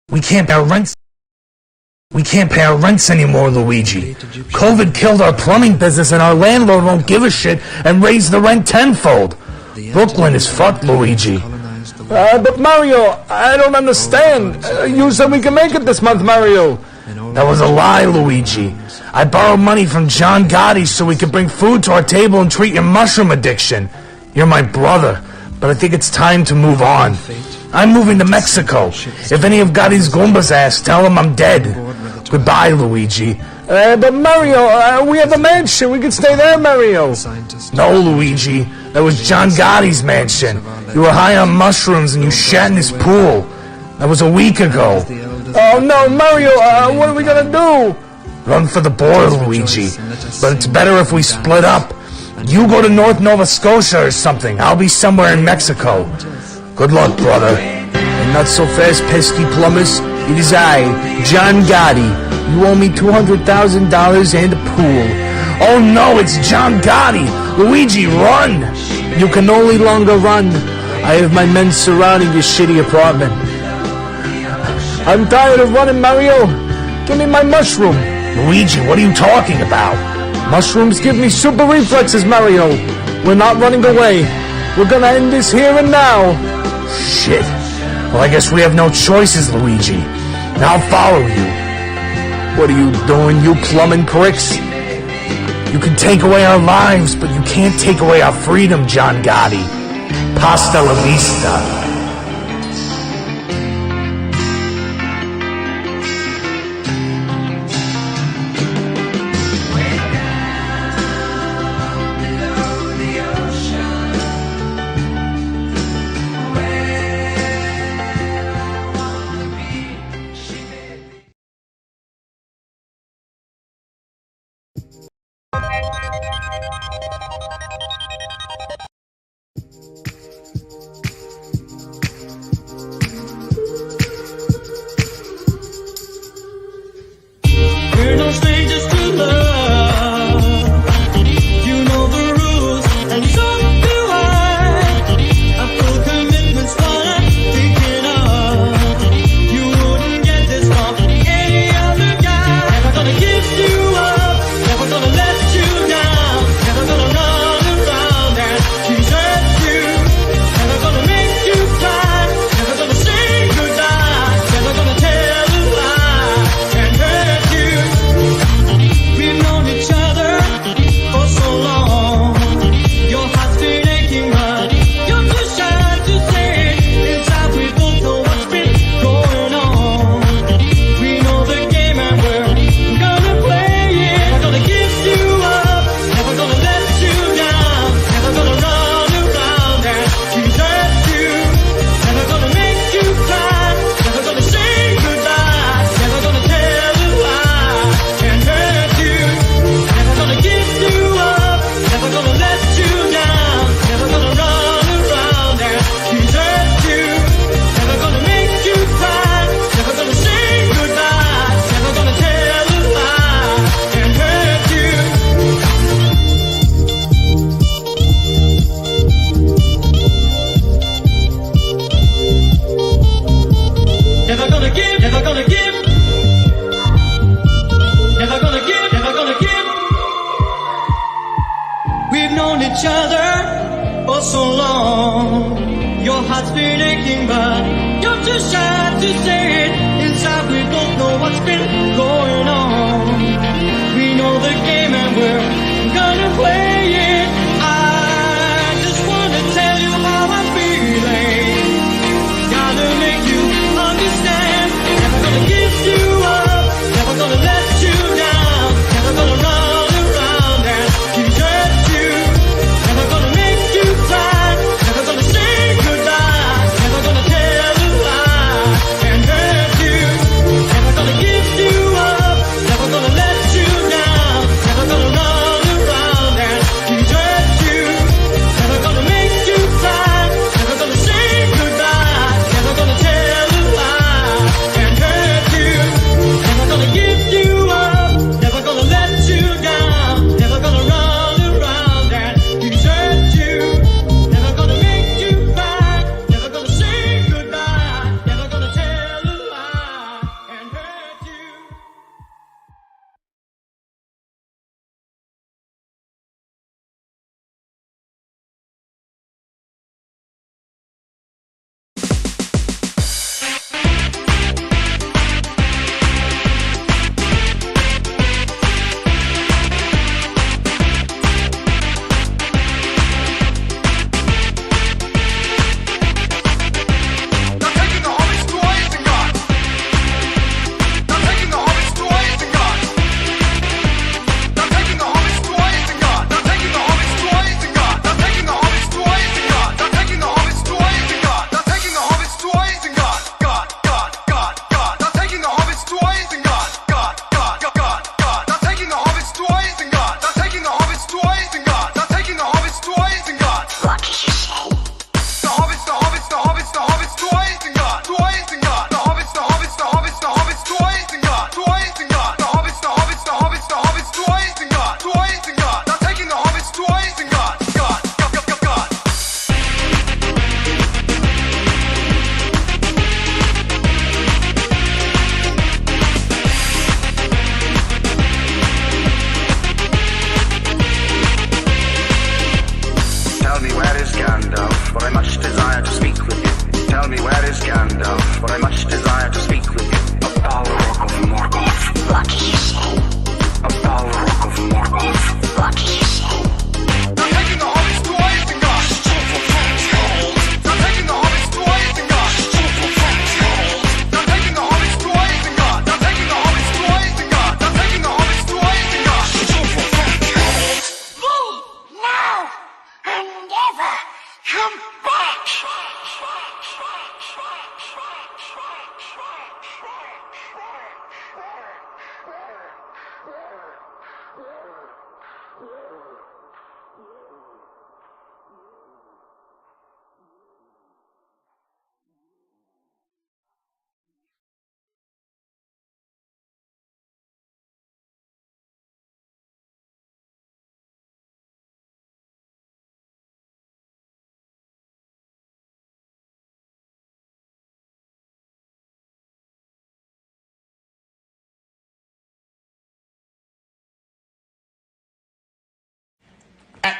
We can't pay our rents. We can't pay our rents anymore, Luigi. COVID killed our plumbing business and our landlord won't give a shit and raise the rent tenfold. Brooklyn is fucked, Luigi. But Mario, I don't understand. You said we can make it this month, Mario. That was a lie, Luigi. I borrowed money from John Gotti so we could bring food to our table and treat your mushroom addiction. You're my brother, but I think it's time to move on. I'm moving to Mexico. If any of Gotti's Goombas ask, tell them I'm dead. Goodbye, Luigi. But Mario, we have a mansion. We can stay there, Mario. No, Luigi. That was John Gotti's mansion. You were high on mushrooms and you shat in his pool. That was a week ago. Oh, no, Mario, what are we gonna do? Run for the border, Luigi. But it's better if we split up. You go to North Nova Scotia or something. I'll be somewhere in Mexico. Good luck, brother. And not so fast, pesky plumbers. It is I, John Gotti. You owe me $200,000 and a pool. Oh no, it's John Gotti! Luigi, run! You can no longer run. I have my men surrounding your shitty apartment. I'm tired of running, Mario. Give me my mushroom. Luigi, what are you talking about? Mushrooms give me super reflexes, Mario. We're not running away. We're gonna end this here and now. Shit. Well, I guess we have no choices, Luigi. Now I'll follow you. What are you doing, you plumbing pricks? You can take away our lives, but you can't take away our freedom, John Gotti. Pasta la vista. Give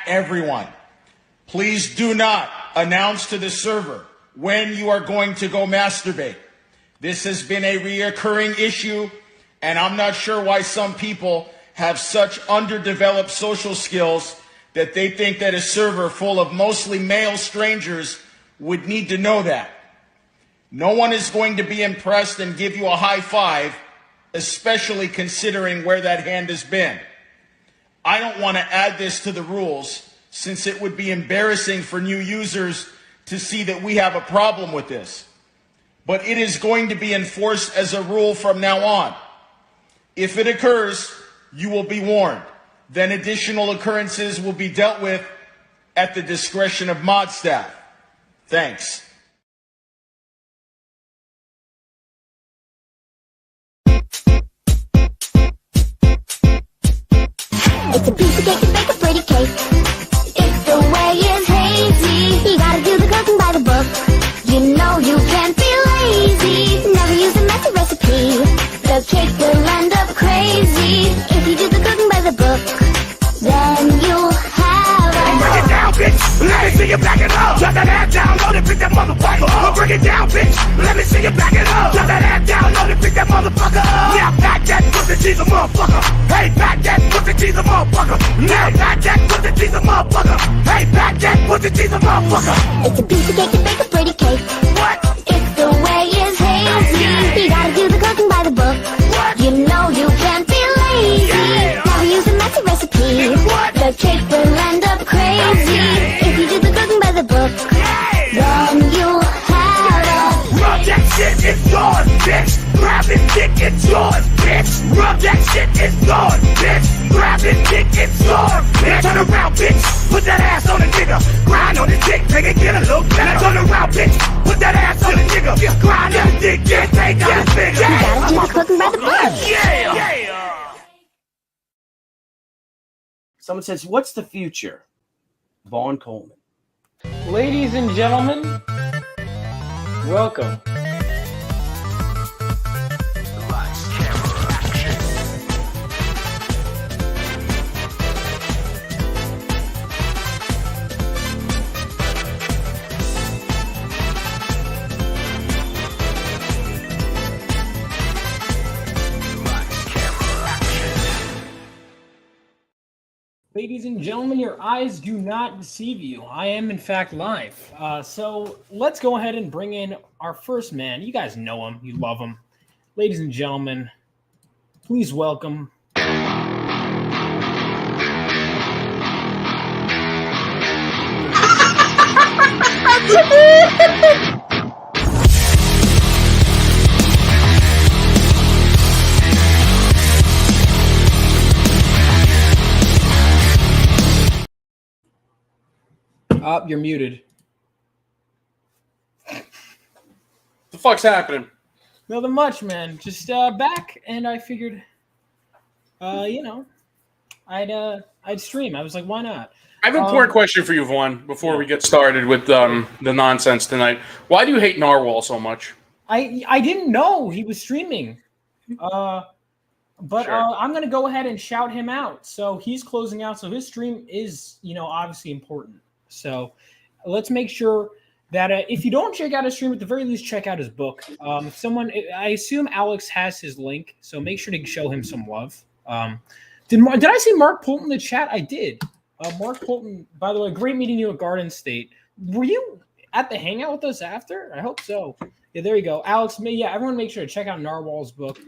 everyone, please do not announce to the server when you are going to go masturbate. This has been a reoccurring issue, and I'm not sure why some people have such underdeveloped social skills that they think that a server full of mostly male strangers would need to know that. No one is going to be impressed and give you a high five, especially considering where that hand has been. I don't want to add this to the rules, since it would be embarrassing for new users to see that we have a problem with this. But it is going to be enforced as a rule from now on. If it occurs, you will be warned. Then additional occurrences will be dealt with at the discretion of mod staff. Thanks. It's a piece of cake to bake a pretty cake. If the way is hazy, you gotta do the cooking by the book. You know you can't be lazy. Never use a messy recipe. The cake will end up crazy. If you do the cooking by the book, then you'll have a... Break it down, bitch. Let me see you back it up. Drop that ass down, load it, pick that motherfucker up. Break it down, bitch. Let me see you back it up. Drop that ass down, load it, pick that motherfucker up. Now back that pussy, she's a motherfucker. Hey, back that pussy, she's a motherfucker. Now back that pussy, she's a motherfucker. Hey, back that pussy, she's a motherfucker. It's a piece of cake to bake a pretty cake. What? If the way is hazy, you gotta do the cooking by the book. What? You know you can't be lazy. Never use a messy recipe. What? The cake will end up crazy. If you do the cooking by the book, then you'll have a... Rub that shit, it's yours, bitch. Grab it, dick, it's yours, bitch. Rub that shit, it's yours, bitch. Grab it, dick, it's yours, bitch. Turn around, bitch. Put that ass on a nigga. Grind on the dick, make it get a little better. Turn around, bitch. Put that ass on a nigga. Grind on the dick, get take out the finger. You gotta do the cooking by the book. Yeah. Someone says, what's the future? Vaughn Coleman. Ladies and gentlemen, welcome. Ladies and gentlemen, your eyes do not deceive you. I am, in fact, live. So let's go ahead and bring in our first man. You guys know him. You love him. Ladies and gentlemen, please welcome... you're muted. The fuck's happening? Nothing much, man. Just back, and I figured, I'd stream. I was like, why not? I have an important question for you, Vaughn, before we get started with the nonsense tonight. Why do you hate Narwhal so much? I didn't know he was streaming. But Sure. I'm going to go ahead and shout him out. So he's closing out. So his stream is, obviously important. So let's make sure that if you don't check out his stream, at the very least, check out his book. I assume Alex has his link, so make sure to show him some love. Did I see Mark Polton in the chat? I did. Mark Polton, by the way, great meeting you at Garden State. Were you at the hangout with us after? I hope so. Yeah, there you go. Alex, everyone make sure to check out Narwhal's book.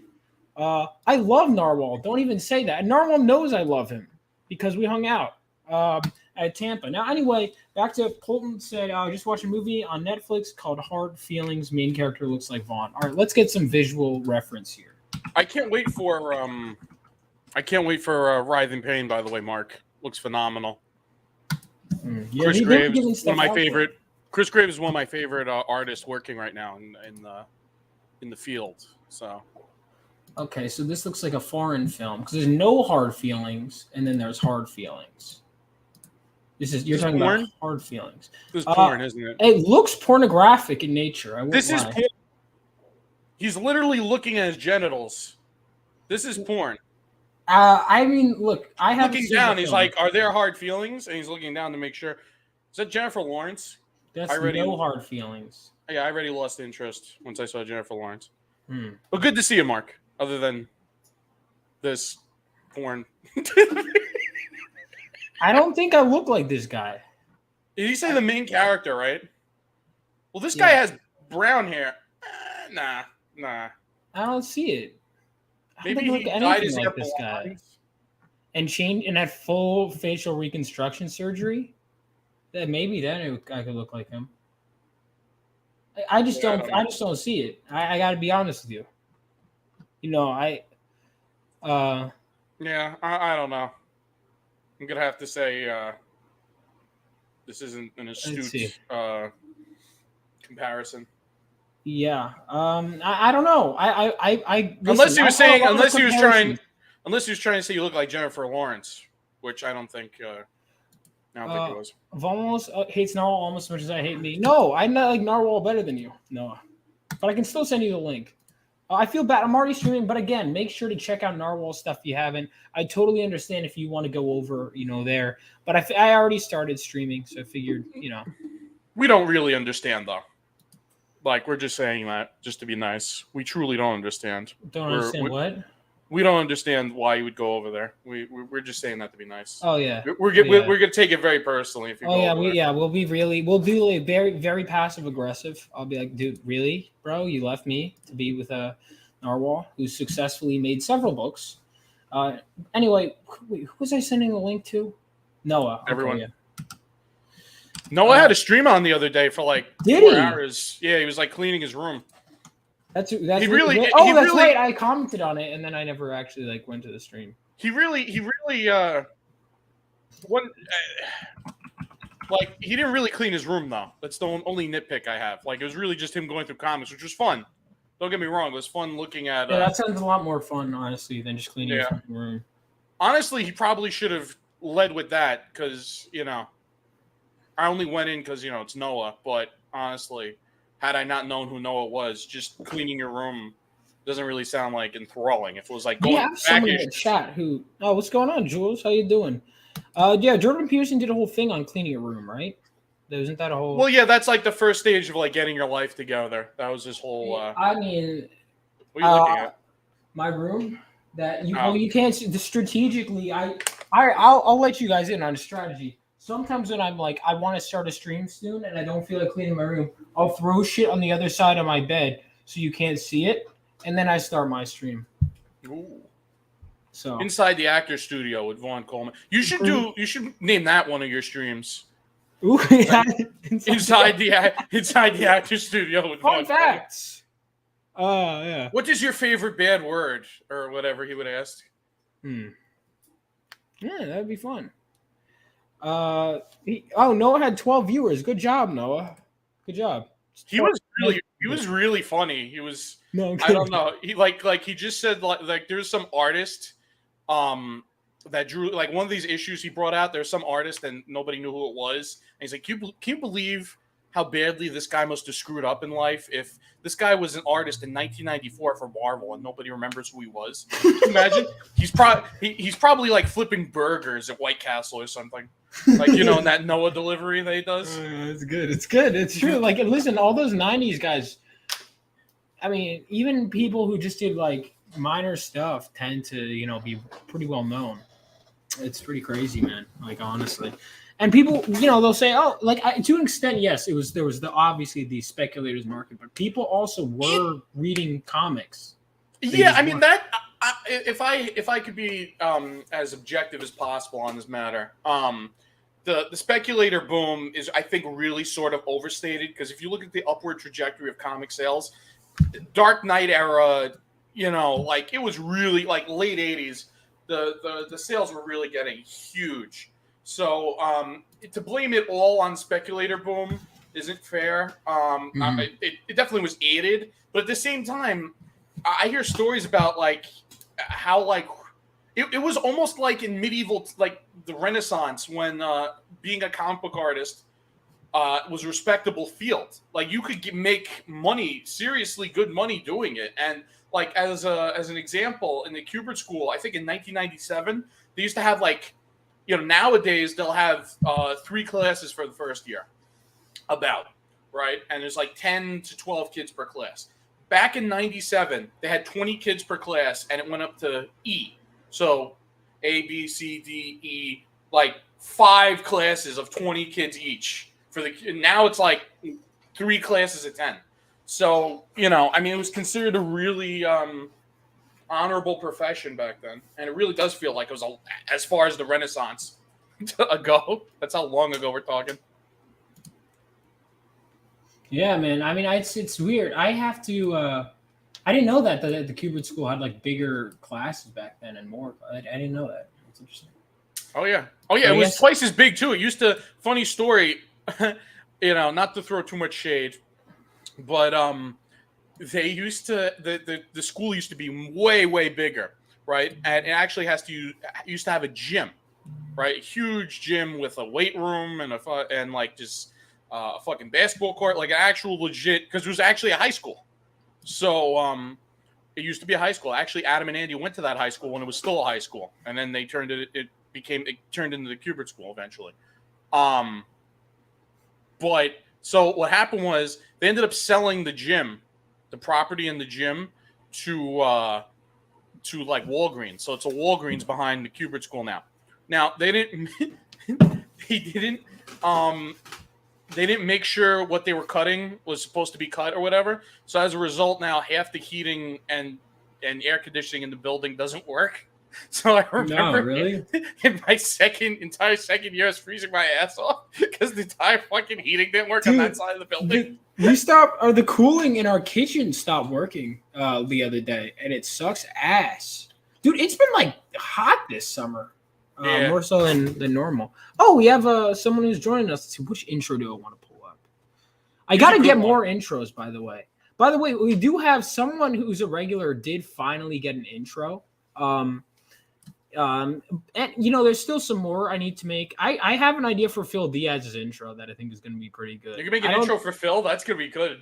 I love Narwhal. Don't even say that. And Narwhal knows I love him because we hung out at Tampa. Now, anyway, back to Polton said, just watched a movie on Netflix called Hard Feelings. Main character looks like Vaughn. All right, let's get some visual reference here. I can't wait for Writhing Pain, by the way, Mark. Looks phenomenal. Yeah, Chris Graves, one of my favorite. Chris Graves is one of my favorite artists working right now in the field. So, okay, so this looks like a foreign film because there's no Hard Feelings, and then there's Hard Feelings. You're talking porn? about Hard Feelings. This is porn, isn't it? It looks pornographic in nature. This is porn. He's literally looking at his genitals. This is porn. I mean, look, I have Looking down, he's like, "Are there hard feelings?" And he's looking down to make sure. Is that Jennifer Lawrence? That's no hard feelings. Yeah, I already lost interest once I saw Jennifer Lawrence. Hmm. But good to see you, Mark. Other than this porn. I don't think I look like this guy. Did you say the main character, right? Well, this guy has brown hair. Nah. I don't see it. I Maybe don't he look dyed his anything hair like this guy. blonde. And had full facial reconstruction surgery. That maybe then I could look like him. I just don't see it. I got to be honest with you. You know, Yeah, I don't know. I'm gonna have to say this isn't an astute comparison. Yeah. I don't know. Unless he was trying to say you look like Jennifer Lawrence, which I don't think. I don't think it was. Vaughn hates Narwhal almost as much as I hate me. No, I not like Narwhal better than you. No, but I can still send you the link. I feel bad. I'm already streaming, but again, make sure to check out Narwhal stuff if you haven't. I totally understand if you want to go over, there. But I already started streaming, so I figured, We don't really understand, though. Like, we're just saying that just to be nice. We truly don't understand. Don't understand what? We don't understand why you would go over there. We're just saying that to be nice. Oh yeah, we're gonna take it very personally if you. We'll do like very very passive aggressive. I'll be like, dude, really, bro? You left me to be with a Narwhal who successfully made several books. Anyway, who was I sending the link to? Noah. Everyone. Okay, yeah. Noah had a stream on the other day for like 4 hours. Yeah, he was like cleaning his room. That's right. I commented on it, and then I never actually went to the stream. He didn't really clean his room though. That's the only nitpick I have. Like, it was really just him going through comics, which was fun. Don't get me wrong; it was fun looking at. Yeah, that sounds a lot more fun, honestly, than just cleaning your room. Honestly, he probably should have led with that because I only went in because it's Noah. But honestly, had I not known who Noah was, just cleaning your room doesn't really sound like enthralling. If it was like going back, someone in the chat who, what's going on, Jules? How you doing? Jordan Peterson did a whole thing on cleaning your room, right? Isn't that a whole? Well, yeah, that's like the first stage of like getting your life together. That was his whole. I mean, what are you looking at? My room. That you can't see. Strategically, I'll let you guys in on a strategy. Sometimes when I'm like, I want to start a stream soon and I don't feel like cleaning my room, I'll throw shit on the other side of my bed so you can't see it, and then I start my stream. Ooh. So Inside the Actor Studio with Vaughn Coleman. You should name that one of your streams. Ooh, yeah. Inside the Actor Studio with Vaughn facts. Yeah. What is your favorite bad word or whatever he would ask? Yeah, that'd be fun. Noah had 12 viewers. Good job, Noah. Good job. He was really funny. He was. No, I don't know. He like he just said like there's some artist that drew like one of these issues he brought out. There's some artist and nobody knew who it was. And he's like, can you believe how badly this guy must have screwed up in life? If this guy was an artist in 1994 for Marvel and nobody remembers who he was. Can you imagine? He's probably like flipping burgers at White Castle or something. Like, in that Noah delivery that he does. It's good. It's true. Like, listen, all those 90s guys, I mean, even people who just did like minor stuff tend to, be pretty well known. It's pretty crazy, man. Like, honestly. And people, they'll say, to an extent, yes, there was obviously the speculators market, but people also were reading comics. Yeah, I mean if I could be as objective as possible on this matter, the speculator boom is, I think, really sort of overstated because if you look at the upward trajectory of comic sales, Dark Knight era, like it was really like late 80s, the sales were really getting huge. So to blame it all on speculator boom isn't fair. It definitely was aided, but at the same time, I hear stories about like how like it was almost like in medieval, like the Renaissance when being a comic book artist was a respectable field. Like you could make money, seriously good money doing it. And like as an example, in the Kubert School, I think in 1997, they used to have like, nowadays they'll have 3 classes for the first year, right? And there's like 10 to 12 kids per class. Back in 97, they had 20 kids per class, and it went up to E. So A, B, C, D, E, like 5 classes of 20 kids each. Now it's like 3 classes of 10. So, it was considered a really honorable profession back then. And it really does feel like it was, as far as the Renaissance ago. That's how long ago we're talking. Yeah, man. I mean, it's weird. I have to. I didn't know that the Kubert School had like bigger classes back then and more. I didn't know that. That's interesting. Oh yeah. It was twice as big too. It used to. Funny story. Not to throw too much shade, but they used to the school used to be way bigger, right? And it actually used to have a gym, right? A huge gym with a weight room and just a fucking basketball court, like an actual legit, because it was actually a high school. So it used to be a high school. Actually, Adam and Andy went to that high school when it was still a high school, and then they turned it turned into the Kubert School eventually. But so what happened was they ended up selling the gym, the property in the gym, to like Walgreens. So it's a Walgreens behind the Kubert School now. Now they didn't they didn't make sure what they were cutting was supposed to be cut or whatever. So as a result, now half the heating and air conditioning in the building doesn't work. So I remember in my entire second year, I was freezing my ass off because the entire fucking heating didn't work on that side of the building. The cooling in our kitchen stopped working the other day, and it sucks ass. Dude, it's been like hot this summer. More so than normal. Oh, we have someone who's joining us. Let's see, which intro do I want to pull up? I got to get more intros, by the way. By the way, we do have someone who's a regular did finally get an intro. And there's still some more I need to make. I have an idea for Phil Diaz's intro that I think is going to be pretty good. You can make an intro for Phil? That's going to be good.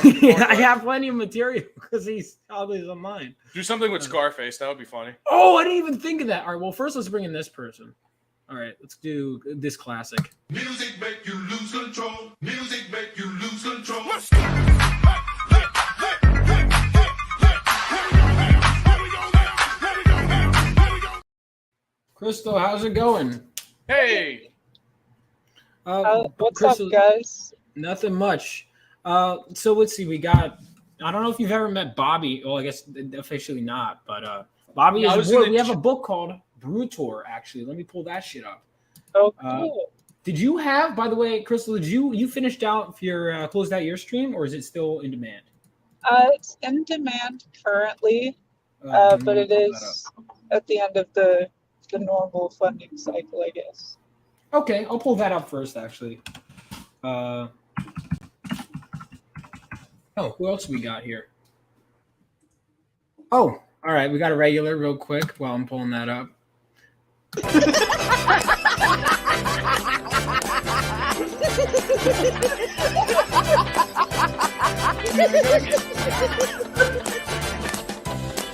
Yeah, I have plenty of material because he's always on mine. Do something with Scarface. That would be funny. Oh, I didn't even think of that. All right, well, first let's bring in this person. All right, let's do this classic. Music make you lose control. Music make you lose control. Crystal, how's it going? Hey. What's Crystal, up, guys? Nothing much. So let's see. We got. I don't know if you've ever met Bobby. Well, I guess officially not, but Bobby is a boy. We have a book called Brutor. Actually, let me pull that shit up. Oh, cool. Did you have, by the way, Crystal? Did you finished out your closed out your stream, or is it still in demand? It's in demand currently, but it is at the end of the normal funding cycle, I guess. Okay, I'll pull that up first, actually. Oh, who else we got here? Oh, all right, we got a regular real quick while I'm pulling that up.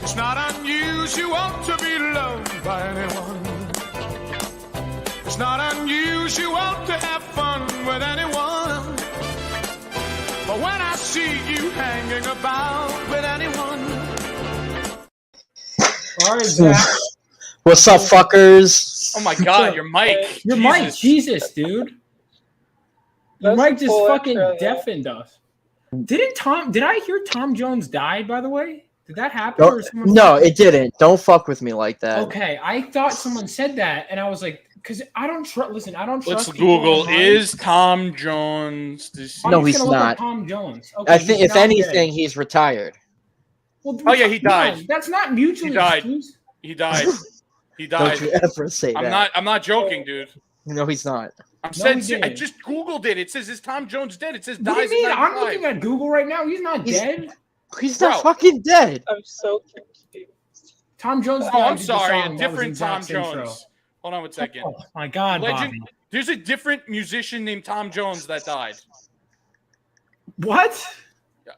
It's not unusual to be loved by anyone. It's not unusual to have fun with anyone. But when I see you hanging about with anyone. All right, Zach. What's up, fuckers? Oh my god, your mic. Your mic, Jesus, dude. Your mic just fucking deafened us. Did I hear Tom Jones died, by the way? Did that happen? No, it didn't. Don't fuck with me like that. Okay, I thought someone said that, and I was like, because I don't trust. Listen, I don't trust. Let's Google. Is Tom Jones deceased? No, he's not. Tom Jones. Okay, I think, if anything, he's retired. Well, oh yeah, he died. That's not mutually. He died. Excused. He died. He died. Don't you ever say that. I'm not joking, dude. No, he's not. I just Googled it. It says, "Is Tom Jones dead?" It says, "Dies." What do you mean? I'm looking at Google right now. He's not dead. He's not fucking dead. I'm so confused. Tom Jones. Oh, I'm sorry. A different Tom Jones. Hold on 1 second. Oh my god, Bobby. There's a different musician named Tom Jones that died. What?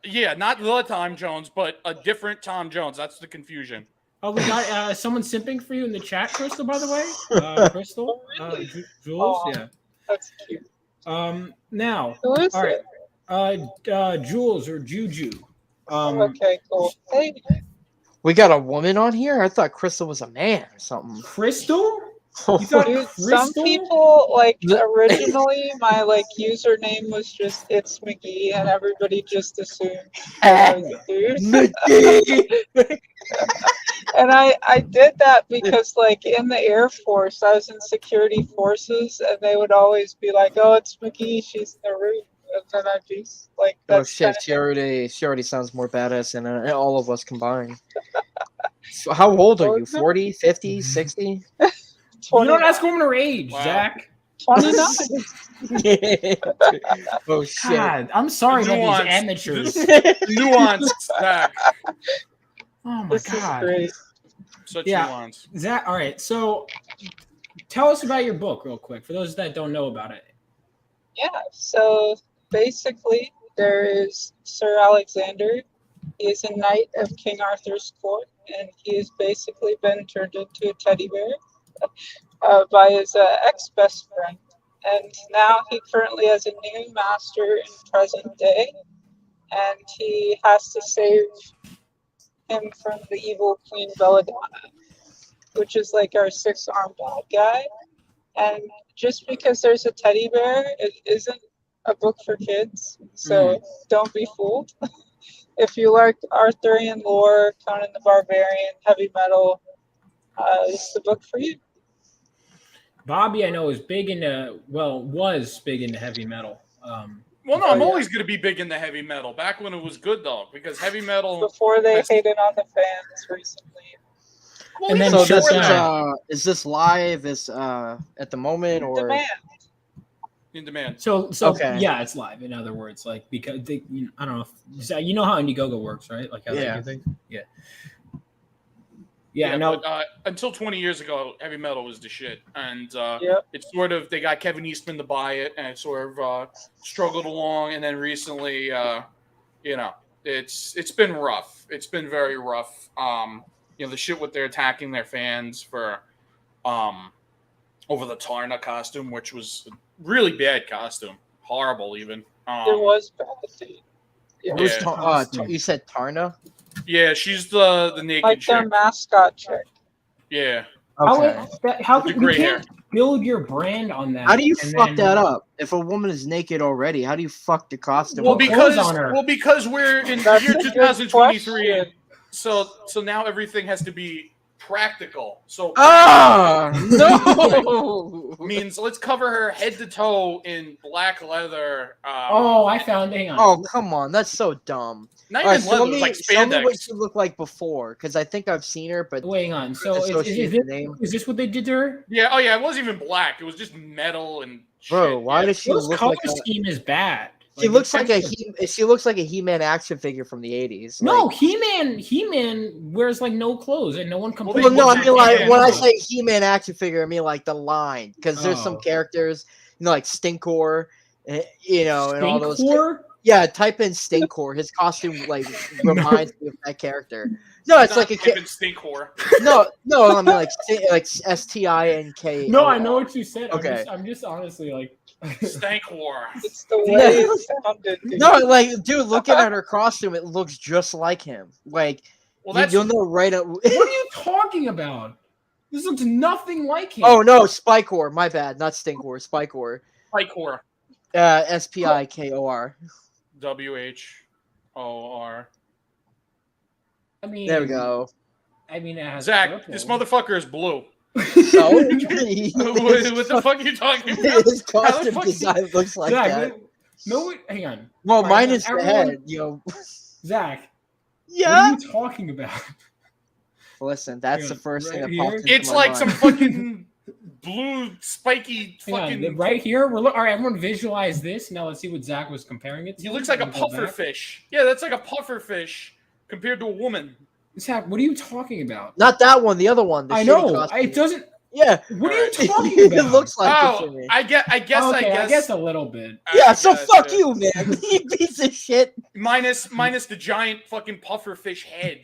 Yeah, not the Tom Jones, but a different Tom Jones. That's the confusion. Oh, we got someone simping for you in the chat, Crystal, by the way. Crystal? Really? Jules? Aw, Yeah. That's cute. Now, Who is all it? right. Jules or Juju. Okay, cool. Hey, We got a woman on here? I thought Crystal was a man or something. Crystal? You thought dude, Crystal? some people, like, originally my, like, username was just It's McGee, and everybody just assumed I was a dude. And I did that because, like, in the Air Force, I was in security forces, and they would always be like, "Oh, it's McGee, she's in the room," and then I'd be like, Oh "That's shit, she already sounds more badass than all of us combined. So how old are you? 40, 50, 60? You don't ask women her age, Zach. 29. Oh shit. God, I'm sorry about Nuance. these amateurs. Nuance, Zach. Oh my This God. is great. Such Yeah. nuance. Zach, all right. So tell us about your book real quick for those that don't know about it. Yeah, so basically, there is Sir Alexander. He is a knight of King Arthur's court, and he has basically been turned into a teddy bear by his ex-best friend. And now he currently has a new master in present day, and he has to save him from the evil Queen Belladonna, which is like our six-armed bad guy. And just because there's a teddy bear, it isn't a book for kids, so don't be fooled. If you like Arthurian lore, Conan the Barbarian, heavy metal, it's the book for you. Bobby, I know, is big into, was big into heavy metal. Well, no, I'm always going to be big into heavy metal. Back when it was good, though, because heavy metal. Before they hated on the fans recently. Well, And then So shut this down. is this live? Is at the moment or? Demand. In demand. So Okay. yeah, it's live. In other words, like because they, I don't know. If, you know how Indiegogo works, right? Like how they do things. Yeah. No. But, until 20 years ago, heavy metal was the shit, and Yep. it's sort of they got Kevin Eastman to buy it, and it sort of struggled along, and then recently, it's been rough. It's been very rough. The shit with they're attacking their fans for over the Tarna costume, which was a really bad costume, horrible even. It was bad. Yeah. Who's you said Tarna? Yeah, she's the naked Like their chick. mascot chick. Yeah. Okay. How With the can gray you can't hair. build your brand on that? How do you and fuck then- that up? If a woman is naked already, how do you fuck the costume? Well, up? because we're in That's year a good 2023, question. so now everything has to be practical. So no. means let's cover her head to toe in black leather. Oh, I found. Hang on. Oh, come on, that's so dumb. Not All right, even leather, it was like show me what spandex. she looked like before, because I think I've seen her, but Wait, hang on. So associate the name. is this what they did to her? Yeah. Oh yeah. It wasn't even black. It was just metal and. Bro, shit. why Yeah. does she This look color like a, scheme is bad. she looks like it's she looks like a He-Man action figure from the 80s. No, Like, He-Man wears like no clothes and no one complains. well, no, I He-Man. mean like when I Yeah. say He-Man action figure, I mean like the line, because there's some Oh. characters, like Stinkor, and all those. Stinkor? Yeah, type in Stinkor. His costume like reminds me of that character. No, it's like a Even stink whore. no. I mean like STINK. No, I know what you said. Okay. I'm just honestly like. Stank whore. It's the way it sounded. Dude. No, like, dude, looking at her costume, it looks just like him. Like, Well, that's you'll know right. What are you talking about? This looks nothing like him. Oh no, Spikor. My bad, not Stinkor. Spikor. spike whore. SPIKOR. WHOR. I mean, There we go. I mean, it has Zach, purple. this motherfucker is blue. So, what the fuck are you talking about? his How the costume fuck- design looks like Zach, that. no, hang on. Well, All right, mine hang on. is the Everyone- head. Zach, Yeah. what are you talking about? Listen, that's the Hang on, first thing right that popped here? into It's my like mind. some fucking blue, spiky Hang on, fucking. right here. All right, everyone, visualize this. Now let's see what Zach was comparing it to. He looks like a Let me go puffer back. fish. Yeah, that's like a puffer fish compared to a woman. Zach, what are you talking about? Not that one, the other one. The I shitty know costume. it doesn't. Yeah. What are you Alright. talking It about? looks like it Oh, to me. I guess a little bit. Yeah, so guess, fuck you, man. You piece of shit. Minus the giant fucking pufferfish head,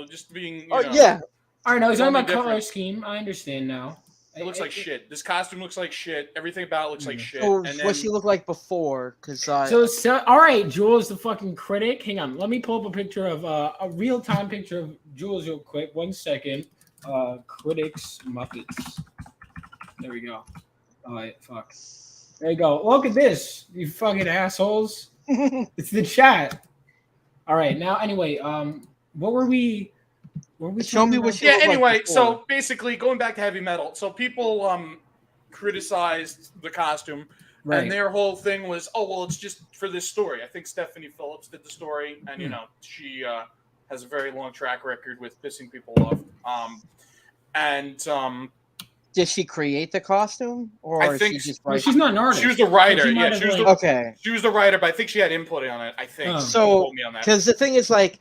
just being. Oh yeah. All right, no, he's talking about Different. color scheme. I understand now. It looks like shit. This costume looks like shit. Everything about it looks like shit. So And then, what she looked like before? Because So, all right, Jules, the fucking critic. Hang on, let me pull up a picture of a real time picture of Jules real quick. 1 second. Critics Muppets. There we go. All right, fuck. There you go. Look at this, you fucking assholes. It's the chat. All right, now anyway, what were we? Show me what she yeah. looked like Anyway, before. so basically, going back to heavy metal, so people criticized the costume, Right. and their whole thing was, oh well, it's just for this story. I think Stephanie Phillips did the story, and she has a very long track record with pissing people off. Did she create the costume, or I think she just Well, she's not an artist. She was the writer. She might Yeah, have, she was like- the okay. She was the writer, but I think she had input on it. I think. Oh. Don't So, quote me on that. because the thing is, like,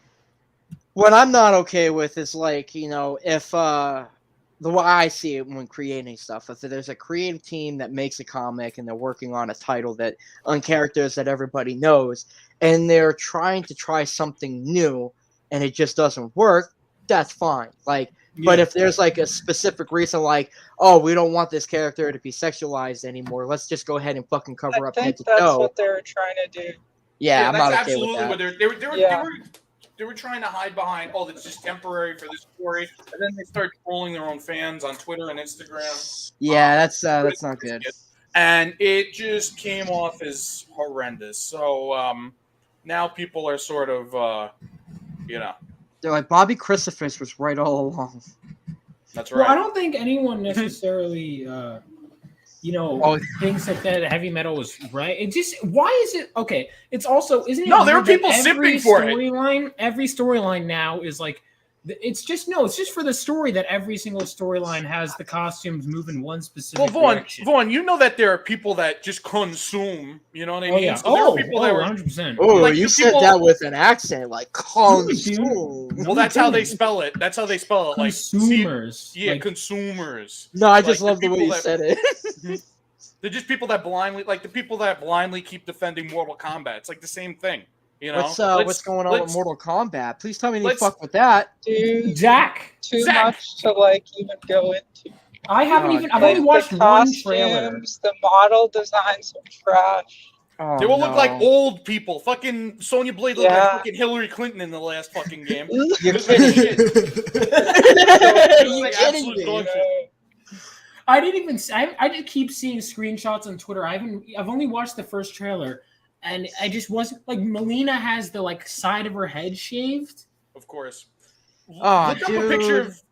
what I'm not okay with is, like, if the way I see it when creating stuff, if there's a creative team that makes a comic and they're working on a title on characters that everybody knows, and they're trying to try something new, and it just doesn't work, that's fine. Like, but if there's like a specific reason, like, oh, we don't want this character to be sexualized anymore, let's just go ahead and fucking cover I up think head to that's toe. what they were trying to do. Yeah, I'm that's not okay absolutely with that. what they were trying to hide behind. Oh, it's just temporary for this story, and then they start trolling their own fans on Twitter and Instagram. Yeah, that's not good. And it just came off as horrendous. So now people are sort of, They're like, Bobby Christophers was right all along. That's Well, right. I don't think anyone necessarily, thinks that heavy metal was right. It just, why is it okay? It's also, isn't it? No, there are weird that people every simping for it. Every storyline now is like, it's just for the story that every single storyline has the costumes move in one specific direction. Vaughn, you know that there are people that just consume. You know what I mean? Yeah. So there are people that were 100%. Oh, like you the said people- that with an accent, like consume. Well, that's how they spell it. That's how they spell it. Like Consumers. consumers. No, I just Like, love the way people you that- said it. They're just people that blindly keep defending Mortal Kombat. It's like the same thing. You know, What's going on with let's- Mortal Kombat? Please tell me you let's- fuck with that. Dude, Zach. too much to like even go into. I haven't Oh, even. I've Like, only watched the one trailer. costumes, the model designs are trash. Oh, They will look like no. old people. Fucking Sonya Blade looked Yeah. like fucking Hillary Clinton in the last fucking game. You're This is shit. You're Like kidding absolute me. dog shit. I didn't even. I just keep seeing screenshots on Twitter. I've only watched the first trailer, and I just wasn't like. Melina has the like side of her head shaved. Of course. Oh,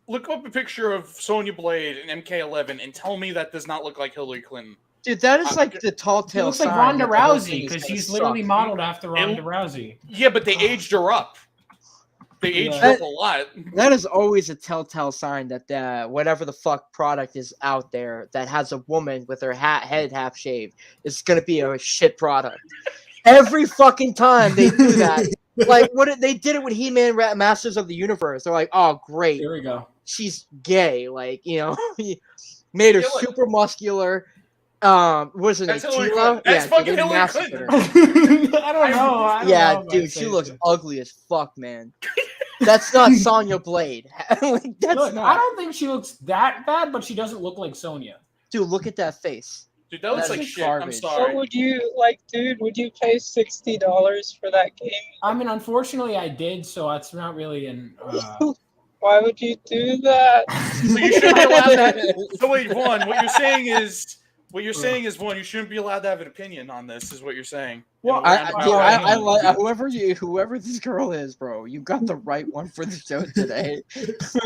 Look up a picture of Sonya Blade and MK11 and tell me that does not look like Hillary Clinton. Dude, that is like the tall She tale looks like sign Ronda that the whole Rousey thing is because gonna she's literally suck. modeled after Ronda Rousey. Yeah, but they aged her up. They aged Yeah. her up a lot. That is always a telltale sign that whatever the fuck product is out there that has a woman with her head half shaved is gonna be a shit product. Every fucking time they do that, like they did it with He-Man Masters of the Universe. They're like, oh great, There we go. she's gay. Like made her Yeah, look. super muscular. What is her name? That's Hillary Tila? Clinton. That's Yeah, fucking they Hillary massacred Clinton. her. I don't know. I don't know Yeah, if I'd dude, say she looks so. ugly as fuck, man. That's not Sonya Blade. Like, that's Look, not. I don't think she looks that bad, but she doesn't look like Sonya. Dude, look at that face. Dude, that looks That's like shit. I'm garbage. What sorry. would you like, dude? Would you pay $60 for that game? I mean, unfortunately, I did, so it's not really an. Why would you do that? So you shouldn't be allowed that. So wait, Vaughn, what you're saying is, Vaughn, you shouldn't be allowed to have an opinion on this, is what you're saying. Well, In a roundabout Dude, way. I like whoever this girl is, bro. You got the right one for the show today.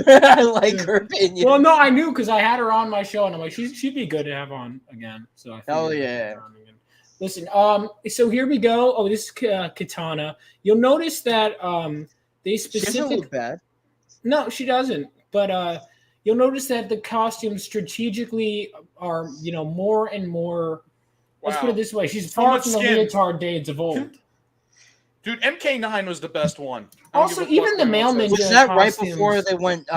I like her opinion. Well, no, I knew because I had her on my show, and I'm like, she'd be good to have on again. So I Hell figured I'd yeah. have her on again. Listen, so here we go. Oh, this is Katana. You'll notice that they She doesn't specifically. look bad. No, she doesn't. But you'll notice that the costumes strategically are, more and more. Let's put it this way: she's So far much from the skin. leotard days of old. Dude, MK9 was the best one. I don't Also, give a even fuck the what male anyone says. ninja Was that right costumes- before they went?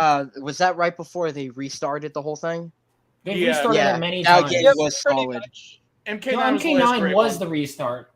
Was that right before they restarted the whole thing? They Yeah. restarted Yeah, it many that times. game Yep, was pretty solid. much. MK9 No, was the last MK9 great was one. the restart.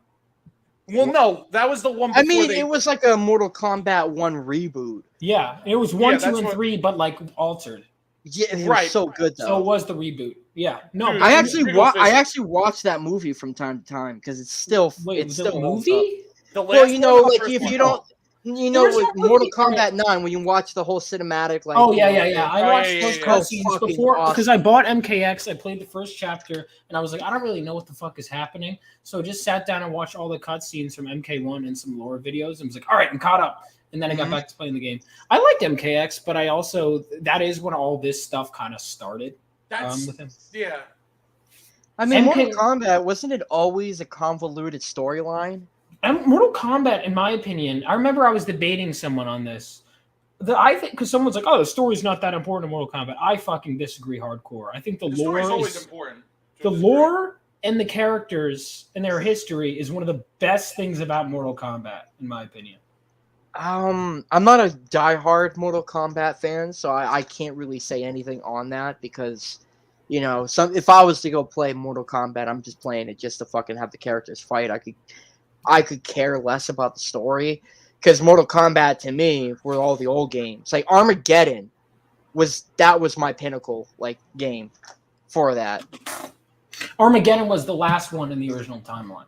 Well, no, that was the one before I mean, they. it was like a Mortal Kombat 1 reboot. Yeah, it was 1, 2, that's and what- 3, but like altered. Yeah, it was Right. so good though. So it was the reboot. Yeah. No, Dude, but I I'm actually Regal I Fist. actually watch that movie from time to time because it's still wait, it's the still holds up. movie? The Well, last you know, one or the like first if one? you don't, you There know, was with no Mortal movie, Kombat 9, when you watch the whole cinematic, like Oh you yeah, know, yeah, yeah. I Oh, watched yeah, those yeah, yeah. cutscenes So fucking before because awesome. I bought MKX. I played the first chapter, and I was like, I don't really know what the fuck is happening. So I just sat down and watched all the cutscenes from MK1 and some lore videos, and was like, all right, I'm caught up. And then I got back to playing the game. I liked MKX, but I also that is when all this stuff kind of started. That's With him. yeah. I mean, MK Mortal Kombat wasn't it always a convoluted storyline? Mortal Kombat, in my opinion, I remember I was debating someone on this. I think because someone's like, "Oh, the story's not that important in Mortal Kombat." I fucking disagree hardcore. I think the The lore story's always is important. the lore and the characters and their history is one of the best things about Mortal Kombat, in my opinion. I'm not a diehard Mortal Kombat fan, so I can't really say anything on that because, you know, if I was to go play Mortal Kombat, I'm just playing it just to fucking have the characters fight. I could care less about the story because Mortal Kombat to me were all the old games. Like Armageddon was my pinnacle like game for that. Armageddon was the last one in the original timeline.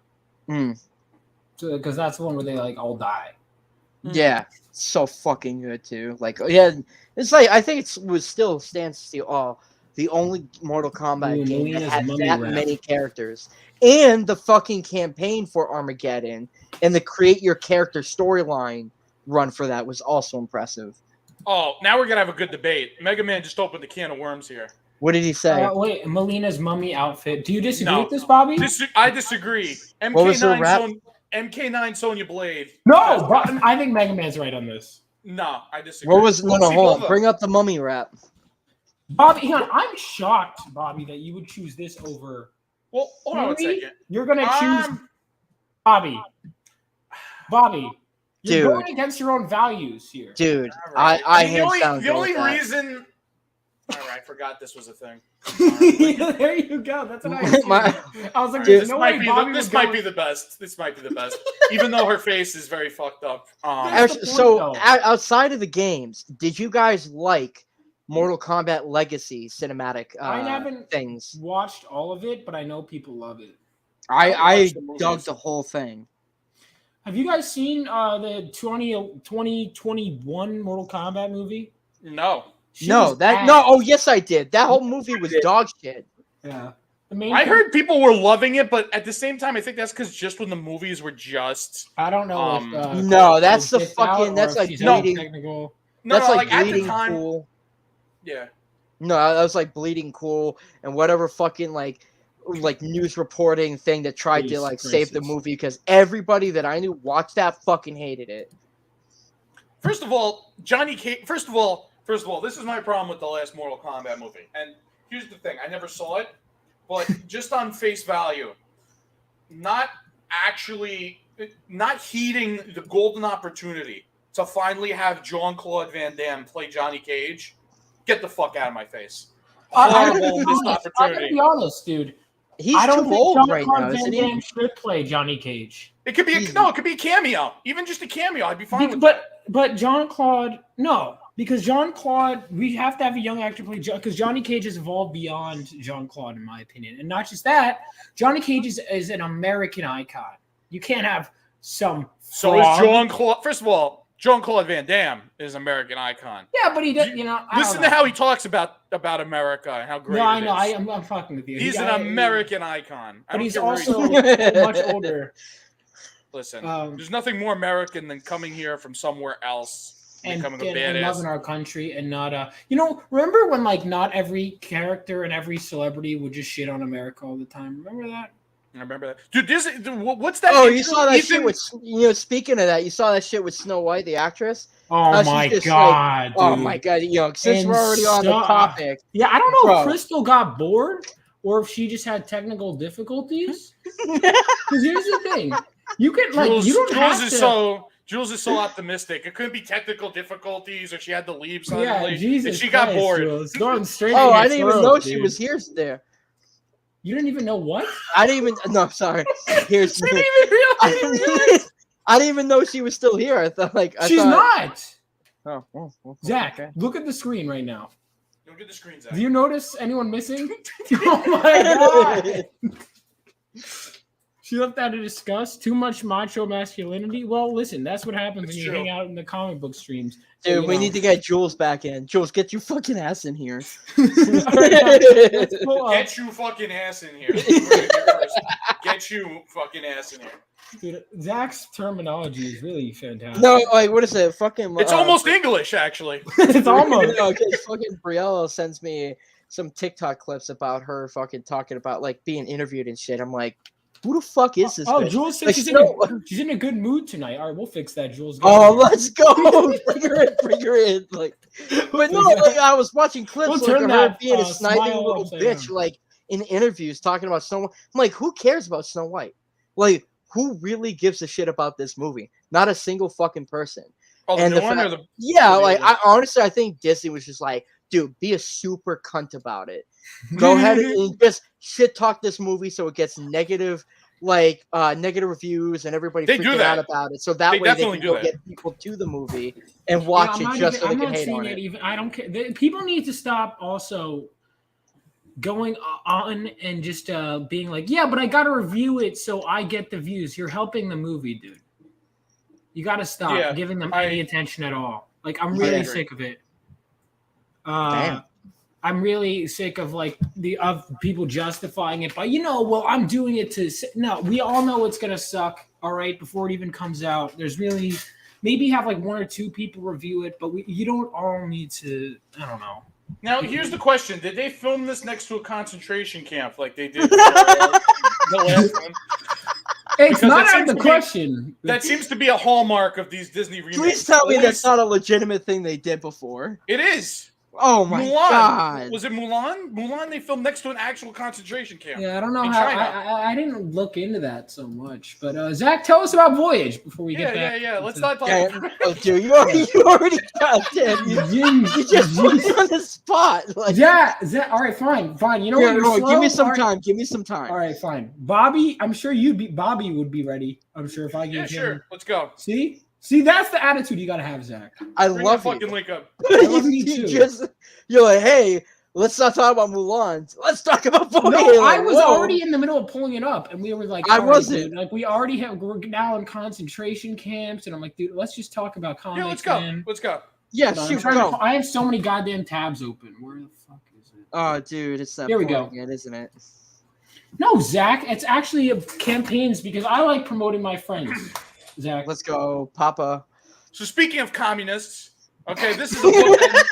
Mm. So because that's the one where they like all die. Yeah, so fucking good too. Like, yeah, it's like I think it was still stands to the only Mortal Kombat game that Melina's had mummy that rap. many characters, and the fucking campaign for Armageddon and the create your character storyline run for that was also impressive. Oh, now we're gonna have a good debate. Mega Man just opened a can of worms here. What did he say? Wait, Melina's mummy outfit. Do you disagree No. with this, Bobby? I disagree. What was the rap? MK9 Sonya Blade. No, but I think Mega Man's right on this. No, I disagree. What was no? Let's see Hold both on. of Bring them. up the mummy rap. Bobby, I'm shocked, Bobby, that you would choose this over. Well, hold on a Really? second. You're gonna choose Bobby. Bobby, you're Dude. going against your own values here. Dude, All right. I mean, hands down the go only with that. reason. All right, I forgot this was a thing. There you go. That's what I was like, Dude, there's no way Bobby this would might go be the best. This might be the best, even though her face is very fucked up. That's the point, So though. outside of the games, did you guys like Mortal Kombat Legacy cinematic I haven't things? watched all of it, but I know people love it. I watched the dug movies. the whole thing. Have you guys seen the 2021 Mortal Kombat movie? No, She No, was that ass. no. Oh yes, I did. That whole movie was dog shit. Yeah. The main I heard people were loving it, but at the same time, I think that's because just when the movies were just I don't know. No, if that's the kicked out fucking- or that's if like she's having bleeding- technical. no, That's no, like at the bleeding time. cool. Yeah, No, that was like bleeding cool and whatever fucking like news reporting thing that tried to Jesus like save the Christ. movie because everybody that I knew watched that fucking hated it. First of all, Johnny Cage. First of all, this is my problem with the last Mortal Kombat movie. And here's the thing: I never saw it, but just on face value, not heeding the golden opportunity to finally have Jean-Claude Van Damme play Johnny Cage. Get the fuck out of my face! Horrible missed I'm gonna opportunity. be honest, dude. He's I don't too think old John right Claude now, Van isn't Damme he? should play Johnny Cage. It could be it could be a cameo, even just a cameo. I'd be fine with that. But John Claude, no, because John Claude, we have to have a young actor play because Johnny Cage has evolved beyond Jean Claude, in my opinion, and not just that. Johnny Cage is an American icon. You can't have some. So is frog. Jean-Claude. First of all, Jean-Claude Van Damme is an American icon. Yeah, but he does. You know, I Listen don't to know. how he talks about America and how great No, I it know. is. I'm fucking with you. He's an American icon. I but don't he's care where also much older. Listen, Um, there's nothing more American than coming here from somewhere else and becoming a and badass. loving our country and not remember when like not every character and every celebrity would just shit on America all the time? Remember that? I remember that. Dude, what's that? Oh, you intro? saw that Ethan- shit with speaking of that, you saw that shit with Snow White, the actress. Oh How she's my just god! Like, oh dude. my god! Since And we're already on the stop. topic, Yeah, I don't know Bro. if Crystal got bored or if she just had technical difficulties. Because here's the thing: you can like Jules, you don't Jules have is to. so Jules is so optimistic. It couldn't be technical difficulties, or she had to leave suddenly. Yeah, Jesus and she got Christ, bored. Jules. Going straight Oh, to I your didn't even throat, know she dude. was here there. You didn't even know what? I didn't even. No, sorry. Here's. She didn't even realize. I didn't even know she was still here. I thought She's not. Oh, Zach, okay. look at the screen right now. Look at the screen, Zach. Do you notice anyone missing? Oh my god! She left out to discuss too much macho masculinity. Well, listen, that's what happens when you hang out in the comic book streams. Dude, So, we need to get Jules back in. Jules, get your fucking ass in here. Let's pull up. Get you fucking ass in here. Get you fucking ass in here. Dude, Zach's terminology is really fantastic. No, like, what is it? Fucking. It's almost English, actually. It's almost. No, because fucking Briella sends me some TikTok clips about her fucking talking about like being interviewed and shit. I'm like, who the fuck is this? Oh, bitch? Jules said Like, she's in a good mood tonight. All right, we'll fix that, Jules. Oh, let's go! Bring her in. Like, but no, like I was watching clips We'll like turn of that, her being a sniding smile little upside bitch, down. like in interviews talking about Snow White. I'm like, who cares about Snow White? Like, who really gives a shit about this movie? Not a single fucking person. Oh, the And new the one fact- or the Yeah, like the- I think Disney was just like, dude, be a super cunt about it. Go ahead and just shit talk this movie so it gets negative, like negative reviews and everybody They do freaking that. out about it. So that They way they definitely can do go that. get people to the movie and watch Yeah, it just so they I'm can not hate seeing on it it. even. I don't care. People need to stop also going on and just being like, yeah, but I got to review it so I get the views. You're helping the movie, dude. You got to stop Yeah, giving them I- any attention at all. Like, I'm I really agree. sick of it. Damn. I'm really sick of like of people justifying it by, well, I'm doing it to. No, we all know it's gonna suck. All right, before it even comes out, there's really maybe have like one or two people review it, but you don't all need to. I don't know. Now, here's the question: did they film this next to a concentration camp like they did for the last one? It's Because not it out of seems the to be- question. That seems to be a hallmark of these Disney remakes. Please tell me It that's is. not a legitimate thing they did before. It is. Oh my Mulan. god. Was it Mulan? Mulan, they filmed next to an actual concentration camp. Yeah, I don't know in how. China. I didn't look into that so much, but Zach, tell us about Voyage before we Yeah, get back. yeah. Let's into- not talk Yeah, about oh, dude, you already goddamn, you just put me on the spot. Like, Zach, all right, fine. You know here, what? no, You're give me slow. some All right. time. Give me some time. All right, fine. Bobby, I'm sure Bobby would be ready. I'm sure if I gave Yeah, him. sure. Let's go. See, that's the attitude you got to have, Zach. I Bring love that you. fucking link up. love you You too. you're like, hey, let's not talk about Mulan. Let's talk about Voyage. No, Like, I was whoa. already in the middle of pulling it up, and we were like, I all right, wasn't. dude, like we already we're now in concentration camps, and I'm like, dude, let's just talk about comics. Yeah, let's go. Man. Let's go. Yeah, Hold on, I'm shoot, trying go. I have so many goddamn tabs open. Where the fuck is it? Oh, dude, it's that Here we point go. again, isn't it? No, Zach, it's actually campaigns because I like promoting my friends. Zach, Let's go, Papa. So speaking of communists, okay, this is a book that,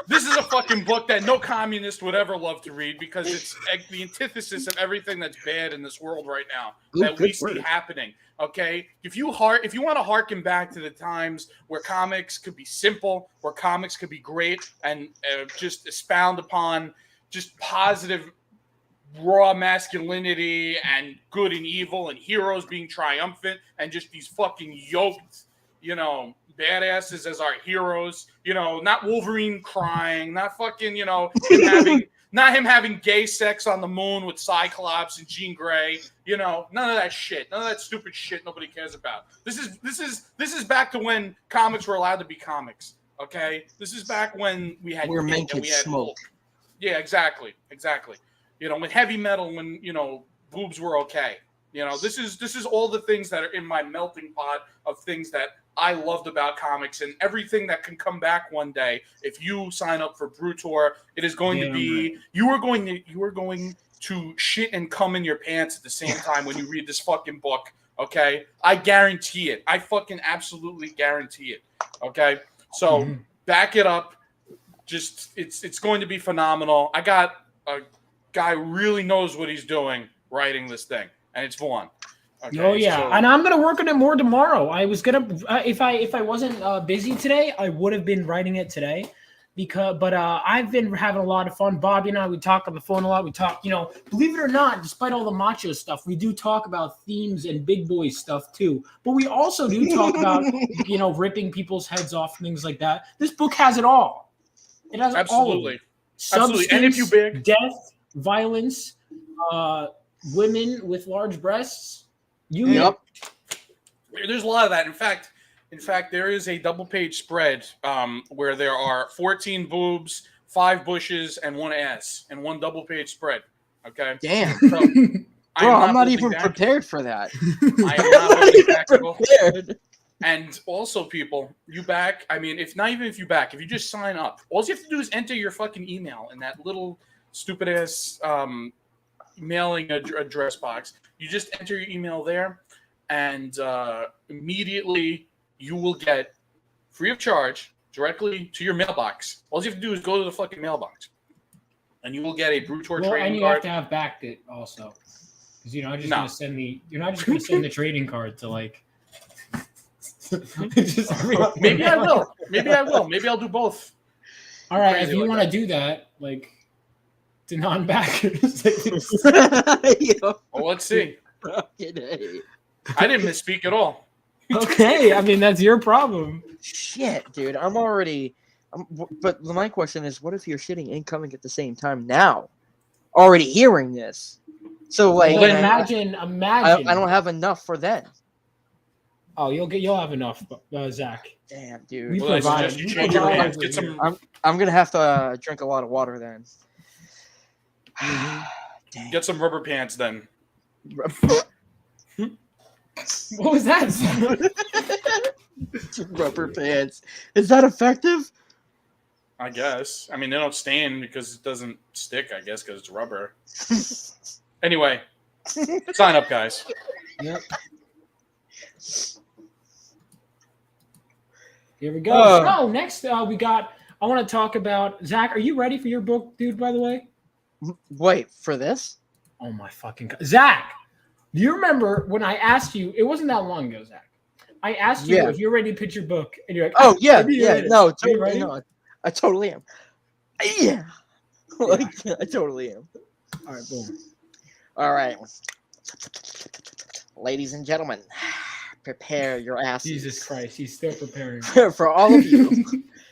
this is a fucking book that no communist would ever love to read because it's the antithesis of everything that's bad in this world right now Ooh, that we good see word. happening. Okay, if you want to harken back to the times where comics could be simple, where comics could be great, and just expound upon just positive raw masculinity and good and evil and heroes being triumphant and just these fucking yoked, badasses as our heroes, not Wolverine crying, not fucking, him having gay sex on the moon with Cyclops and Jean Grey, none of that shit, none of that stupid shit nobody cares about. This is back to when comics were allowed to be comics. Okay, this is back when we had Where men and could we had smoke. Yeah, exactly. When heavy metal, when boobs were okay. This is all the things that are in my melting pot of things that I loved about comics, and everything that can come back one day. If you sign up for Brutor, it is going to be you are going to shit and cum in your pants at the same time when you read this fucking book. Okay, I guarantee it. I fucking absolutely guarantee it. Okay, so back it up. Just it's going to be phenomenal. I got a guy who really knows what he's doing writing this thing, and it's Vaughn. Okay, oh yeah, so- and I'm gonna work on it more tomorrow. I was gonna if I wasn't busy today, I would have been writing it today. But I've been having a lot of fun. Bobby and I, we talk on the phone a lot. We talk, believe it or not, despite all the macho stuff, we do talk about themes and big boy stuff too. But we also do talk about, ripping people's heads off, things like that. This book has it all. It has all of it. Absolutely. And if you big, death, violence, women with large breasts. Yep. There's a lot of that. In fact, there is a double-page spread where there are 14 boobs, 5 bushes, and 1 ass, and 1 double-page spread. Okay. Damn. So, Bro, I'm not even prepared for that. I am not holding back at all. And also, people, if you just sign up, all you have to do is enter your fucking email in that little stupid ass mailing address box. You just enter your email there, and immediately you will get free of charge directly to your mailbox. All you have to do is go to the fucking mailbox, and you will get a Brutor trading card. And you have to have backed it also, because you're not just going to send the trading card to like. Maybe I will. Maybe I'll do both. All right, if you want to do that, like to non-backers. Well, let's see. I didn't misspeak at all. Okay, I mean that's your problem. Shit, dude, but my question is, what if you're shitting incoming at the same time now? Already hearing this, so like, well, imagine. I don't have enough for then. Oh, you'll have enough, Zach. Damn, dude. We provide. I'm gonna have to drink a lot of water then. Get some rubber pants then. What was that? Rubber pants. Is that effective? I guess. I mean, they don't stain because it doesn't stick, I guess, because it's rubber. Anyway, sign up, guys. Yep. Here we go. So next we got, I want to talk about, Zach, are you ready for your book, dude, by the way? Wait, for this? Oh my fucking God. Zach, do you remember when I asked you, it wasn't that long ago, Zach. I asked you if you're ready to pitch your book, and you're like, oh yeah, no, totally, no, I totally am. Yeah. I totally am. All right, boom. All right. Ladies and gentlemen, prepare your asses. Jesus Christ, he's still preparing. For all of you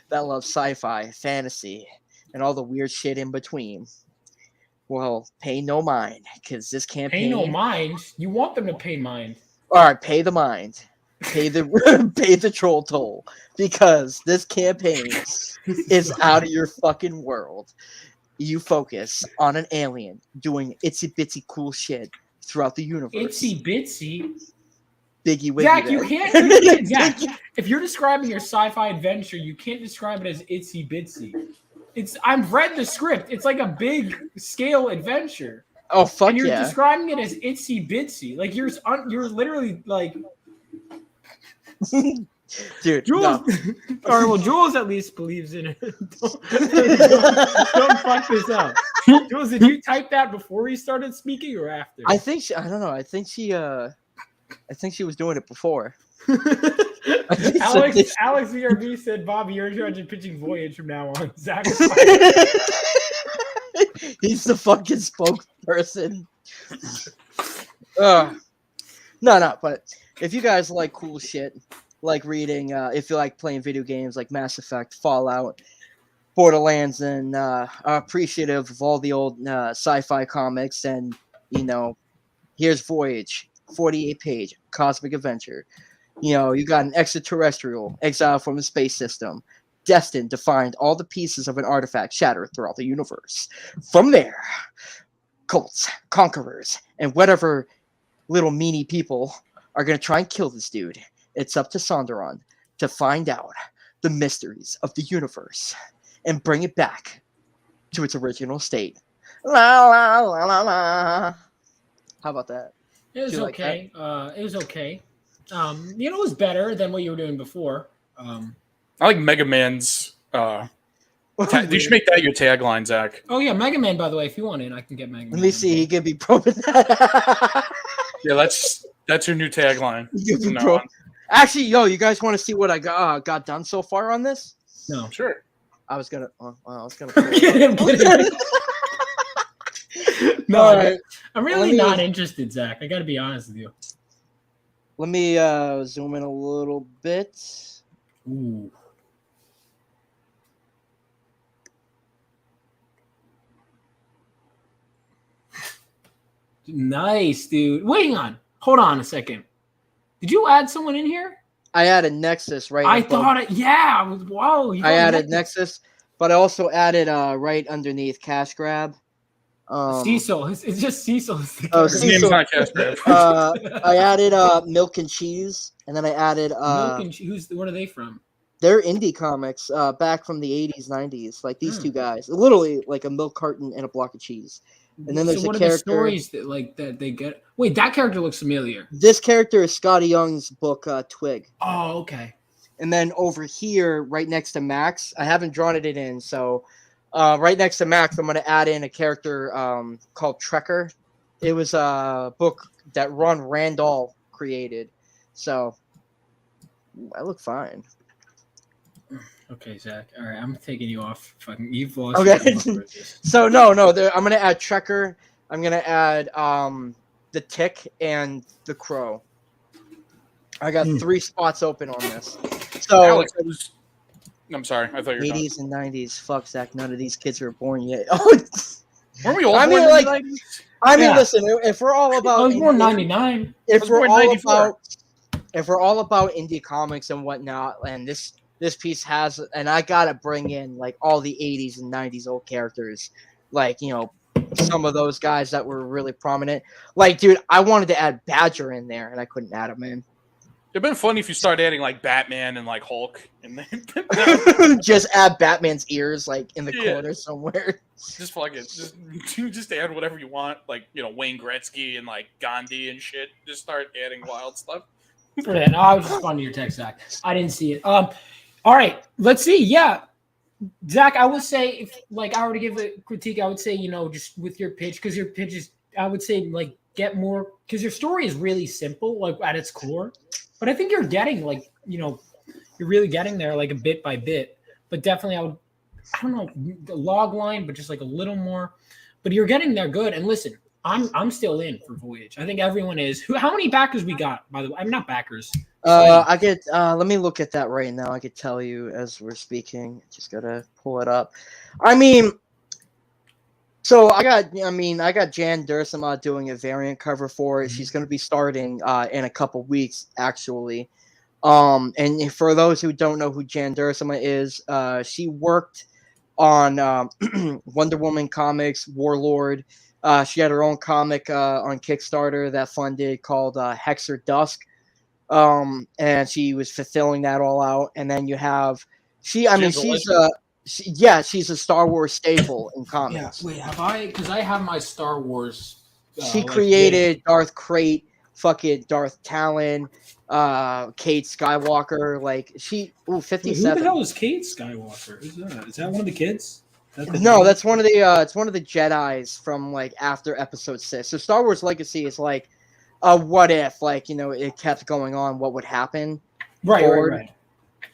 that love sci-fi, fantasy, and all the weird shit in between. Well, pay no mind, because this campaign... Pay no mind? You want them to pay mind. All right, pay the mind. Pay the troll toll, because this campaign is out of your fucking world. You focus on an alien doing itsy-bitsy cool shit throughout the universe. Itsy-bitsy? Biggie Wiggy. Zach, you can't... Zach, if you're describing your sci-fi adventure, you can't describe it as itsy-bitsy. I've read the script. It's like a big scale adventure. Oh fuck and you're yeah! describing it as itsy bitsy. Like you're literally like, dude. Jules. No. All right, well, Jules at least believes in it. don't fuck this up. Jules, did you type that before he started speaking or after? I think I don't know. I think she was doing it before. Alex ERB said, Bobby, you're in charge of pitching Voyage from now on. Zach is He's the fucking spokesperson. No, but if you guys like cool shit, like reading, if you like playing video games like Mass Effect, Fallout, Borderlands, and are appreciative of all the old sci-fi comics, and, here's Voyage, 48-page cosmic adventure. You got an extraterrestrial exiled from the space system, destined to find all the pieces of an artifact shattered throughout the universe. From there, cults, conquerors, and whatever little meanie people are going to try and kill this dude. It's up to Sonderon to find out the mysteries of the universe and bring it back to its original state. La la la la la. How about that? It was okay. It was okay. It was better than what you were doing before. I like Mega Man's. You should make that your tagline, Zach. Oh yeah, Mega Man. By the way, if you want in, I can get Mega Man. Let me see. He can be probing that. Yeah, that's your new tagline. Actually, you guys want to see what I got done so far on this? No, sure. I was gonna. Pull Get him, get him. No, All right. I'm really not interested, Zach. I got to be honest with you. Let me zoom in a little bit. Ooh. Nice, dude. Wait on. Hold on a second. Did you add someone in here? I added Nexus right. I thought it. Yeah. Whoa. I added Nexus, but I also added right underneath Cash Grab. Cecil. It's just Cecil. His name's not Cash Grab. I added Milk and Cheese, and then I added Milk and Cheese. What are they from? They're indie comics back from the 80s, 90s. Like these two guys, literally like a milk carton and a block of cheese. And then there's what a are character. The stories that they get? Wait, that character looks familiar. This character is Scotty Young's book Twig. Oh, okay. And then over here, right next to Max, I haven't drawn it in, so right next to Max, I'm going to add in a character called Trekker. It was a book that Ron Randall created. So I look fine. Okay, Zach. All right, I'm taking you off. Fucking, you've lost. Okay. So no, I'm gonna add Trekker. I'm gonna add the Tick and the Crow. I got 3 spots open on this. So Alex, I'm sorry. I thought you were 80s and 90s. Fuck Zach. None of these kids were born yet. Oh, weren't we all I born mean, like, 90s? I mean, listen. If we're all about, I was born 99. If we're all about indie comics and whatnot, and this piece has, and I gotta bring in like all the 80s and 90s old characters, like, you know, some of those guys that were really prominent. Like, dude, I wanted to add Badger in there, and I couldn't add him in. It'd been funny if you start adding like Batman and like Hulk, and then just add Batman's ears like in the corner somewhere. Just fucking just add whatever you want, like, you know, Wayne Gretzky and like Gandhi and shit. Just start adding wild stuff. Yeah, no, I was just responding to your text, Zach. I didn't see it. All right, let's see. Yeah, Zach, I would say, if like I were to give a critique, I would say, you know, just with your pitch, because your pitch is, I would say, like, get more, because your story is really simple, like at its core. But I think you're getting, like, you know, you're really getting there, like, a bit by bit. But definitely, I don't know, the log line, but just like a little more. But you're getting there good. And listen, I'm still in for Voyage. I think everyone is. How many backers we got, by the way? I'm not backers. I get. Let me look at that right now. I could tell you as we're speaking. Just gotta pull it up. I mean, so I got Jan Dursema doing a variant cover for it. She's gonna be starting in a couple weeks, actually. And for those who don't know who Jan Dursema is, she worked on Wonder Woman comics, Warlord. She had her own comic on Kickstarter that funded called Hexer Dusk. And she was fulfilling that all out. And then you have she's a Star Wars staple in comics. Yeah, wait, have I? Because I have my Star Wars. She created Darth Krayt, fucking Darth Talon, Kate Skywalker. Like 57. Who the hell is Kate Skywalker? Who's that? Is that one of the kids? No, that's one of the it's one of the Jedis from like after Episode 6. So Star Wars Legacy is like a what if, like, you know, it kept going on, what would happen. Right.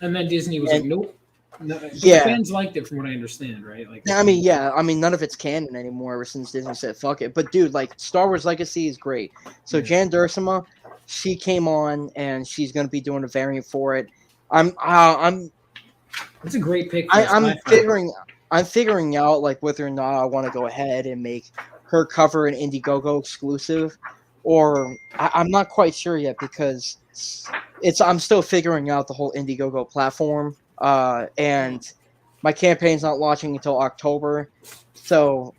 And then Disney was like, nope. No, yeah, the fans liked it from what I understand, right? Like, I mean, none of it's canon anymore ever since Disney said fuck it. But dude, like, Star Wars Legacy is great. So Jan Dursema, she came on and she's gonna be doing a variant for it. It's a great pick. I'm figuring out like whether or not I want to go ahead and make her cover an Indiegogo exclusive, or I'm not quite sure yet because I'm still figuring out the whole Indiegogo platform. And my campaign's not launching until October, so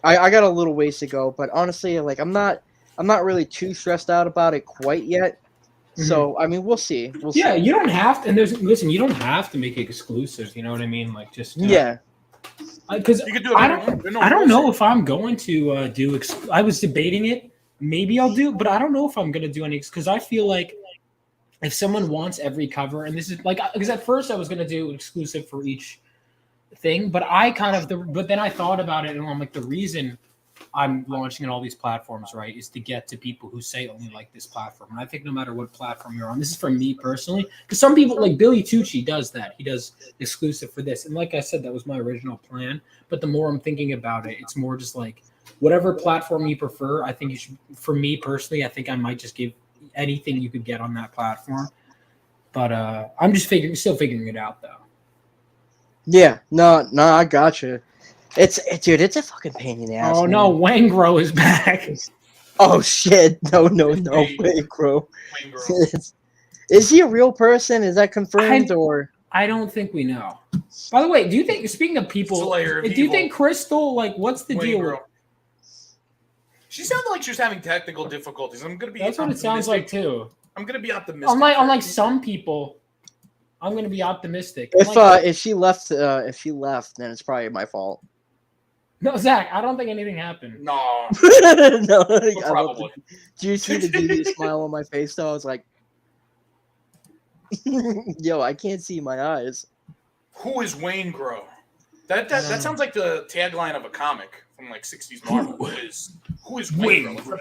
I got a little ways to go. But honestly, like, I'm not really too stressed out about it quite yet. So I mean, we'll see. Yeah, you don't have to. And you don't have to make it exclusive. You know what I mean? Like, just because I don't know if I'm going to do. I was debating it. Maybe I'll do, but I don't know if I'm going to do any, because I feel like if someone wants every cover, and this is like, because at first I was going to do exclusive for each thing, but but then I thought about it, and I'm like, the reason I'm launching on all these platforms, right, is to get to people who say only like this platform. And I think no matter what platform you're on, this is for me personally, because some people like Billy Tucci does that. He does exclusive for this. And like I said, that was my original plan. But the more I'm thinking about it, it's more just like whatever platform you prefer. I think you should, for me personally, I think I might just give anything you could get on that platform. But I'm just still figuring it out though. Yeah, no, I gotcha. It's a fucking pain in the ass. Oh no, Wangro is back. Oh shit! No, Wangro. Is he a real person? Is that confirmed or? I don't think we know. By the way, do you think? Speaking of people, do you think Crystal? Like, what's the deal? With she sounded like she was having technical difficulties. I'm gonna be. That's what it sounds like too. I'm gonna be optimistic. Unlike some people, I'm gonna be optimistic. If she left, then it's probably my fault. No, Zach, I don't think anything happened. No. No, probably. Do you see the devious smile on my face though? I was like, yo, I can't see my eyes. Who is Wayne Grow? That sounds like the tagline of a comic from like 60s Marvel. Who is Wayne Grow?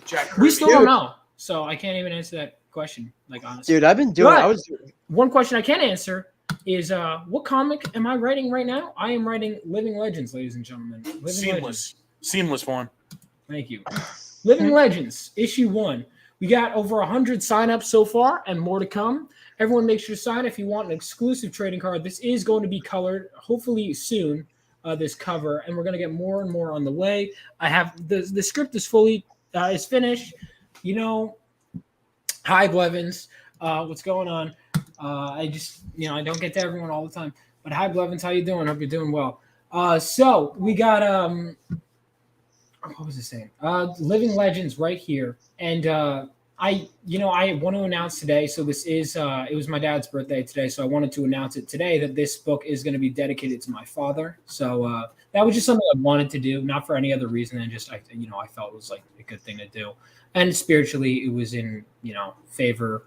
Jack Kirby. We still don't know, so I can't even answer that question. Like honestly, dude, I've been doing. One question I can answer is what comic am I writing right now? I am writing Living Legends, ladies and gentlemen. Seamless one. Thank you. Living Legends, issue 1. We got over 100 signups so far and more to come. Everyone make sure to sign if you want an exclusive trading card. This is going to be colored, hopefully soon, this cover, and we're going to get more and more on the way. I have the script is fully is finished. You know, hi Blevins, what's going on? I just, I don't get to everyone all the time. But hi, Blevins, how you doing? Hope you're doing well. So we got what was I saying? Living Legends right here, and I want to announce today. So this is it was my dad's birthday today, so I wanted to announce it today that this book is going to be dedicated to my father. So that was just something I wanted to do, not for any other reason than just I felt it was like a good thing to do, and spiritually it was in favor.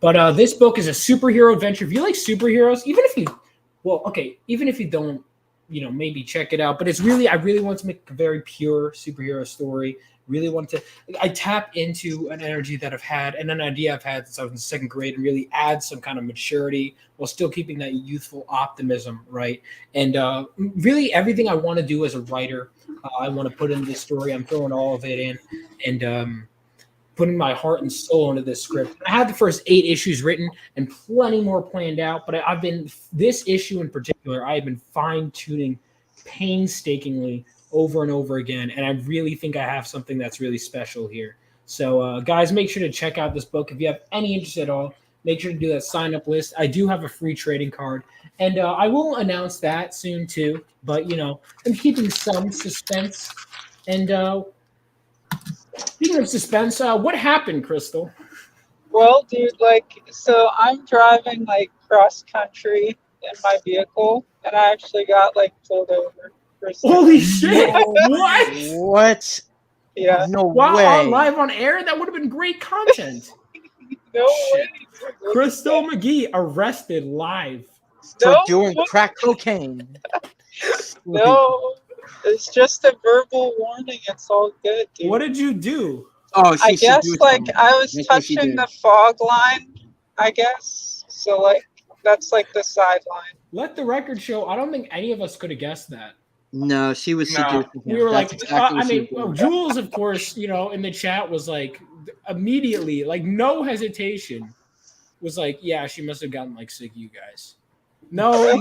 But this book is a superhero adventure. If you like superheroes, even if you don't, maybe check it out. But it's really, I really want to make a very pure superhero story. Really want to, I tap into an energy that I've had and an idea I've had since I was in second grade and really add some kind of maturity while still keeping that youthful optimism, right? And really everything I want to do as a writer, I want to put into this story. I'm throwing all of it in and putting my heart and soul into this script. I had the first 8 issues written and plenty more planned out, but this issue in particular, I have been fine-tuning painstakingly over and over again, and I really think I have something that's really special here. So, guys, make sure to check out this book. If you have any interest at all, make sure to do that sign-up list. I do have a free trading card, and I will announce that soon too, but, I'm keeping some suspense. And speaking of suspense, what happened, Crystal? Well, dude, so I'm driving cross country in my vehicle, and I actually got pulled over. Holy shit! What? What? Yeah. No way. Live on air? That would have been great content. No way. Crystal McGee arrested live for doing crack cocaine. No. It's just a verbal warning. It's all good, dude. What did you do? Oh, I guess I was touching the fog line, I guess. So that's the sideline. Let the record show. I don't think any of us could have guessed that. No, she was seducing him. We were Jules, of course, in the chat was immediately, no hesitation, was yeah, she must have gotten sick of you guys. No.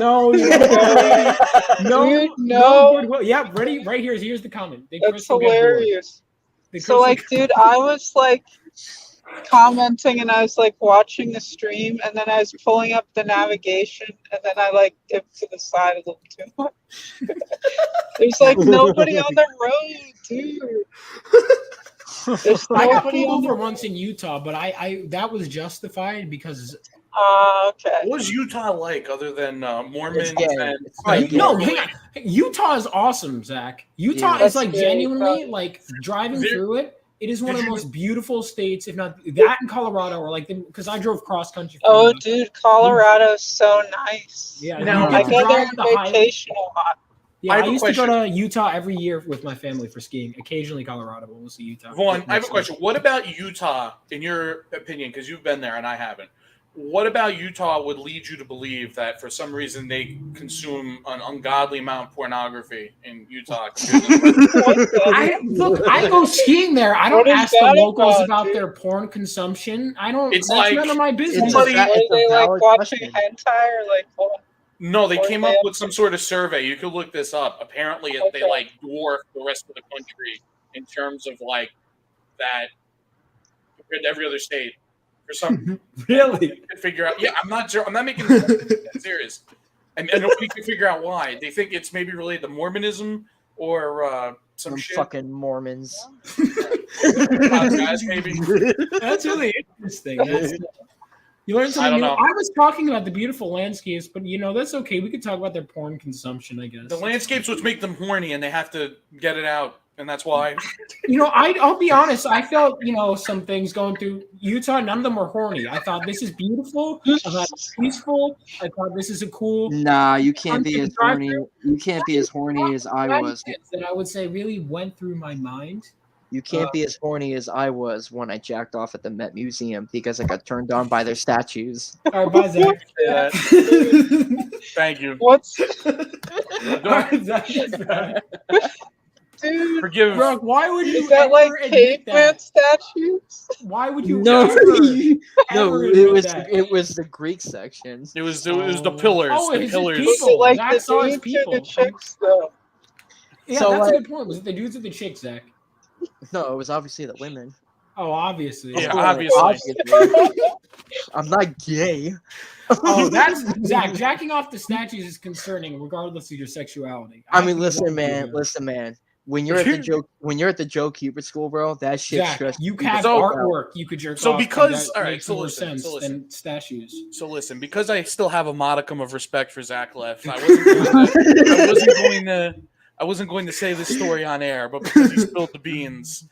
Yeah, ready? Right here. Here's the comment. That's hilarious. So, dude, I was commenting and I was watching the stream, and then I was pulling up the navigation, and then I dipped to the side a little too much. There's nobody on the road, dude. I got pulled over once in Utah, but I that was justified because. Okay. What was Utah like other than Mormons? No, hang on. Utah is awesome, Zach. Utah is genuinely driving through it. It is one of the most beautiful states, if not that in Colorado, or because I drove cross country. Oh, dude, Colorado's so nice. Yeah, I go there on vacation a lot. Yeah, I I have a used to go question. to Utah every year with my family for skiing. Occasionally Colorado, but mostly Utah. Vaughn, I have a question. What about Utah, in your opinion, because you've been there and I haven't? What about Utah would lead you to believe that for some reason they consume an ungodly amount of pornography in Utah? I go skiing there. I don't What is ask the that locals about, about dude? their porn consumption. I don't. It's That's like none of my business. somebody- Are It's a they like valid watching question. hentai or like what? No, they Or came they up have with some sort of survey. You could look this up. Apparently, they Okay. like dwarf the rest of the country in terms of like that compared to every other state. For some, Really? you can figure out. Yeah, I'm not sure. I'm not making this up. Serious. And nobody can figure out why. They think it's maybe related to Mormonism or some Some shit. fucking Mormons. Guys, maybe. That's really interesting. You learn I something don't new. know. I was talking about the beautiful landscapes, but that's okay. We could talk about their porn consumption, I guess. The landscapes which make them horny, and they have to get it out, and that's why. I'll be honest. I felt, some things going through Utah. None of them were horny. I thought this is beautiful. I thought it's peaceful. I thought this is a cool. Nah, you can't be as horny. Drive-through. You can't be as horny as I was. That I would say really went through my mind. You can't be as horny as I was when I jacked off at the Met Museum because I got turned on by their statues. All right, bye, Zach. Thank you. What's dude? Forgive. Bro, why would you? Is that like ever admit caveman that? statues? Why would you? No, ever no, admit that? it was the Greek sections. It was the pillars. Oh, the it's pillars. people. Was it like Zach the saw his dudes and the people. chicks though? Yeah, So, that's a like- good point. Was it the dudes or the chicks, Zach? No, it was obviously the women. Oh, obviously. Yeah, Of course, obviously. I'm not gay. Oh, that's Zach. Jacking off the statues is concerning, regardless of your sexuality. I mean, think listen, it's man. weird. Listen, man. When you're at the Joe Cupid school, bro, that shit Zach, stressed you me have the fuck out. artwork you could jerk So off. because- that all right, makes so more listen, sense so listen. than statues. So listen, because I still have a modicum of respect for Zach left, I wasn't going to say this story on air, but because he spilled the beans,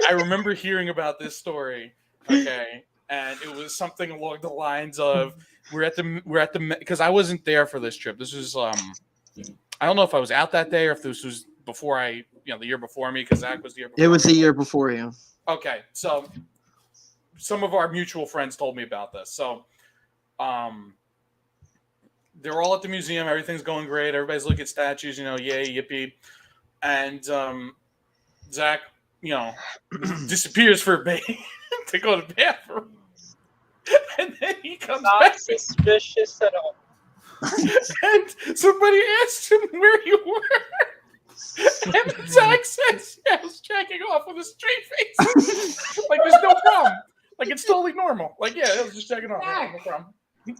I remember hearing about this story. Okay, and it was something along the lines of we're at the because I wasn't there for this trip. This was I don't know if I was out that day or if this was before the year before me, because Zach was the year before. It was the year before you. Okay, so some of our mutual friends told me about this. So, they're all at the museum. Everything's going great. Everybody's looking at statues. Yay, yippee! And Zach, disappears for a bit to go to the bathroom, and then he comes Not back. suspicious at all. And somebody asked him where you were. And Zach says, I was checking off with a straight face. Like, there's no problem. Like, it's totally normal. Like, yeah, I was just checking off. No problem.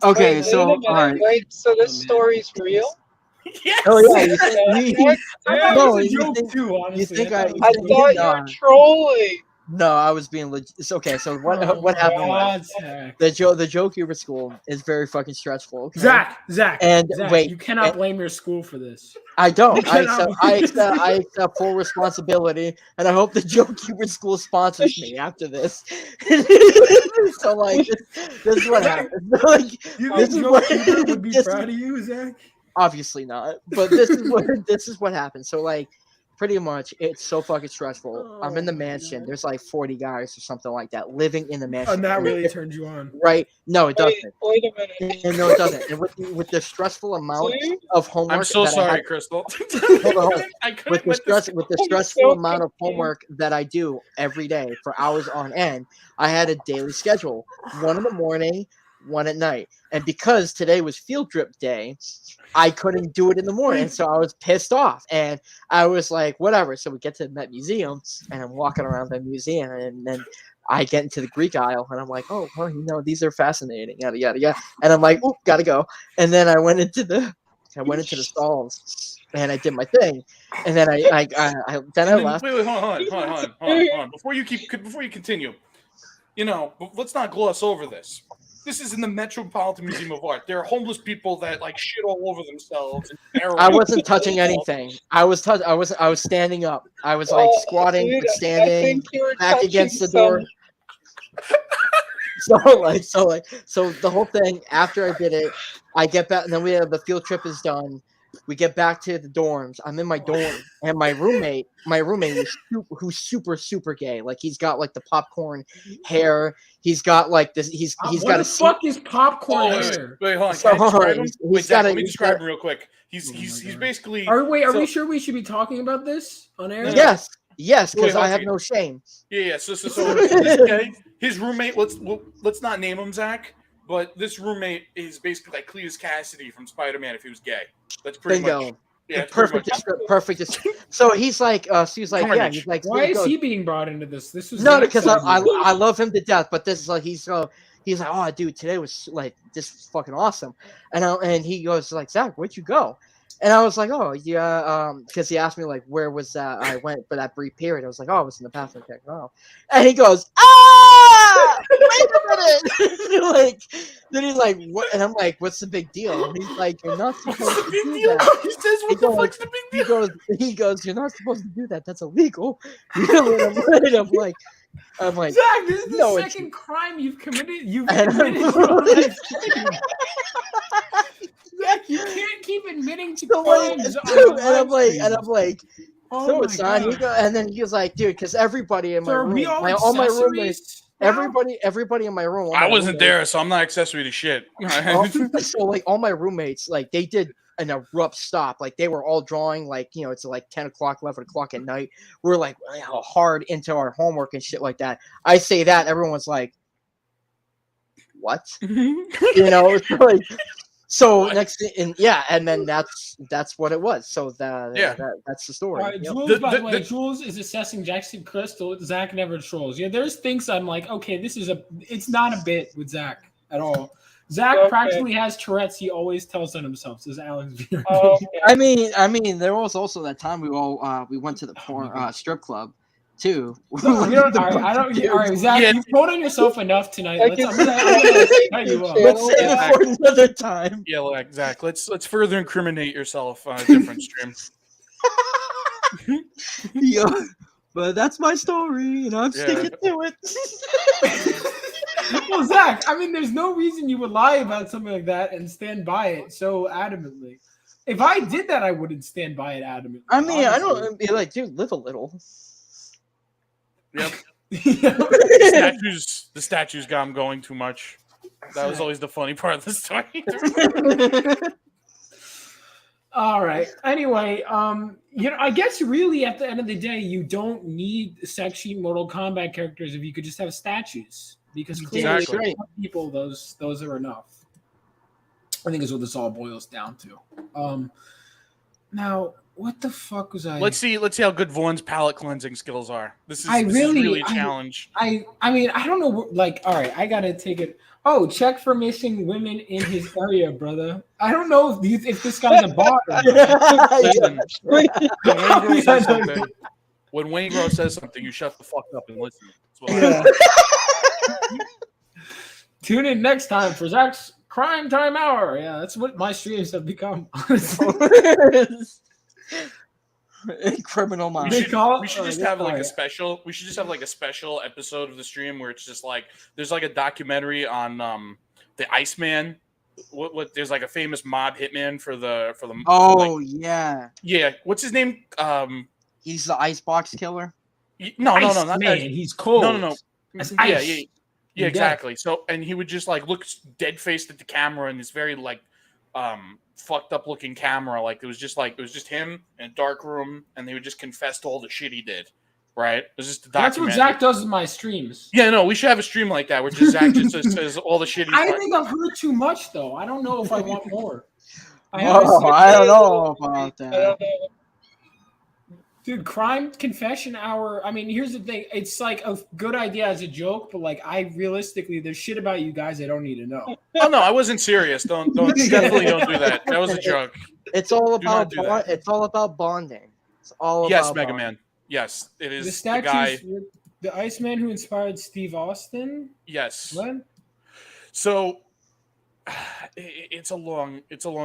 Okay, Wait, so wait a minute. all right. Wait, so this story's real? Yes. Oh yeah, you think, I thought no, it was a you joke think- too, honestly. you think I I- thought I it was a thought joke. you were trolling. no, I was being legit. It's okay. So what happened was God, Zach. the Joe Cupid school is very fucking stressful. Okay? Zach, And Zach, wait, you cannot and- blame your school for this. I don't. You cannot I accept full responsibility, and I hope the Joe Cupid school sponsors me after this. So like, this is what happens. Like, You this think is Joe what Cupid would be this proud is- of you, Zach? obviously not, but this is what happens. So like, pretty much, it's so fucking stressful. I'm in the Oh my mansion. God. There's like 40 guys or something like that living in the mansion. And that really turned you on. Right? No, it doesn't. Wait a minute. And no, it doesn't. And with the stressful amount See? of homework, I'm so that I sorry, had- Crystal. on. I couldn't with the let this stressful so amount of confused. homework that I do every day for hours on end, I had a daily schedule: 1 in the morning, 1 at night. And because today was field trip day, I couldn't do it in the morning, so I was pissed off, and I was like, whatever. So we get to the Met Museum, and I'm walking around the museum, and then I get into the Greek aisle, and I'm like, oh, well, these are fascinating, yada yada yada. And I'm like, oop, gotta go. And then I went into the stalls, and I did my thing, and then I left. Wait, hold on. Before you continue, let's not gloss over this. This is in the Metropolitan Museum of Art. There are homeless people that like shit all over themselves. And I wasn't touching anything. I was standing up. I was like squatting, Dude, I standing think you were back touching against the door. So the whole thing, after I did it, I get back, and then the field trip is done. We get back to the dorms. I'm in my dorm, and my roommate who's super gay. Like, he's got like the popcorn hair. He's got like this. He's what got the a fuck is popcorn wait, hair? wait, hold on. So, Can I describe him? he's Wait, Zach, got a- let me he's describe got- him real quick. He's basically. Are so- we sure we should be talking about this on air? Yes, Wait, because hold I on a have second. no shame. Yeah. So this guy, his roommate. Let's not name him Zach, but this roommate is basically like Cletus Cassidy from Spider-Man if he was gay. That's pretty Bingo. much. Yeah, it's pretty much. Perfect. So he's like, he's like, Carnage. he's like, Why he is goes, he being brought into this? This was no, Zach's because idea. I love him to death, but this is like he's like, oh, dude, today was like this was fucking awesome, and he goes like, Zach, where'd you go? And I was like, oh yeah, because he asked me like where was that I went for that brief period. I was like, oh, I was in the bathroom. Okay, oh, and he goes, wait a minute, like then he's like, what? And I'm like, what's the big deal? And he's like, you're not supposed to do that. He says, "What the fuck's the big deal?" He goes, you're not supposed to do that. That's illegal. I'm like, Zach, this is the no, it's- second crime you've committed. You've And I'm admitted to on this stream. Zach, you can't keep admitting to crimes. on the and I'm like, oh no, my it's not. God. And then he was like, dude, because everybody in my So are room, we all all my roommates, accessories now? everybody in my room. all I my wasn't roommates- there, so I'm not accessory to shit. So like all my roommates, like they did an abrupt stop. Like they were all drawing, like it's like 10 o'clock, 11 o'clock at night. We're like hard into our homework and shit like that. I say that, everyone's like, what? It's like. So next thing, and then that's what it was. So that's the story. All right, Yep. Jules, by the way, Jules is assessing Jackson Crystal. Zach never trolls. Yeah, there's things I'm like, okay, it's not a bit with Zach at all. Zach Okay. practically has Tourette's. He always tells on himself. Says Alex. Beard. Okay. I mean, there was also that time we went to the porn strip club too. All right, Zach, Yeah. you've told on yourself enough tonight. I Let's, can I'm gonna cut you up. Let's save it for another time. Yeah, like Zach, let's further incriminate yourself on a different stream. Yeah, but that's my story, and I'm sticking to it. Well, Zach, I mean, there's no reason you would lie about something like that and stand by it so adamantly. If I did that, I wouldn't stand by it adamantly. I mean, I honestly. don't be like, dude, live a little. Yep. Yeah. The statues got him going too much. That was always the funny part of the story. All right. Anyway, I guess really at the end of the day, you don't need sexy Mortal Kombat characters if you could just have statues, because clearly Exactly. for some people those are enough. I think is what this all boils down to. Now, what the fuck was I? Let's see how good Vaughn's palate cleansing skills are. This is really- really a challenge. I mean, I don't know. Like, all right, I gotta take it. Oh, check for missing women in his area, brother. I don't know if this guy's a bot. Or not. Listen, when Waingro says something, you shut the fuck up and listen. That's what I Tune in next time for Zach's Crime Time Hour. Yeah, that's what my streams have become. Criminal We mind. They should, call it- we should oh, just they have call like it. a special. We should just have like a special episode of the stream where it's just like there's like a documentary on the Iceman. What there's like a famous mob hitman for the Oh yeah, yeah. What's his name? he's the icebox killer. No, not man, that. he's cold. No. That's Yeah, ice. yeah, You're yeah, dead. exactly. So, and he would just like look dead faced at the camera and this very like fucked up looking camera. Like it was just him in a dark room, and they would just confess to all the shit he did. Right? It was just a That's what documentary. Zach does in my streams. Yeah, no, we should have a stream like that where just Zach just says all the shit. I think I've heard too much, though. I don't know if I want more. I don't know about that. Dude, crime confession hour. I mean, here's the thing. It's like a good idea as a joke, but like I realistically, there's shit about you guys I don't need to know. Oh no, I wasn't serious. Don't definitely don't do that. That was a joke. It's all Do not about do that. it's all about bonding. It's all Yes, about Mega bonding. Man. Yes, it The is the guy. statues, the Iceman who inspired Steve Austin. Yes. What? So it's a long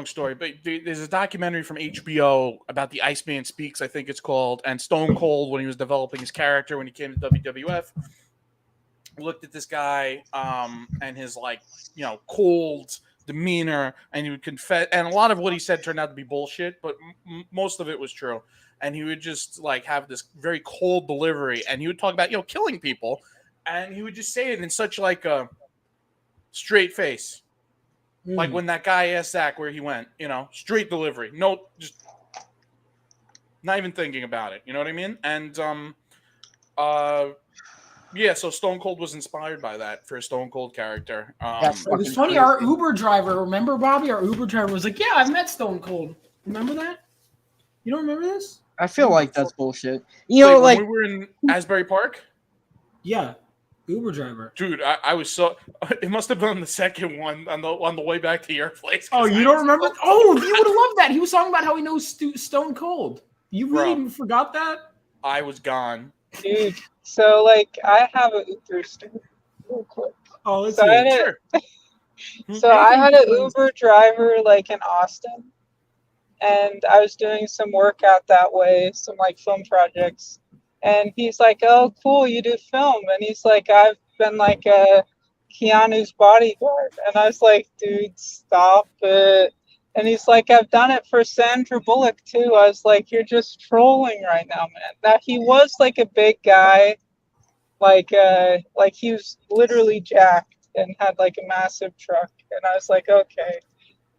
story, but there's a documentary from HBO about the Iceman Speaks, I think it's called, and Stone Cold when he was developing his character when he came to WWF. looked at this guy and his cold demeanor, and he would confess, and a lot of what he said turned out to be bullshit, but most of it was true. And he would just have this very cold delivery, and he would talk about killing people, and he would just say it in such a straight face, like when that guy asked Zach where he went, straight delivery, no, just not even thinking about it, you know what I mean? And yeah, so Stone Cold was inspired by that for a Stone Cold character. It was funny. Our Uber driver, remember, Bobby? Our Uber driver was like, "Yeah, I've met Stone Cold. Remember that? You don't remember this?" I feel like that's bullshit. When we were in Asbury Park. Yeah, Uber driver. Dude, I was so. It must have been the second one on the way back to your place. Oh, you don't remember? Oh, you would have loved that. He was talking about how he knows Stone Cold. You really forgot that? I was gone. Dude, so I have an Uber story real quick. Oh, let's so I had an Uber driver in Austin, and I was doing some work out that way, some film projects. And he's like, "Oh, cool, you do film." And he's like, "I've been Keanu's bodyguard." And I was like, "Dude, stop it." And he's like, "I've done it for Sandra Bullock too." I was like, "You're just trolling right now, man." Now he was a big guy, he was literally jacked and had a massive truck. And I was like, "Okay."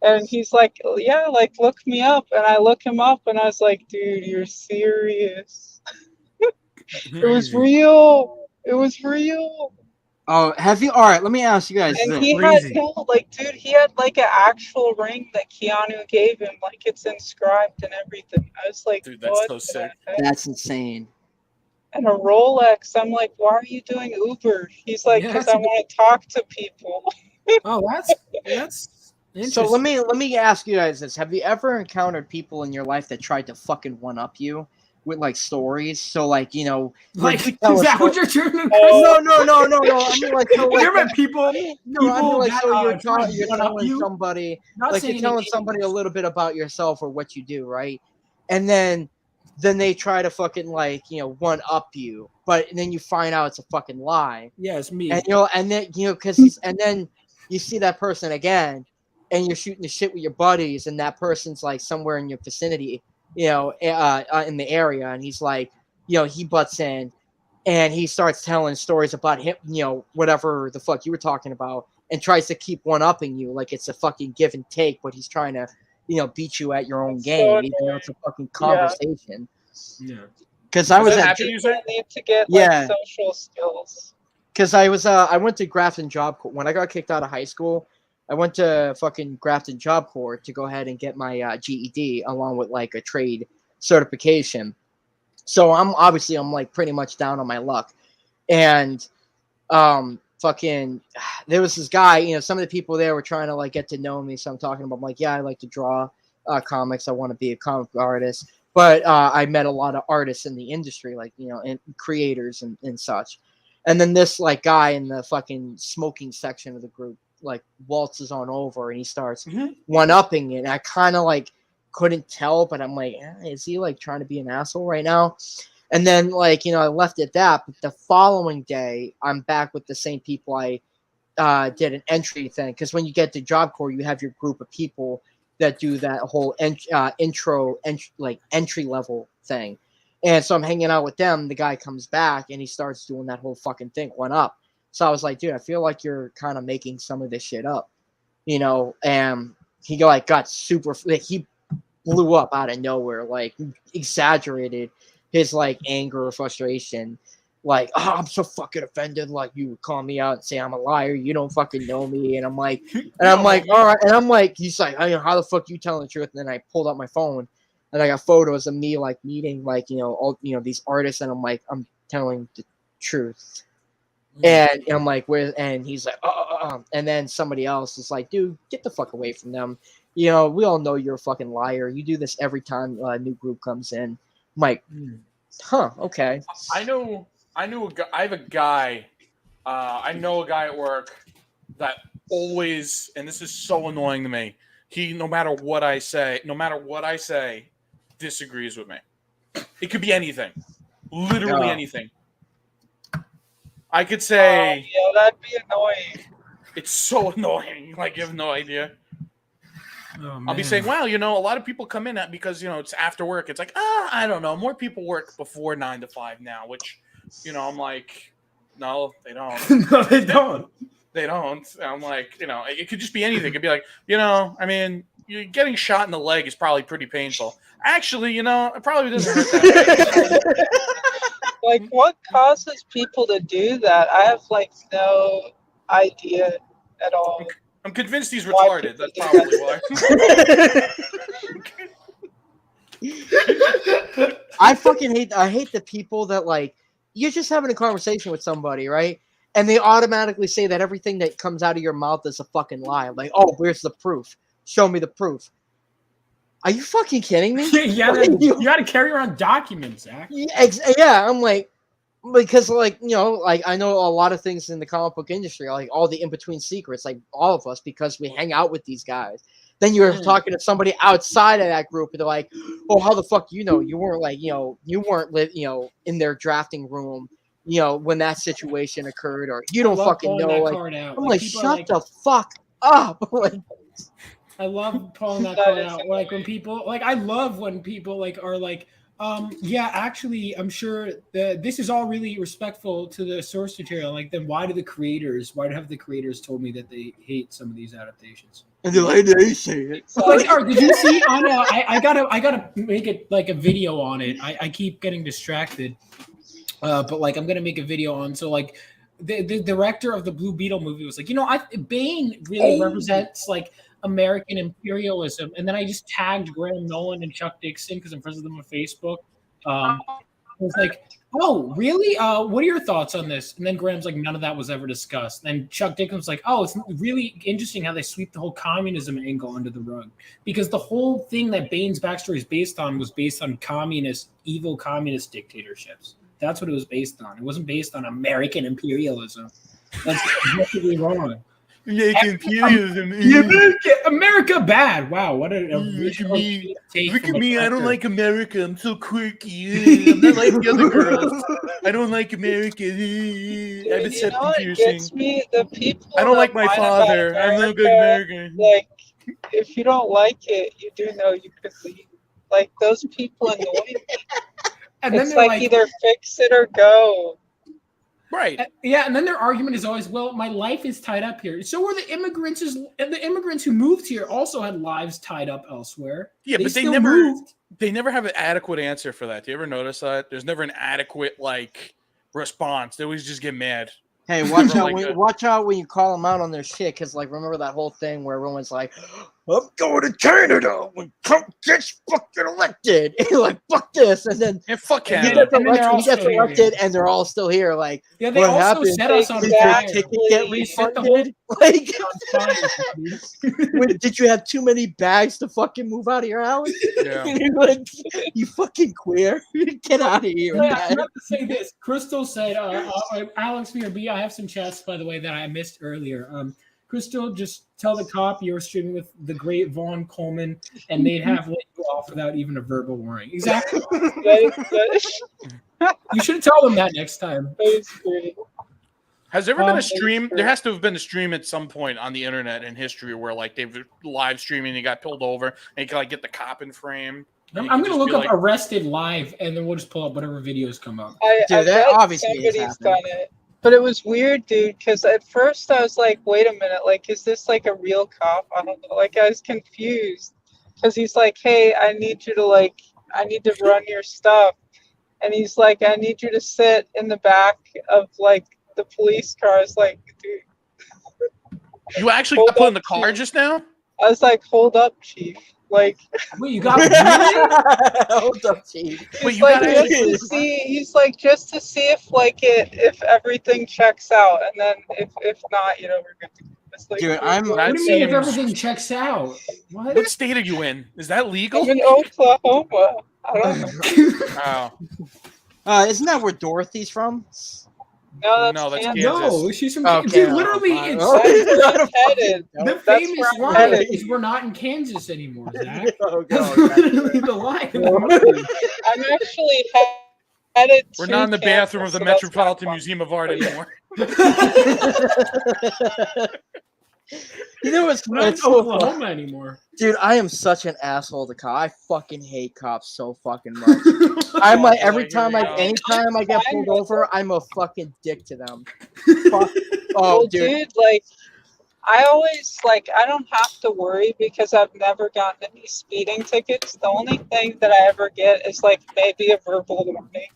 And he's like, "Yeah, look me up." And I look him up, and I was like, "Dude, you're serious." It was real. It was real. Oh, have you? All right, let me ask you guys. And he had dude, he had an actual ring that Keanu gave him, it's inscribed and everything. I was like, dude, that's so sick. That's insane. And a Rolex. I'm like, "Why are you doing Uber?" He's like, "Because I want to talk to people." Oh, that's interesting. So let me ask you guys this: have you ever encountered people in your life that tried to fucking one up you with stories? So is that what you're doing? No. I mean you're met people. No, I mean you're telling somebody, you're telling somebody a little bit about yourself or what you do, right? And then they try to fucking one up you, but then you find out it's a fucking lie. Yeah, it's me. And and then and then you see that person again, and you're shooting the shit with your buddies, and that person's somewhere in your vicinity, in the area, and he's he butts in, and he starts telling stories about him, whatever the fuck you were talking about, and tries to keep one-upping you like it's a fucking give and take, but he's trying to, beat you at your own game, even though it's a fucking conversation. Yeah. Because I was need to get social skills. Because I went to Grafton Job Corps when I got kicked out of high school. I went to fucking Grafton Job Corps to go ahead and get my GED along with a trade certification. So I'm pretty much down on my luck. And fucking there was this guy, some of the people there were trying to get to know me. So I'm talking about I like to draw comics. I want to be a comic artist. But I met a lot of artists in the industry, and creators and such. And then this guy in the fucking smoking section of the group waltzes on over, and he starts one-upping it. And I kind of couldn't tell, but I'm is he trying to be an asshole right now? And then I left it at that. But the following day, I'm back with the same people I did an entry thing, because when you get to Job Corps, you have your group of people that do that whole entry level thing. And so I'm hanging out with them. The guy comes back and he starts doing that whole fucking thing, one up. So I was like, dude, I feel like you're kind of making some of this shit up, and he got super, he blew up out of nowhere, exaggerated his anger or frustration. I'm so fucking offended. You would call me out and say I'm a liar. You don't fucking know me. And I'm all right. And I'm he's how the fuck you telling the truth? And then I pulled out my phone and I got photos of me meeting all these artists, and I'm telling the truth. And I'm where? And he's and then somebody else is dude, get the fuck away from them. We all know you're a fucking liar. You do this every time a new group comes in. I'm huh, okay. I know a guy. I have a guy. I know a guy at work that always, and this is so annoying to me. He, no matter what I say, disagrees with me. It could be anything, literally anything. I could say yeah, that'd be annoying. it's so annoying. Like, you have no idea. Oh, I'll be saying, wow, a lot of people come in at because it's after work. It's like, I don't know. More people work before 9 to 5 now, which, I'm like, no, they don't. No, they don't. They don't. And I'm like, it could just be anything. It could be like, I mean, you're getting shot in the leg is probably pretty painful. Actually, it probably doesn't hurt that much. Like, what causes people to do that? I have like no idea at all. I'm convinced he's Why retarded. people That's do probably why. I fucking hate the people that, like, you're just having a conversation with somebody, right? And they automatically say that everything that comes out of your mouth is a fucking lie. Like, oh, where's the proof? Show me the proof. Are you fucking kidding me? You got to carry around documents, Zach. Yeah, I'm like, because, like, like, I know a lot of things in the comic book industry, like all the in-between secrets, like all of us, because we hang out with these guys. Then you're talking to somebody outside of that group, and they're like, oh, how the fuck you weren't, like, you weren't, in their drafting room, when that situation occurred, or you don't fucking know. Like, I'm like, shut the fuck up. Like, I love pulling that card out. Like, when people, like, I love when people, like, are like, yeah, actually, I'm sure that this is all really respectful to the source material. Like, then why have the creators told me that they hate some of these adaptations? And they're like, they say it. Like, did you see on I gotta make it like a video on it. I keep getting distracted. But like, I'm gonna make a video on, so like the director of the Blue Beetle movie was like, Bane really represents like American imperialism, and then I just tagged Graham Nolan and Chuck Dixon because I'm friends with them on Facebook. I was like, oh, really? What are your thoughts on this? And then Graham's like, none of that was ever discussed. And Chuck Dixon was like, oh, it's really interesting how they sweep the whole communism angle under the rug, because the whole thing that Bane's backstory is based on was based on evil communist dictatorships. That's what it was based on. It wasn't based on American imperialism. That's completely wrong. America bad. Wow, what a original take. Look at me. I don't like America. I'm so quirky. I'm not like the other girls. I don't like America. I'm so confusing. Gets me, the people I don't like my father. I'm no good American. Like, if you don't like it, you do know you could leave. Like, those people annoy me. And it's like either fix it or go. Right. Yeah, and then their argument is always, well, my life is tied up here. So were the immigrants. The immigrants who moved here also had lives tied up elsewhere. Yeah, but they never moved. They never have an adequate answer for that. Do you ever notice that? There's never an adequate response. They always just get mad. Hey, watch out when you call them out on their shit, because remember that whole thing where everyone's like, I'm going to Canada when Trump gets fucking elected. And you're like, fuck this. And then fuck Canada. He gets elected and they're all still here. Like, yeah, they what also happened? set us on Did fire. your ticket get refunded? Like, did you have too many bags to fucking move out of your house? Yeah. Like, you fucking queer. Get out of here. I have to say this. Crystal said, Alex BRB, I have some chats, by the way, that I missed earlier. Crystal, just tell the cop you're streaming with the great Vaughn Coleman, and they'd have let you off without even a verbal warning. Exactly. You should tell them that next time. Has there ever been a stream? There has to have been a stream at some point on the internet in history where they've live streaming and you got pulled over and you can get the cop in frame. I'm going to look up arrested live, and then we'll just pull up whatever videos come up. That obviously somebody's done it. But it was weird, dude, because at first I was like, wait a minute, is this a real cop? I don't know. I was confused. Because he's like, hey, I need you to, I need to run your stuff. And he's like, I need you to sit in the back of, the police car. I was like, dude. You actually got put in the car just now? I was like, hold up, chief. Wait, you got hold up, chief. Wait, you got he's like, just to see if everything checks out, and then if not, we're good to go. Dude, what do you mean if everything checks out? What state are you in? Is that legal? I'm in Oklahoma. I don't know. Isn't that where Dorothy's from? No, that's Kansas. No, she's from Okay, Kansas. Literally, the famous line is we're not in Kansas anymore, Zach. That's literally the line. I'm actually We're not in the bathroom of the Metropolitan Museum of Art anymore. You know what's We're not in it's so Oklahoma fun. anymore. Dude, I am such an asshole to cop. I fucking hate cops so fucking much. I'm like anytime I get pulled over, I'm a fucking dick to them. Fuck. Oh, Well, dude. dude, like, I always, like, I don't have to worry because I've never gotten any speeding tickets. The only thing that I ever get is, like, maybe a verbal warning.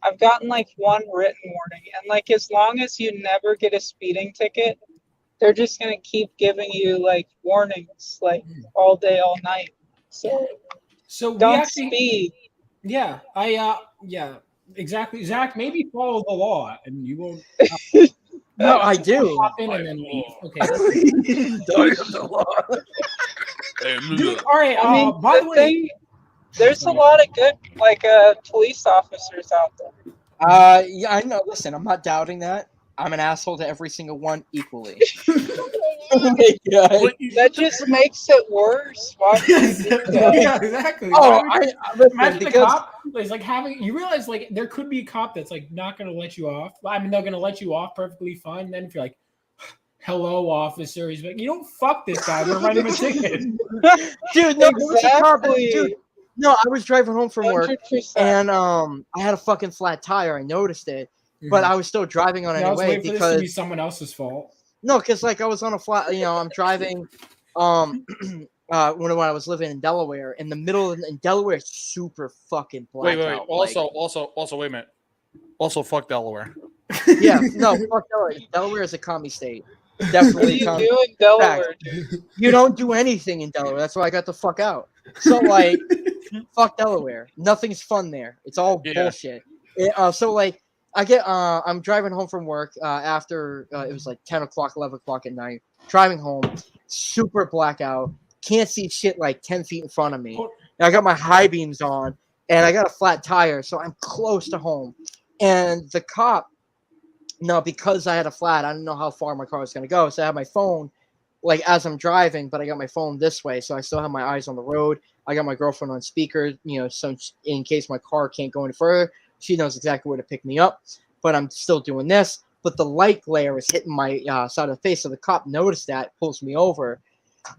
I've gotten, like, one written warning. And, like, as long as you never get a speeding ticket, they're just going to keep giving you, like, warnings, like, all day, all night. So So we don't actually, speed. yeah, yeah, exactly. Zach, maybe follow the law, and you won't. No, I do. Hop in and then leave. Okay. Dude, all right. I mean, by the way, there's a lot of good, like, police officers out there. Yeah, I know. Listen, I'm not doubting that. I'm an asshole to every single one equally. Oh my God. That just makes it worse. Why would you do that? Yeah, exactly. Oh, listen, imagine the because cop is like having. You realize like there could be a cop that's like not going to let you off. I mean, they're going to let you off perfectly fine. Then if you're like, "Hello, officer," he's like, "You don't fuck this guy. We're writing him a ticket." Dude, no, there was a cop. Exactly. Dude, no, I was driving home from work 100%. and I had a fucking flat tire. I noticed it, but I was still driving on Yeah, I was anyway waiting for this to be because someone else's fault. no, because like I was on a flat. You know, I'm driving. When I was living in Delaware, in the middle of in Delaware, it's super fucking black Wait. out. Like, Also, wait a minute. Also, fuck Delaware. yeah, no, fuck Delaware. Delaware is a commie state. Definitely. What do you do in Delaware, Fact. dude? You don't do anything in Delaware. That's why I got the fuck out. So like, fuck Delaware. Nothing's fun there. It's all bullshit. So like, I'm driving home from work after it was like 10 o'clock, 11 o'clock at night. Driving home, super blackout. Can't see shit like 10 feet in front of me. And I got my high beams on, and I got a flat tire, so I'm close to home. And the cop, because I had a flat, I didn't know how far my car was going to go. So I had my phone, like, as I'm driving, but I got my phone this way. So I still have my eyes on the road. I got my girlfriend on speaker, so in case my car can't go any further, she knows exactly where to pick me up. But I'm still doing this. But the light glare is hitting my side of the face. So the cop noticed that, pulls me over.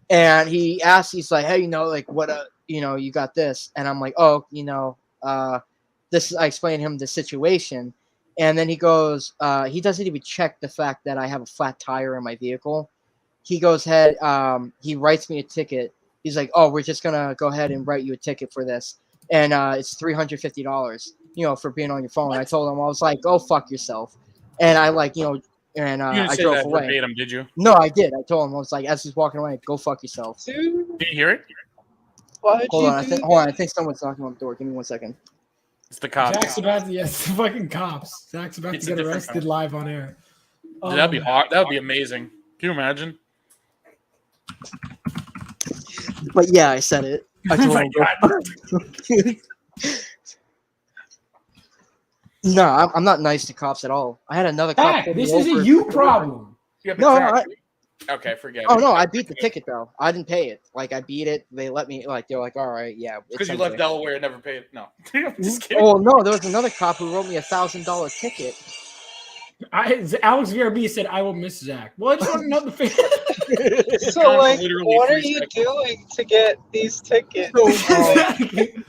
And he asks, he's like, hey, like, what, you got this. And I'm like, oh, this is, I explained to him the situation. And then he goes, he doesn't even check the fact that I have a flat tire in my vehicle. He goes ahead, he writes me a ticket. He's like, oh, we're just going to go ahead and write you a ticket for this. And it's $350, for being on your phone. I told him, I was like, go fuck yourself. And I like, and You didn't I say drove that away. verbatim, did you? No, I did. I told him, I was like, as he's walking away, go fuck yourself. Dude, Did you hear it? why'd Hold you on, do hold on. I think someone's knocking on the door. Give me 1 second. It's the cops. Zach's about to, yes, the fucking cops. Zach's about It's to a get different arrested cop. live on air. Dude, that'd be hard. That would be amazing. Can you imagine? But yeah, I said it. I told him. No, I'm not nice to cops at all. I had another cop. Zach, pull me this is over. a you problem. Yeah, but No, Zach- okay, forget Oh it. no, I beat the ticket though. I didn't pay it. Like I beat it. They let me. Like they're like, all right, yeah. Because you it's left okay." Delaware and never paid. No, I'm just kidding. Oh no, there was another cop who wrote me $1,000 ticket. Alex VRB said, "I will miss Zach." Well, I just want to know the fan. So, like, Literally what are 3 you seconds. doing to get these tickets?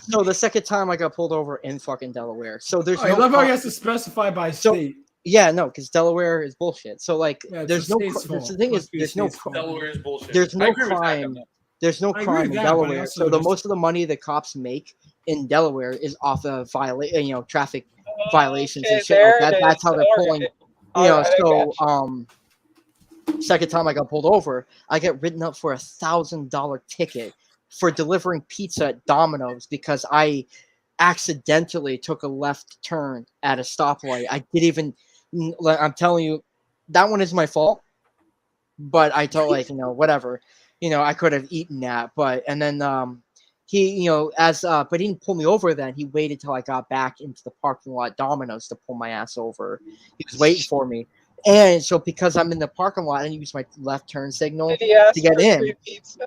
No, the second time I got pulled over in fucking Delaware. So there's I no. love how cop- he has to specify by So- state. Yeah, no, because Delaware is bullshit. So like, Yeah, it's there's the no. state's The fault. thing Must is, be the there's no. state's fault. Delaware is bullshit. There's I no agree with Zach on crime. that. There's no I agree crime with in that, but Delaware. also So the there's- most of the money the cops make in Delaware is off of traffic violations and shit like that. That's how they're pulling. Second time I got pulled over, I get written up for $1,000 ticket for delivering pizza at Domino's because I accidentally took a left turn at a stoplight. I didn't even. I'm telling you, that one is my fault. But I told whatever, I could have eaten that. But and then he, but he didn't pull me over. Then he waited till I got back into the parking lot Domino's to pull my ass over. He was waiting for me. And so because I'm in the parking lot and use my left turn signal Did he ask to get for in. free pizza?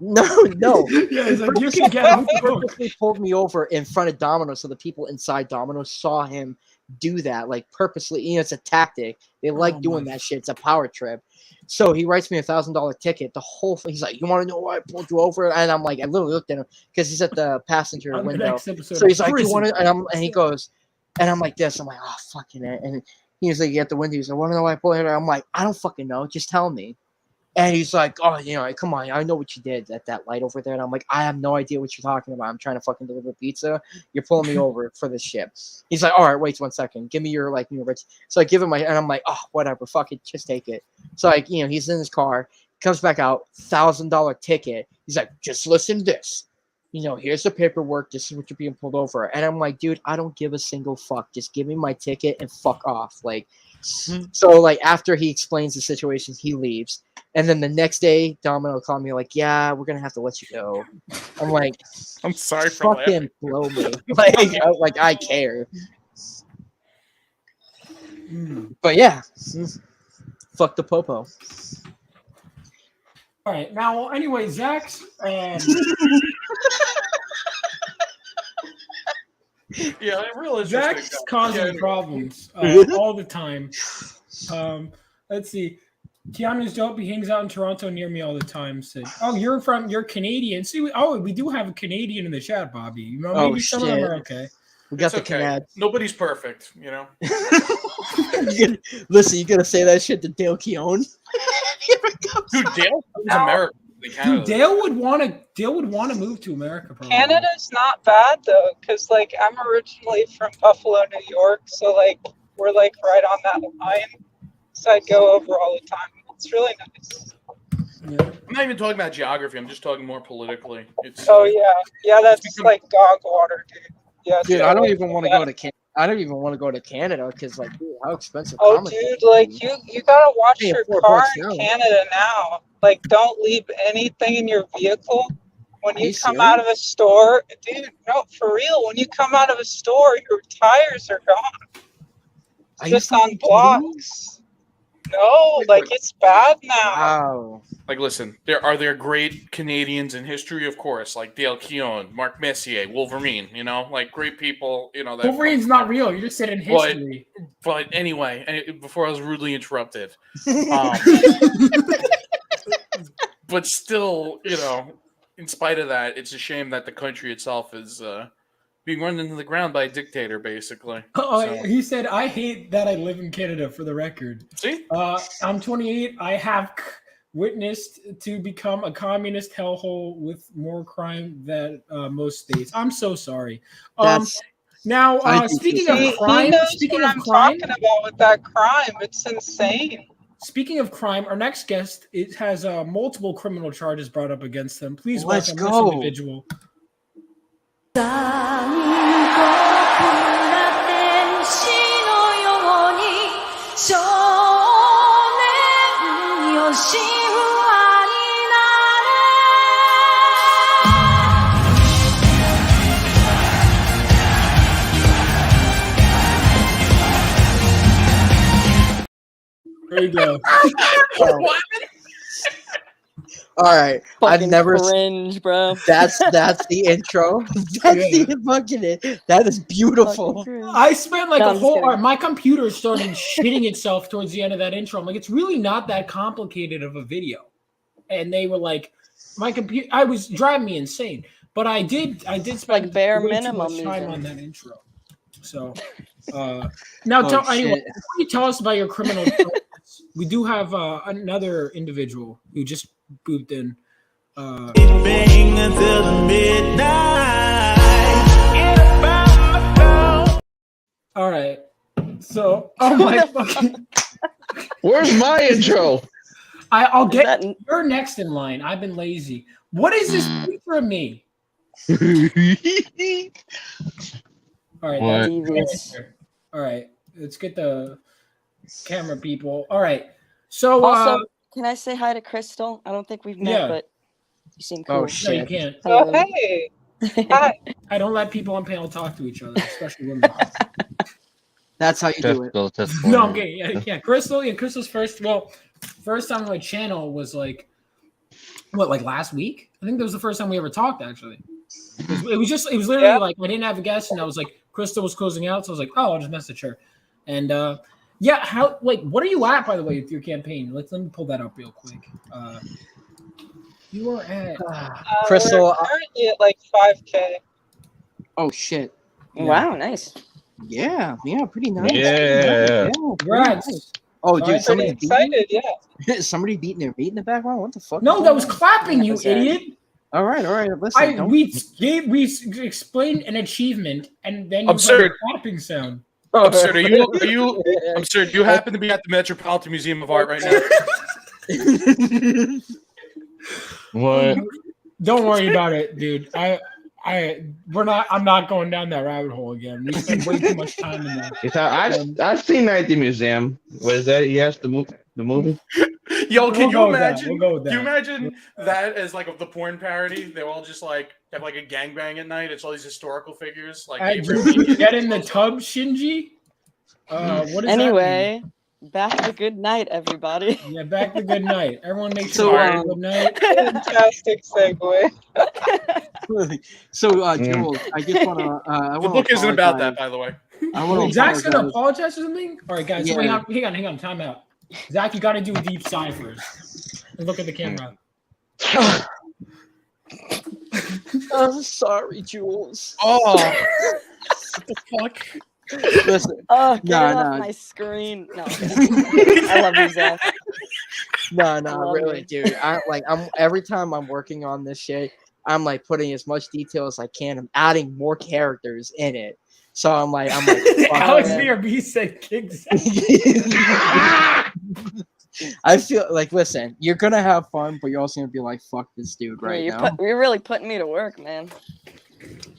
No. Yeah, he's like, you can get him. He purposely pulled me over in front of Domino's so the people inside Domino's saw him do that, like purposely. It's a tactic. They like doing that shit. It's a power trip. So he writes me $1,000 ticket. The whole thing. He's like, "You want to know why I pulled you over?" And I'm like, I literally looked at him because he's at the passenger On the window. next episode So he's of like, "Do you want to?" Prison. And he goes, and I'm like this. I'm like, "Oh, fucking it." And he's like, at the window. He's like, "Want to know why I pulled you over?" I'm like, "I don't fucking know. Just tell me." And he's like, "Oh, come on, I know what you did at that light over there." And I'm like, "I have no idea what you're talking about. I'm trying to fucking deliver pizza. You're pulling me over for this shit." He's like, "All right, wait 1 second. Give me your So I give him and I'm like, "Oh, whatever, fuck it, just take it." So he's in his car, comes back out, $1,000 ticket. He's like, "Just listen to this. Here's the paperwork. This is what you're being pulled over." And I'm like, "Dude, I don't give a single fuck. Just give me my ticket and fuck off." So after he explains the situation, he leaves. And then the next day, Domino called me like, "Yeah, we're gonna have to let you go." I'm like, I'm sorry for fucking laughing. blow me. I care. But yeah, fuck the popo. All right, now anyway, Zach's. Yeah, real Zach's causing problems all the time. Let's see. Keanu's dope. He hangs out in Toronto near me all the time. Said, "Oh, you're Canadian." See, we do have a Canadian in the chat, Bobby. Maybe some of them are okay. We got It's the okay. Canad. Nobody's perfect, Listen, you gotta say that shit to Dale Keown. Dude, Dale is American. Dude, Dale would want to move to America. Probably. Canada's not bad though, because I'm originally from Buffalo, New York, so we're right on that line. So I go over all the time. It's really nice. Yeah. I'm not even talking about geography. I'm just talking more politically. It's That's like dog water, dude. Yeah, dude, I don't even want to go to Canada. I don't even want to go to Canada because, dude, how expensive. Oh, dude, you gotta watch your car in Canada now. Don't leave anything in your vehicle. When you come out of a store, dude, no, for real. When you come out of a store, your tires are gone. Just on blocks. No, it's bad now. Wow. Listen, are there great Canadians in history? Of course, like Dale Keown, Mark Messier, Wolverine, great people, that Wolverine's not real. You just said in history. But anyway, before I was rudely interrupted. But still, in spite of that, it's a shame that the country itself is being run into the ground by a dictator, basically. He said, "I hate that I live in Canada," for the record. See? I'm 28. I have witnessed to become a communist hellhole with more crime than most states. I'm so sorry. Now, speaking of crime, talking about with that crime, it's insane. Speaking of crime, our next guest has multiple criminal charges brought up against them. Please Let's welcome go. this individual. There you go. All right, I've never cringe, bro. That's the intro. That's the fucking it. That is beautiful. I spent a whole hour. My computer started shitting itself towards the end of that intro. I'm like, it's really not that complicated of a video. And they were like, my computer. I was driving me insane. But I did spend bare way minimum too much time even. on that intro. So now, anyway, before you tell us about your criminal charges, we do have another individual who just booped in. Bang until the midnight. All right. So, oh my fucking. Where's my intro? I'll get you're next in line. I've been lazy. What is this picture of me? All right. All right. Let's get the camera people. All right. So also, can I say hi to Crystal? I don't think we've met, but you seem cool. Oh shit! No, you can't. Oh, hey. Hi. I don't let people on panel talk to each other, especially women. That's how you do it. No, I'm kidding. Yeah, Crystal. Yeah, Crystal's first. Well, first time on my channel was What, like last week? I think that was the first time we ever talked. Actually, it was literally like I didn't have a guest, and I was like, Crystal was closing out, so I was like, oh, I'll just message her. And yeah, how what are you at, by the way, with your campaign? Let me pull that up real quick. You are at Crystal. We're currently at like 5K. Oh shit! Wow, nice. Yeah, pretty nice. Yeah. Congrats. Nice. Oh, dude, Pretty excited, yeah. somebody beating their meat in the background. What the fuck? No, that was clapping, you idiot. All right. Listen, we explained an achievement, and then you Absurd. heard a clapping sound. Absurd. Are you absurd? You happen to be at the Metropolitan Museum of Art right now. What? Don't worry about it, dude. I'm not going down that rabbit hole again. We spent way too much time in that. I've seen that at the museum. What is that? Yes, the movie. Yo, can you imagine? We'll go with that. Can you imagine that as like the porn parody? They all just like have like a gangbang at night. It's all these historical figures. Like Did you get in the tub, Shinji? What is Anyway, back to good night, everybody. Yeah, back to good night. Everyone make sure good night. Fantastic segue. So, Jules, I just want to. The book isn't about that, by the way. Zach's gonna apologize for something. All right, guys. Yeah. So hang on. Time out. Zach, you got to do a deep sigh first. And look at the camera. I'm sorry, Jules. Oh, what the fuck? Listen. Oh, get it off my screen. No, I love you, Zach. No, really, dude. I'm every time I'm working on this shit, I'm like putting as much detail as I can. I'm adding more characters in it. So I'm like, Alex BRB said kick Zach. I feel like, listen, you're gonna have fun, but you're also gonna be like, fuck this dude right now. You're really putting me to work, man.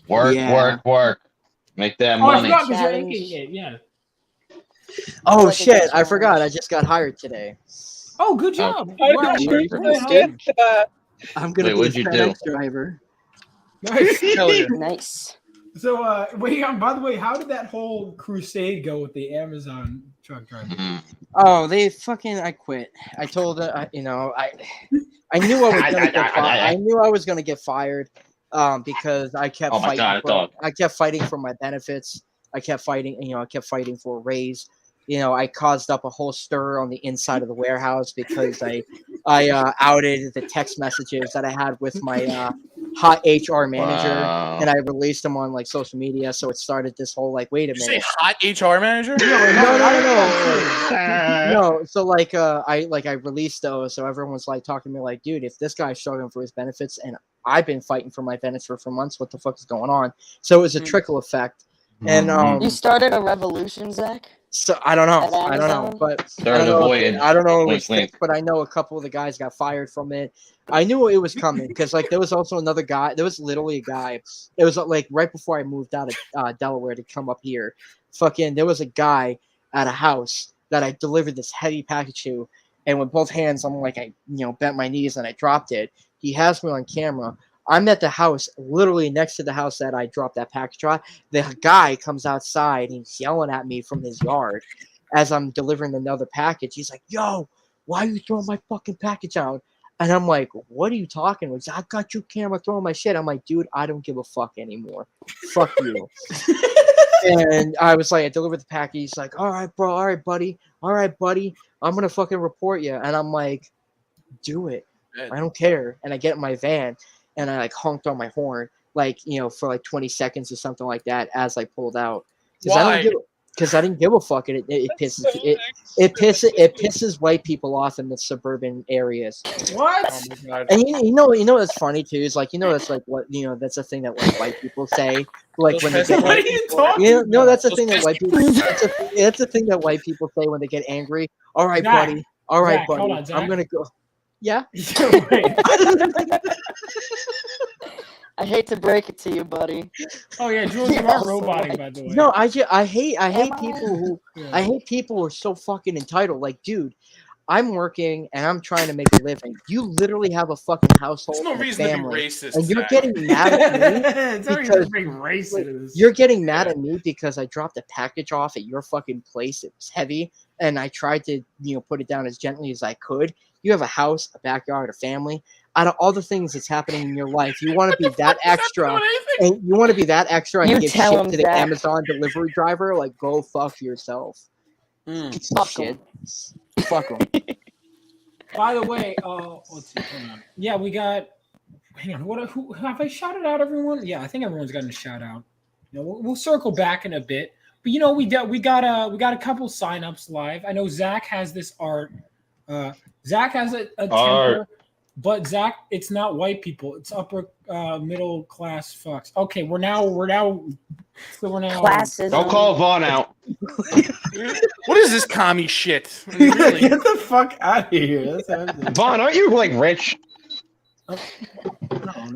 Work. Make that Oh, I money. forgot because you're inking it. Yeah. Oh Like a shit! good I forgot. I just got hired today. Oh, good job. I'm gonna be a what'd you do? FedEx driver. Nice. Hell yeah. Nice. So, wait. By the way, how did that whole crusade go with the Amazon truck driver? Oh, I quit. I told her, I knew I was gonna get fired. I knew I was gonna get fired, because I kept fighting. I kept fighting for my benefits. I kept fighting. I kept fighting for a raise. I caused up a whole stir on the inside of the warehouse because I outed the text messages that I had with my hot HR manager, and I released them on like social media. So it started this whole like, wait a minute. Did you say hot HR manager? No. So I released those, so everyone's like talking to me like, dude, if this guy's struggling for his benefits and I've been fighting for my benefits for months, what the fuck is going on? So it was a trickle effect. And you started a revolution, Zach? So I don't know, but I don't know it was fixed, but I know a couple of the guys got fired from it. I knew it was coming because like there was also another guy. There was literally a guy. It was like right before I moved out of Delaware to come up here. There was a guy at a house that I delivered this heavy package to, and with both hands, I'm like I bent my knees and I dropped it. He has me on camera. I'm at the house, literally next to the house that I dropped that package on. The guy comes outside and he's yelling at me from his yard as I'm delivering another package. He's like, yo, why are you throwing my fucking package out? And I'm like, what are you talking about? I got you camera throwing my shit. I'm like, dude, I don't give a fuck anymore. Fuck you. And I was like, I delivered the package. He's like, all right, bro. All right, buddy. I'm going to fucking report you. And I'm like, do it. I don't care. And I get in my van. And I like honked on my horn, for like 20 seconds or something like that as I pulled out. Because I didn't give a fuck. It pisses white people off in the suburban areas. What? Oh my God. And you know what's funny too is that's like what that's a thing that like white people say like when they get what are you talking about? that's a thing that white people that's a thing that white people say when they get angry. All right, Zach, buddy. All right, Zach, buddy. hold on, Zach. I'm gonna go. Yeah. I hate to break it to you, buddy. Oh yeah, Jules, you are roboting, by the way. No, I hate people who are so fucking entitled. Like, dude, I'm working and I'm trying to make a living. You literally have a fucking household. There's no and a reason to be family, racist. and you're Zach. getting mad at me you're getting mad at me because I dropped a package off at your fucking place. It was heavy, and I tried to put it down as gently as I could. You have a house, a backyard, a family. out of all the things that's happening in your life, you want to be that extra, and you want to be that extra and You give tell shit him to the that. Amazon delivery driver. Like, go fuck yourself. Piece of Fuck shit. 'em. Fuck 'em. By the way, let's see. Hold on. Yeah, we got. Hang on. Who have I shouted out? Everyone? Yeah, I think everyone's gotten a shout out. You know, we'll circle back in a bit. But you know, we got a couple signups live. I know Zach has this art. Zach has a temper, but Zach, it's not white people. It's upper middle class fucks. Okay, we're now Classes. Don't call Vaughn out. What is this commie shit? I mean, really? Get the fuck out of here. That's Vaughn, aren't you like rich?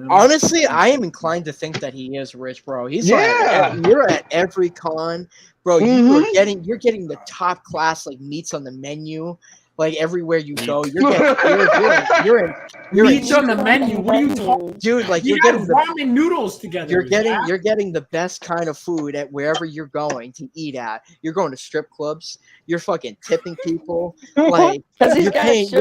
Honestly, I am inclined to think that he is rich, bro. He's you're at every con, bro. You're getting the top class like meats on the menu. Like everywhere you go, you're meats on the menu. What are you talking, dude? Like you're getting ramen noodles together. You're getting the best kind of food at wherever you're going to eat at. You're going to strip clubs. You're fucking tipping people. Like you're paying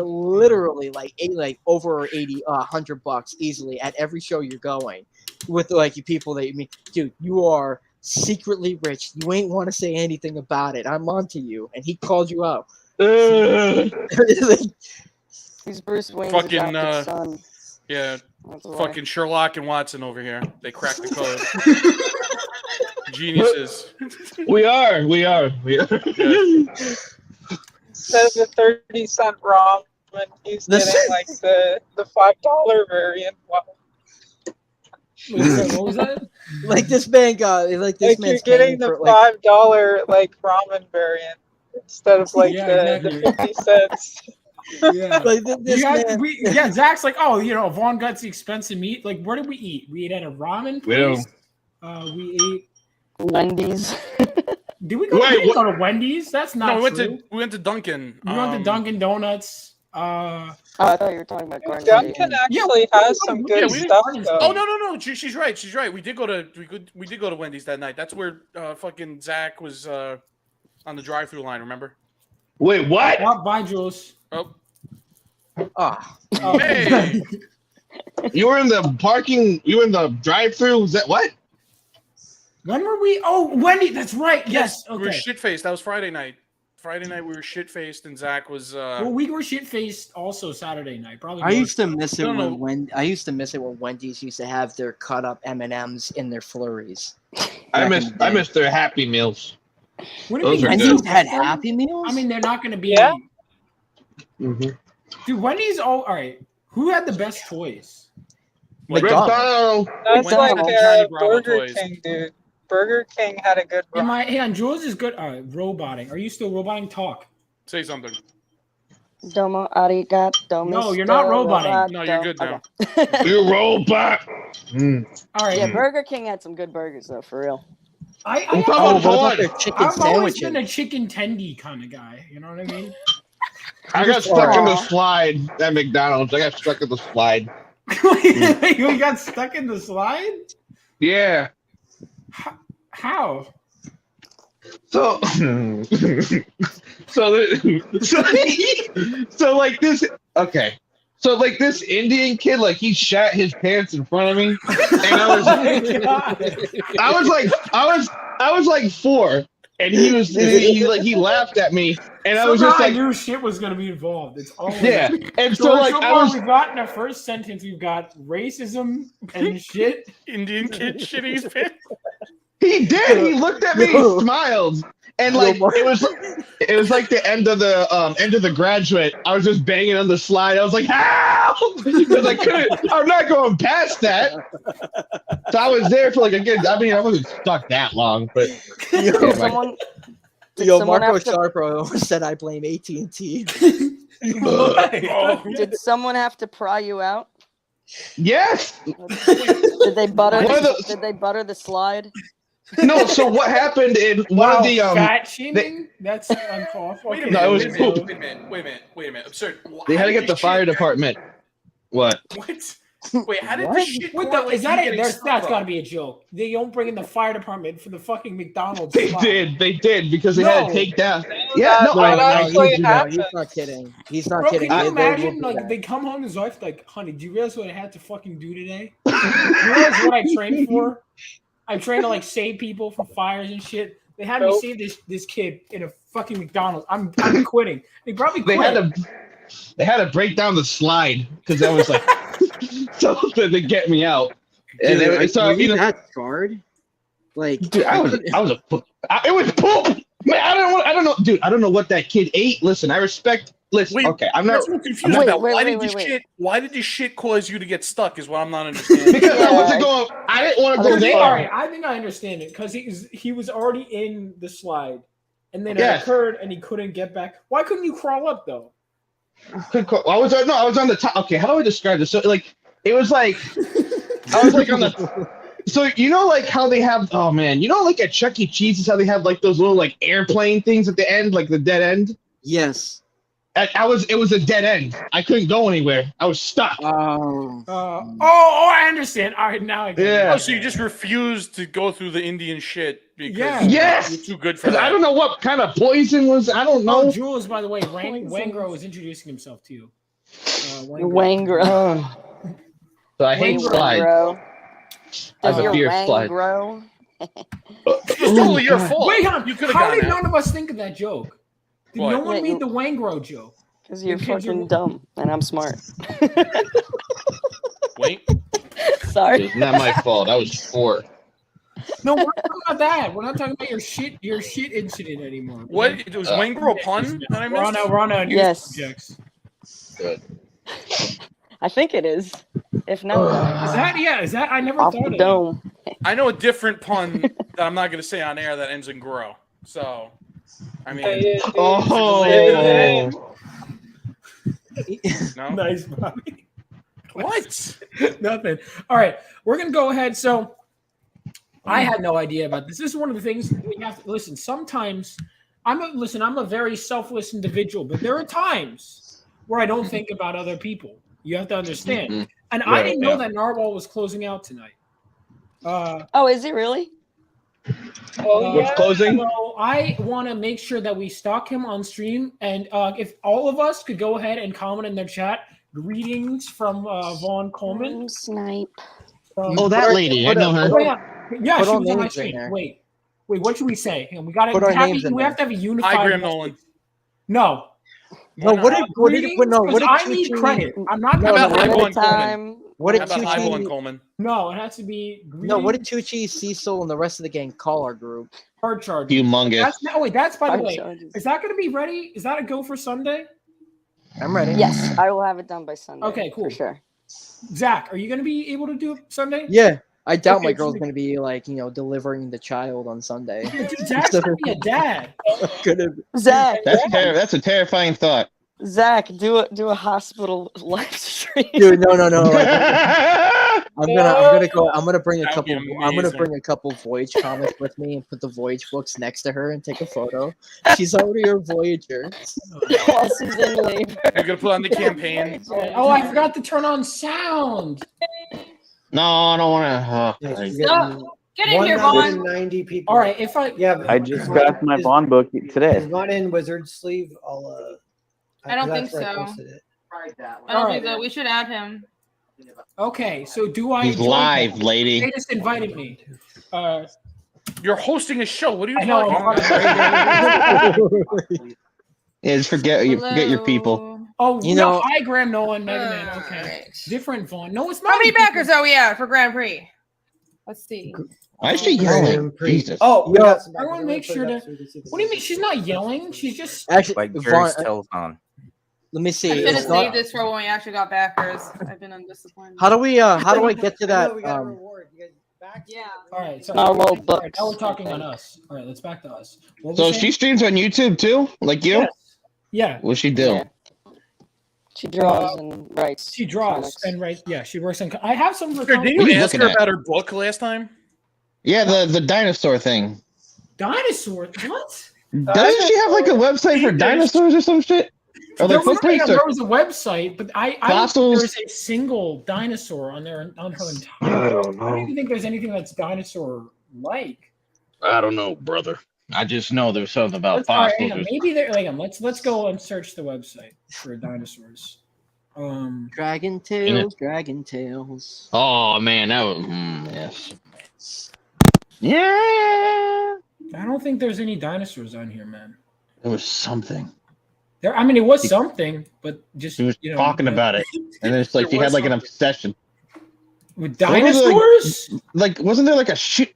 literally like over $100 easily at every show you're going with like people that you meet. Dude, you are secretly rich. You ain't want to say anything about it. I'm onto you. And he called you out. He's Bruce Wayne's Fucking adopted son. yeah, That's why. fucking Sherlock and Watson over here. They cracked the code. Geniuses. We are. Yeah. Instead of the 30-cent ramen, he's getting like the $5 variant. Wow. What was that? Like this man got like this Like man's you're getting paying the for, like, $5 like ramen variant instead of like the 50 cents. Yeah. Like this man. Zach's like, oh, you know, Vaughn got the expensive meat. Like, where did we eat? We ate at a ramen place. We ate Wendy's. Did we go, we didn't go to Wendy's? That's not we true. went to Dunkin'. We went to Dunkin' Donuts. I thought you were talking about Garden Dunkin' actually has some good stuff though. Oh no! She's right. We did go to Wendy's that night. That's where fucking Zach was on the drive-through line. Remember? Wait, what? Bye, Jules. Oh. Hey. You were in the parking. You were in the drive-through. Was that what? When were we? Oh, Wendy. That's right. Yes. Okay. We were shit-faced. That was Friday night. Friday night we were shit-faced, and Zach was. Well, we were shit-faced also Saturday night. Probably. I used to miss it when Wendy's used to have their cut up M&Ms in their flurries. I miss their Happy Meals. What do you mean? Wendy's had Happy Meals? I mean, they're not going to be. Yeah. Mm-hmm. Dude, Wendy's. All right. Who had the best toys? McDonald's. That's like Johnny Bravo Burger toys. King, dude. Burger King had a good run. Hey, on Jules is good. Roboting. Are you still roboting? Talk. Say something. Domo arigato. No, you're not roboting. No, you're good now. You robot. All right. Yeah, Burger King had some good burgers though, for real. I've always been a chicken tendy kind of guy. You know what I mean? I got stuck in the slide at McDonald's. I got stuck in the slide. You got stuck in the slide? Yeah. How? So like this. Okay. So like this Indian kid, like he shat his pants in front of me, and I was like 4, and he laughed at me, and I was just like, I knew shit was gonna be involved. It's all and so like we got in the first sentence, we've got racism and shit. Indian kid shitting his pants. He did. He looked at me, and smiled, and like it was like the end of the Graduate. I was just banging on the slide. I was like, help! Because I couldn't. I'm not going past that. So I was there for like a good. I mean, I wasn't stuck that long, but. Marco Sharp said I blame AT&T. Did someone have to pry you out? Yes. Did they butter? Did they butter the slide? No. So what happened in one of the fat shaming? That's uncalled for. Wait a minute. Absurd. They had to get the fire department. What? What? Wait, how did this shit Wait, correlate is to that you it? getting That's stuck got to up? be a joke. They don't bring in the fire department for the fucking McDonald's. They spot. did because they had to take down. Yeah, That, no, that I actually do happened. He's not kidding. He's not Bro, kidding. can you They will imagine, do like, that. they come home to his wife, like, honey, do you realize what I had to fucking do today? You realize what I trained for? I trained to, like, save people from fires and shit. They had me save this kid in a fucking McDonald's. I'm quitting. They probably quit. They had to break down the slide because that was like something to get me out. And Dude, it, so were you know, that scarred? Like, dude, it was poop. Man, I don't know, dude. I don't know what that kid ate. Listen, I respect. Listen, Wait, okay, I'm not. That's what I'm confused about. Why did this shit cause you to get stuck? Is what I'm not understanding. Because I wasn't going. I didn't want to go All far. right, I think I understand it because he was already in the slide, and then Yes. it occurred, and he couldn't get back. Why couldn't you crawl up though? I was on the top. Okay, how do I describe this? So like, it was like I was like on the. So you know, like how they have. Oh man, you know, like at Chuck E. Cheese is how they have like those little like airplane things at the end, like the dead end. Yes. It was a dead end. I couldn't go anywhere. I was stuck. I understand. All right, now I get it. Oh, so you just refused to go through the Indian shit because Yes. you're too good for that. I don't know what kind of poison was. I don't know. Oh, Jules, by the way, Wangro is introducing himself to you. Wangro. So I hate slides. I have a fear of slides. It's totally your fault. Wait, hon, You could have how gotten did out. none of us think of that joke? Did What? no one Yeah, make the Wangro joke? Because you're Because fucking you're- dumb and I'm smart. Wait. Sorry. It's not my fault. I was 4. No, we're not talking about that. We're not talking about your shit incident anymore. What? It was Wangro a pun that I missed? We're on new Yes. subjects. Good. I think it is. If not, Is that? I never off thought the of it. dome. I know a different pun that I'm not going to say on air that ends in grow. So, I mean, Oh. no. Nice, Bobby. What? Nothing. All right, we're gonna go ahead. So, I had no idea about this. This is one of the things we have to listen. Sometimes, I'm a very selfless individual, but there are times where I don't think about other people. You have to understand. Mm-hmm. And I didn't know that Narwhal was closing out tonight. Oh, is it really? What's closing? So I want to make sure that we stalk him on stream, and if all of us could go ahead and comment in their chat, greetings from Vaughn Coleman. Snipe. Oh, that lady. I know her. Yeah, Put she our was on my names in stream. there. Wait, what should we say? Hang on, we got Put our to. names in We have to have a unified. Hi, Graham message. Nolan. No. No, what did Because I need credit. I'm not. How about One at Vaughn a time. Coleman? What How did about Vaughn Tucci? Coleman? No, it has to be. No, what did Tucci, Cecil, and the rest of the gang call our group? Hard charge. Humongous. That's by the Hard way. charges. Is that going to be ready? Is that a go for Sunday? I'm ready. Yes, I will have it done by Sunday. Okay, cool. For sure. Zach, are you going to be able to do it Sunday? Yeah, I doubt Okay, my girl's sweet. gonna be like, delivering the child on Sunday. Zach's going to be a dad. Zach, That's a terrifying thought. Zach, do a hospital live stream. Dude, no. Like, I'm gonna bring a That would be couple. I'm gonna amazing. bring a couple Voyage comics with me and put the Voyage books next to her and take a photo. She's already a Voyager. While she's in labor. You're going to put on the campaign. Oh, I forgot to turn on sound. No, I don't want to. Get in here, Vaughn. 190 people. All right, if I I just got my Vaughn book today. Is Vaughn in Wizard Sleeve? I don't think that's where I so. posted it. I don't think so. We should add him. Okay, so do I? He's join live, them? lady. They just invited me. You're hosting a show. What are you I know. talking about? Yeah, just forget your people. Oh, You no, know- hi, Graham Nolan, Mega Man. Okay, different Vaughn. No, it's not. How many backers are we at for Grand Prix? Let's see. Why is she yelling? Jesus. Oh, we got some I want to make sure to. What do you mean? She's not yelling. She's just. Actually, Like Vaughn, Jerry's telephone. let me see. I should have It's not- saved this for when we actually got backers. I've been undisciplined. how do I get to that? Yeah. All right, so Not roll all right, books. now we're talking on us. All right, let's back to us. What So was she it? streams on YouTube too, like you. Yes. Yeah, What's she do? Yeah. She draws and writes. she draws comics. and writes. Yeah, she works on. I have some of her. Didn't comics. you What are you ask looking her at? about her book last time? Yeah, the dinosaur thing. Dinosaur. What? Doesn't she have like a website for dinosaurs or some shit? There footprints are was a website, but I don't think there's a single dinosaur on her entire. I don't I don't know. even think there's anything that's dinosaur-like. I don't know, brother. I just know there's something about All right, fossils. hang on. Maybe they're like. Let's go and search the website for dinosaurs. Dragon tails, dragon tails. Oh man, that was yes. Yeah. I don't think there's any dinosaurs on here, man. It was something. I mean, it was something, but just He was talking about it, and then it's like she had like an obsession with dinosaurs. Like, wasn't there like a shit?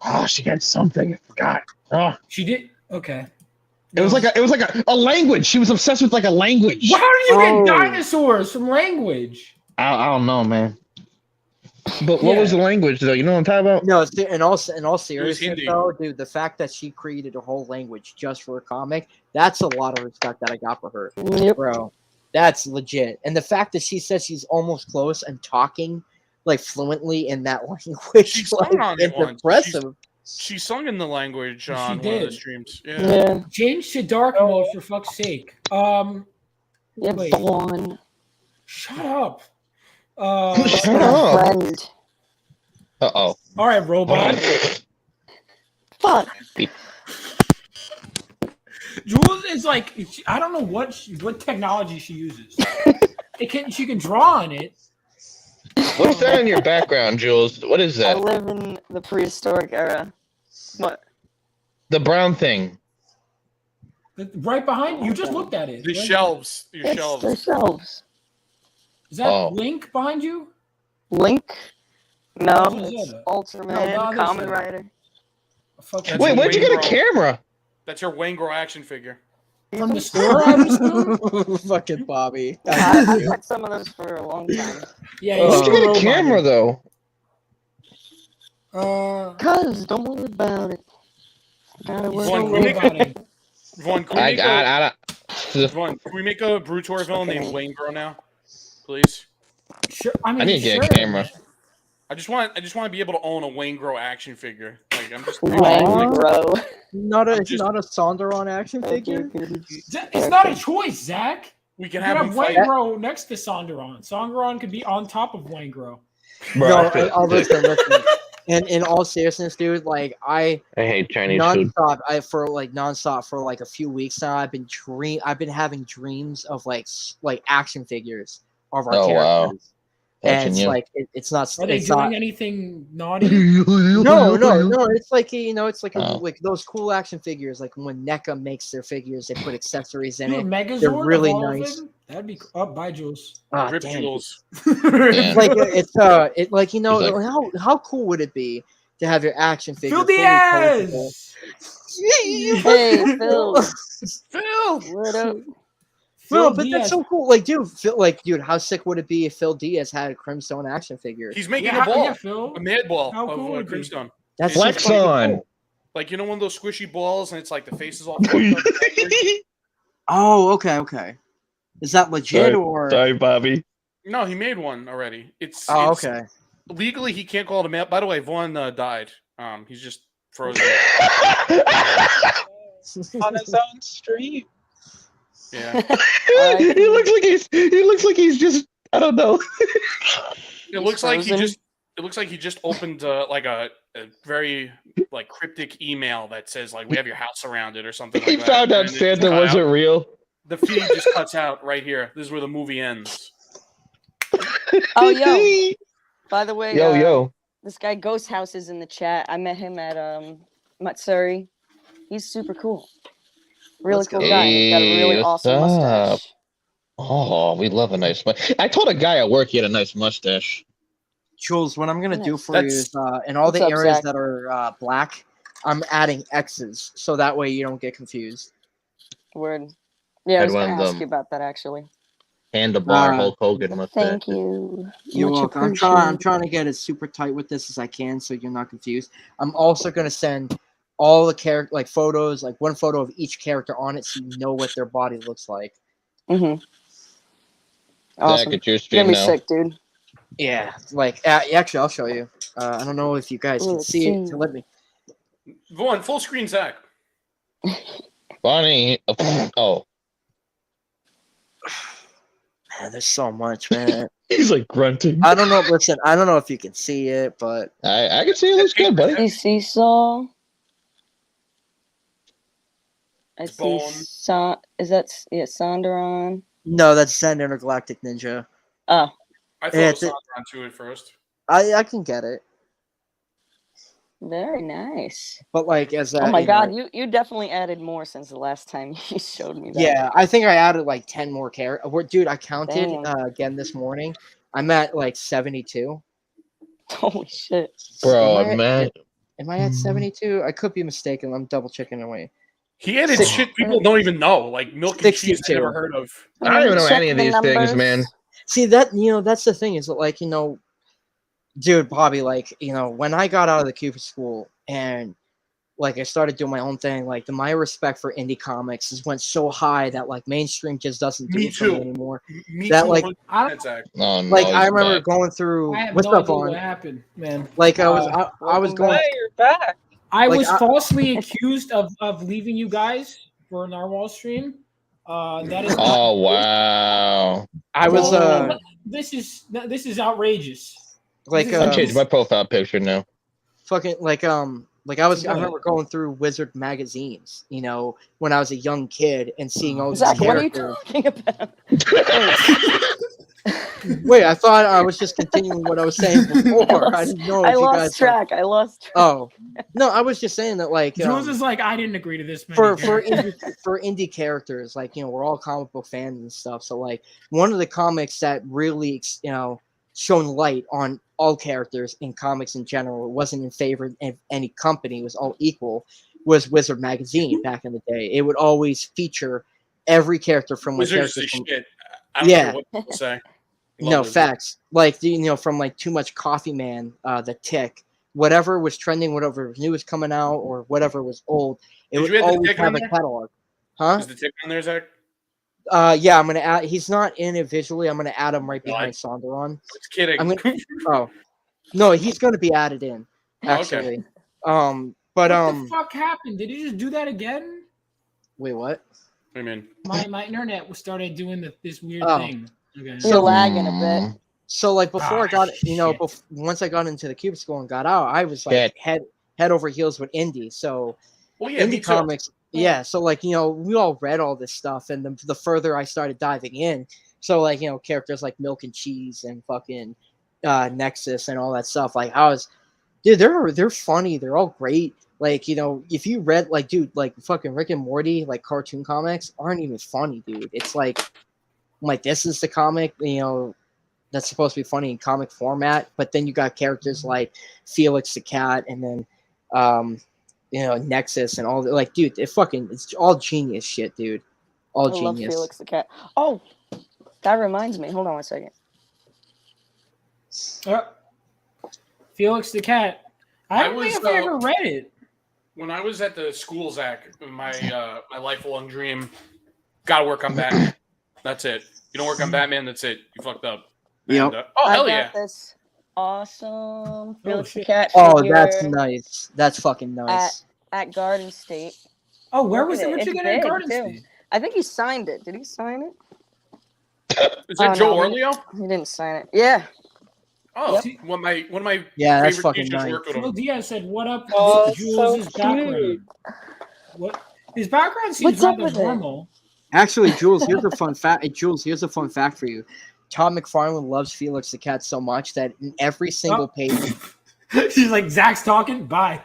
Oh, she had something. I forgot. Oh, she did. Okay. It was like a language. She was obsessed with like a language. How do you get dinosaurs from language? I don't know, man. But what was the language though? You know what I'm talking about? No, in all seriousness though, dude, the fact that she created a whole language just for a comic, that's a lot of respect that I got for her. Bro. That's legit. And the fact that she says she's almost close and talking like fluently in that language, She's like, it's impressive. She sung in the language on one of the streams. Yeah. Change to dark mode for fuck's sake. Wait. Vaughn. Shut up. Shut up. Uh-oh. All right, robot. Fuck. Jules is like, I don't know what technology she uses. She can draw on it. What's that in your background, Jules? What is I that? live in the prehistoric era. What? The brown thing. Right behind you. Just looked at it. The shelves. Your shelves. The shelves. Is that Link behind you? Link? No, What is it's that? Ultraman, No, that's Kamen it. Rider. Wait, where'd you get a camera? That's your Wayne Grow action figure. From the store, I assume? Fucking Bobby. I've had some of those for a long time. Yeah, Where'd you get a camera though? Cuz, don't worry about it. Gotta worry Vaughn, about it. Vaughn, can we make a Brutor villain named Wayne Grow now? Please. Sure. I need to get a camera. I just want to be able to own a Wayne Grow action figure. Like I'm just Wayne Grow. Not a Sonderon action figure. It's not a choice, Zach. We can You have could him have fight. Wangro next to Sonderon. Sonderon could be on top of Wangro. No, listen. And in all seriousness, dude, like I hate Chinese food. Nonstop for like a few weeks now. I've been having dreams of like action figures of our characters. Wow. And it's like it's not. Are they doing anything naughty? No. It's like like those cool action figures. Like when NECA makes their figures, they put accessories in it. Megazord, They're really nice. That'd be bye, Jules. Rip Damn. Jules. How cool would it be to have your action figure? Phil Diaz. Hey, Phil. Phil. What up? No, but that's so cool. Like, dude, how sick would it be if Phil Diaz had a Crimstone action figure? He's making a ball, Phil. a mad ball How cool would of it be? Crimstone. That's Flex so fucking on. cool. Like one of those squishy balls, and it's like the face is all. fucked up. Oh, okay. Is that legit or? Sorry, Bobby. No, he made one already. It's okay. Legally, he can't call it a man. By the way, Vaughn died. He's just frozen. On his own stream. Yeah. He looks like he's just, I don't know. It looks like he just opened like a very like cryptic email that says like we have your house surrounded or something. He like found that. out And it Santa cut wasn't out. real. The feed just cuts out right here. This is where the movie ends. Oh, yo. By the way, Yo. this guy Ghost House is in the chat. I met him at Matsuri. He's super cool. Really cool guy. He's got a really what's awesome up? mustache. Oh, we love a nice mustache. I told a guy at work he had a nice mustache. Jules, what I'm gonna do for you is in all What's the up, areas Zach? that are black, I'm adding X's so that way you don't get confused. Word. Yeah, I Had was one going of to ask them. you about that actually. Handlebar Hulk Hogan mustache. Thank you. You're Much welcome. I'm appreciated. trying to get as super tight with this as I can so you're not confused. I'm also gonna send all the character like photos, like one photo of each character on it so you know what their body looks like. Mm-hmm. Awesome. Zach, it's your You're stream gonna be now. sick, dude. Yeah, like actually I'll show you. I don't know if you guys can Let's see it. see. So let me. Vaughn, full screen Zach. Bonnie. Oh. There's so much, man. He's like grunting. I don't know. Listen, I don't know if you can see it, but I can see it looks good, buddy. I see Saw. I It's see Bone. Is that Sonderon? no, that's Zen Intergalactic Ninja. Oh, I thought Yeah, it was Sondron too at first. I can get it, very nice. but like as Oh my you god, know, you definitely added more since the last time you showed me that. yeah, I think I added like 10 more characters. Dude, I counted Damn. again this morning. I'm at like 72. Holy shit. Bro, man. Am I at 72? I could be mistaken. I'm double checking away. He added shit people don't even know, like milk and cheese I 62. never heard of. I don't even know any of these things, man. See that that's the thing is that, like, dude, Bobby, like, when I got out of the Cupid school and like I started doing my own thing, like my respect for indie comics just went so high that like mainstream just doesn't do Me it for me too. anymore. Me That too. like I like I remember going through I have what's no up, idea Vaughn? what happened, man. Like I was going. Hey, you're back. I Like, was falsely accused of leaving you guys for a Narwhal stream. That is. Oh wow! I was This is outrageous. like I changed my profile picture now. fucking like I remember going through Wizard magazines, when I was a young kid and seeing all these Zach, what are you characters. talking about? Wait, I thought I was just continuing what I was saying before. I didn't know if I you lost guys track. I lost track. Oh, no, I was just saying that like Jules is like, I didn't agree to this. for indie characters, like we're all comic book fans and stuff. So like one of the comics that really shone light on all characters in comics in general, it wasn't in favor of any company, it was all equal, was Wizard magazine back in the day. It would always feature every character from Wizards characters is from, shit. I don't care what people say. no Wizards. facts. Like from like Too Much Coffee Man, The Tick, whatever was trending, whatever new was coming out, or whatever was old, it Did would you add the always Tick on have a there? catalog. Huh? Is the tick on there, Zach? Yeah, I'm gonna add. He's not in it visually. I'm gonna add him right behind Sonderon. Just kidding. Oh, no, he's gonna be added in. Oh, okay. Actually, but what the fuck happened? Did he just do that again? wait, what? What do you mean? My internet started doing this weird Oh. thing. Okay. You're lagging a bit. So like before I got, shit. once I got into the Cupid school and got out, I was like head over heels with indie. So Well, yeah, me indie too. comics, yeah. So like we all read all this stuff, and the further I started diving in, so like characters like Milk and Cheese and fucking Nexus and all that stuff. Like dude, they're funny. They're all great. Like if you read like fucking Rick and Morty, like cartoon comics aren't even funny, dude. It's like this is the comic that's supposed to be funny in comic format, but then you got characters like Felix the Cat, and then Nexus and all that. Like, dude, it's all genius shit, dude. All I love genius. Felix the Cat. Oh, that reminds me. Hold on one second. Felix the Cat. I don't think I've ever read it. When I was at the school, Zach, my lifelong dream, gotta work on Batman. That's it. You don't work on Batman, that's it. You fucked up. Yep. And, oh, hell I got yeah. this awesome Felix the Cat Oh, figure that's nice. That's fucking nice. at Garden State. Oh, where Look was at it? Where'd you It's get it in big, Garden too. State? I think he signed it. Did he sign it? Is that Joe Orleo? He didn't sign it. Yeah. Oh, one of my Yeah, that's favorite fucking teachers nice. worked with Phil him. Diaz said, "What up, Oh, Jules' so background? cute. What his background seems What's up rather with it? normal." Actually, Jules, here's a fun fact. Hey, Jules, here's a fun fact for you. Tom McFarlane loves Felix the Cat so much that in every single page. She's like, Zach's talking. Bye.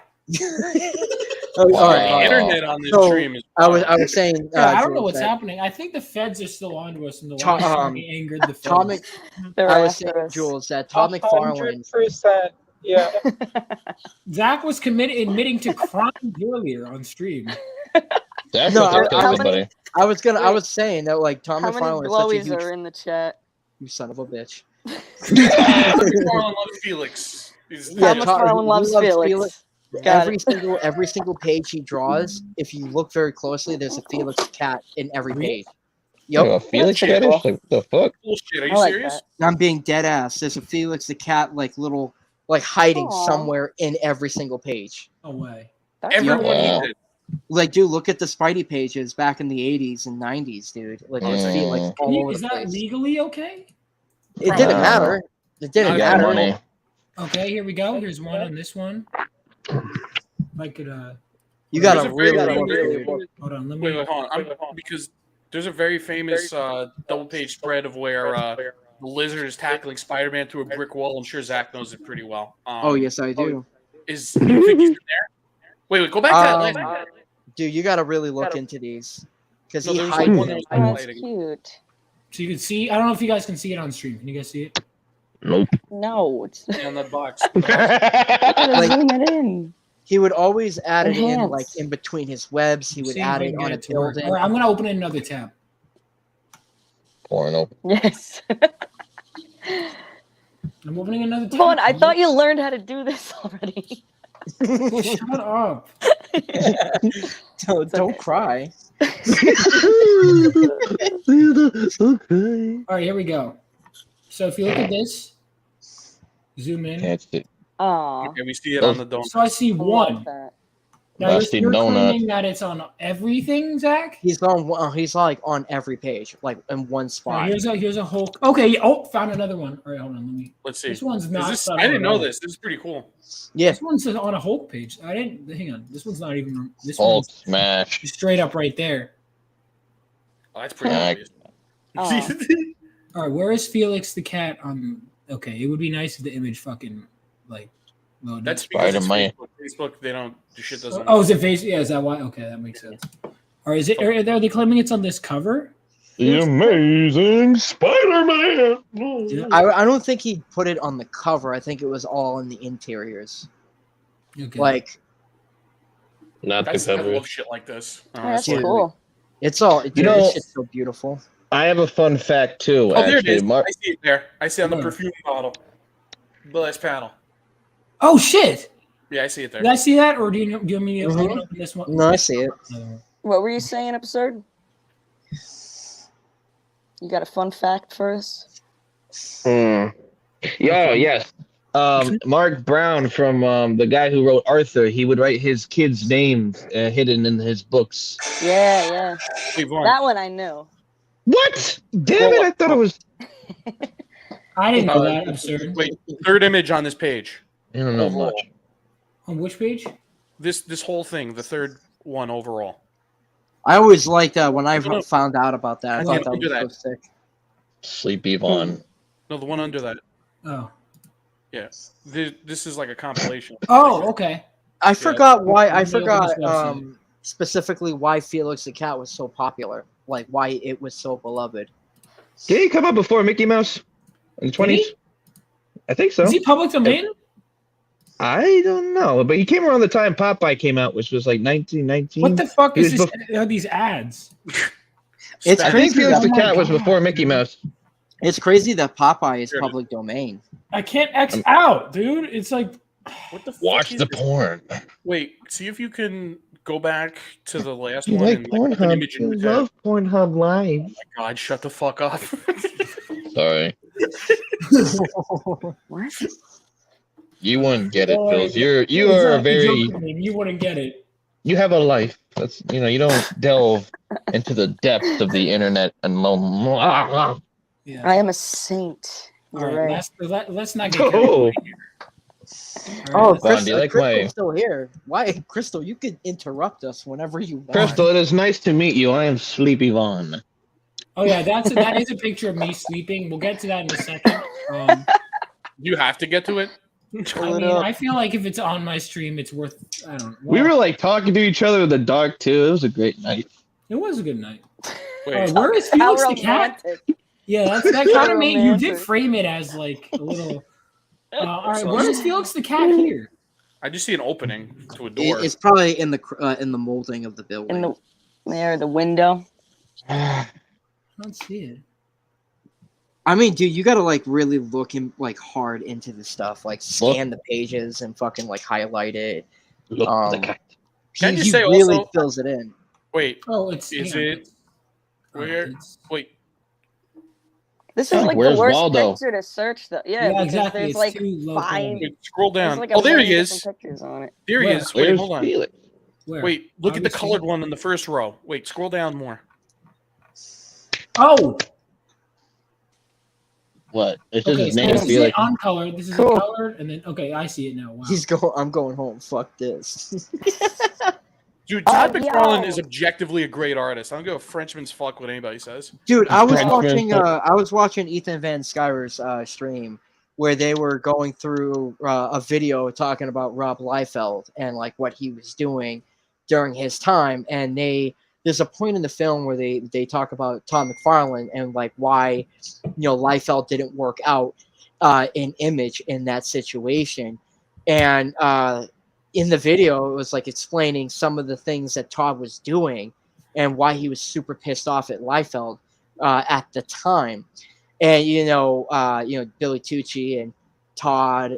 All right. The internet on this So, stream is. I was saying. Yeah, I don't know Jules, what's that happening. I think the feds are still on to us, and the Tom- last time we angered the feds. I was saying, Jules, that Tom McFarlane. 100%. Yeah. Zach was admitting to crimes earlier on stream. That's No, what's How disgusting, many- buddy. I was saying that like Tom How many McFarlane is such a glowies huge. are in the chat? You son of a bitch. McFarlane loves Felix. Tom McFarlane he loves Felix. Got Every single page he draws, if you look very closely, there's a Felix cat in every page. Yep. Oh, Felix That's pretty fetish? cool. Like, what the fuck? Bullshit. Are I you like serious? that. I'm being dead ass. There's a Felix the cat hiding Aw. somewhere in every single page. No way. That's Everyone pretty Wow. needs it. Like, dude, look at the Spidey pages back in the 80s and 90s, dude. Like, it's like all over Is the that place. legally okay? It didn't matter. It didn't matter. Money. Okay, here we go. Here's one on this one. If I could, You got There's to a very really famous- look. hold on. Let me. Wait, hold on. Because there's a very famous double-page spread of where the Lizard is tackling Spider-Man through a brick wall. I'm sure Zach knows it pretty well. Oh, yes, I do. You think he's in there? Wait, go back to that. Dude, you got to really look into these. Because No, he there was hides one that them. was That's highlighting. cute. So you can see. I don't know if you guys can see it on stream. Can you guys see it? Nope. No, it's On that box. gotta zoom it in. He would always add it in, Enhance. like, in between his webs. He would See if add I it can on get a it to work. building. All right, I'm gonna open another tab. Porno. Yes. I'm opening another tab. Vaughn, I thought you learned how to do this already. Shut up. Don't cry. All right, here we go. So if you look at this, zoom in. Can't see. Aw. Okay, we see it on the dome. So I see one. Now Rusty you're donut. claiming that it's on everything, Zach? He's on. He's like on every page, like in one All spot. right, here's a whole. Okay. Oh, found another one. All right, hold on. Let me. Let's see. This one's not. I didn't know this. This is pretty cool. Yeah. This one's on a Hulk page. I didn't. Hang on. This one's not even. This Hulk one's smash. straight up right there. Oh, that's pretty obvious. All right, where is Felix the cat on? Okay, it would be nice if the image fucking like loaded. That's because it's Spider-Man. Facebook. They don't. The shit doesn't. Oh, is it face? Yeah, is that why? Okay, that makes sense. Or is it? Are they claiming it's on this cover? The Amazing Spider-Man. I don't think he put it on the cover. I think it was all in the interiors. Okay. Like, Not the I cover. love shit like this. Oh, that's Dude. cool. it's all. Dude, know- this shit's so beautiful. I have a fun fact too. Oh, there it actually. is. Mark, I see it there. I see it on the Where? perfume bottle. The last panel. Oh shit! Yeah, I see it there. Did I see that, or do you want me to open this one? No, I see it. What were you saying, Absurd? You got a fun fact for us? Yeah, yes. Mark Brown from the guy who wrote Arthur. He would write his kids' names hidden in his books. Yeah. Hey, Vaughn. That one I knew. What? Damn it! I thought it was. I didn't know that. Absurd. Wait, third image on this page. I don't know much. On which page? This whole thing, the third one overall. I always liked that when I found out about that. I Yeah, thought that look was at so sick. Sleepy Vaughn. No, the one under that. Oh. Yeah. This is like a compilation. Oh, okay. I forgot why. I Let me open forgot this website. specifically why Felix the Cat was so popular. Like why it was so beloved. Did he come up before Mickey Mouse in the 20s? I think so. Is he public domain? I don't know, but he came around the time Popeye came out, which was like 1919. What the fuck He is was this? Are these ads? It's I think crazy. Felix That, the Cat was before Mickey Mouse. it's crazy that Popeye is public domain. I can't X out, dude. It's like What the fuck Watch is the this? porn. Wait, see if you can go back to the last You one like and like, put an Pornhub? image in You the tab. love Pornhub Live. Oh my God, shut the fuck up. Sorry. What? You wouldn't get it, Oh, Phils. You are a very You wouldn't get it. you have a life. That's you don't delve into the depths of the internet and Yeah. I am a saint. All You're right. right. Let's not get. Oh. Oh, Vaughn, do you like Crystal's my still here. Why, Crystal? You could interrupt us whenever you want. Crystal, it is nice to meet you. I am Sleepy Vaughn. Oh yeah, that is a picture of me sleeping. We'll get to that in a second. You have to get to it. I mean, I feel like if it's on my stream, it's worth. I don't know. We were like talking to each other in the dark too. It was a great night. It was a good night. Wait, Where is How Felix the cat? romantic. Yeah, that kind of made you did Romantic. frame it as like a little. All right, where is Felix the cat here? I just see an opening to a door. It's probably in the molding of the building. In the window. I don't see it. I mean, dude, you gotta like really look in like hard into the stuff, like scan the pages and fucking like highlight it. Look at the cat. Can I He just say really also- fills it in. Wait, Oh, it's is hang on. it where? Wait, This is like Where's the worst Waldo? picture to search, though. Yeah, Yeah, because exactly. there's It's like too low five. quality. wait, scroll There's down. like Oh, there he million is. different pictures on it. There he Where? is. Wait, Where's hold on. Felix? Where? Wait, look at the Obviously. colored one in the first row. Wait, scroll down more. Oh, What? It's just okay. his So name. this is Feel it like uncolored. This is Cool. a colored, and then okay, I see it now. Wow. I'm going home. Fuck this. Dude, Todd Oh, McFarlane yo. is objectively a great artist. I don't give a Frenchman's fuck what anybody says. Dude, I was Frenchman, watching Ethan Van Sciver's stream where they were going through a video talking about Rob Liefeld and like what he was doing during his time, and there's a point in the film where they talk about Todd McFarlane and like why Liefeld didn't work out in Image in that situation, and in the video it was like explaining some of the things that Todd was doing and why he was super pissed off at Liefeld at the time. And Billy Tucci and Todd,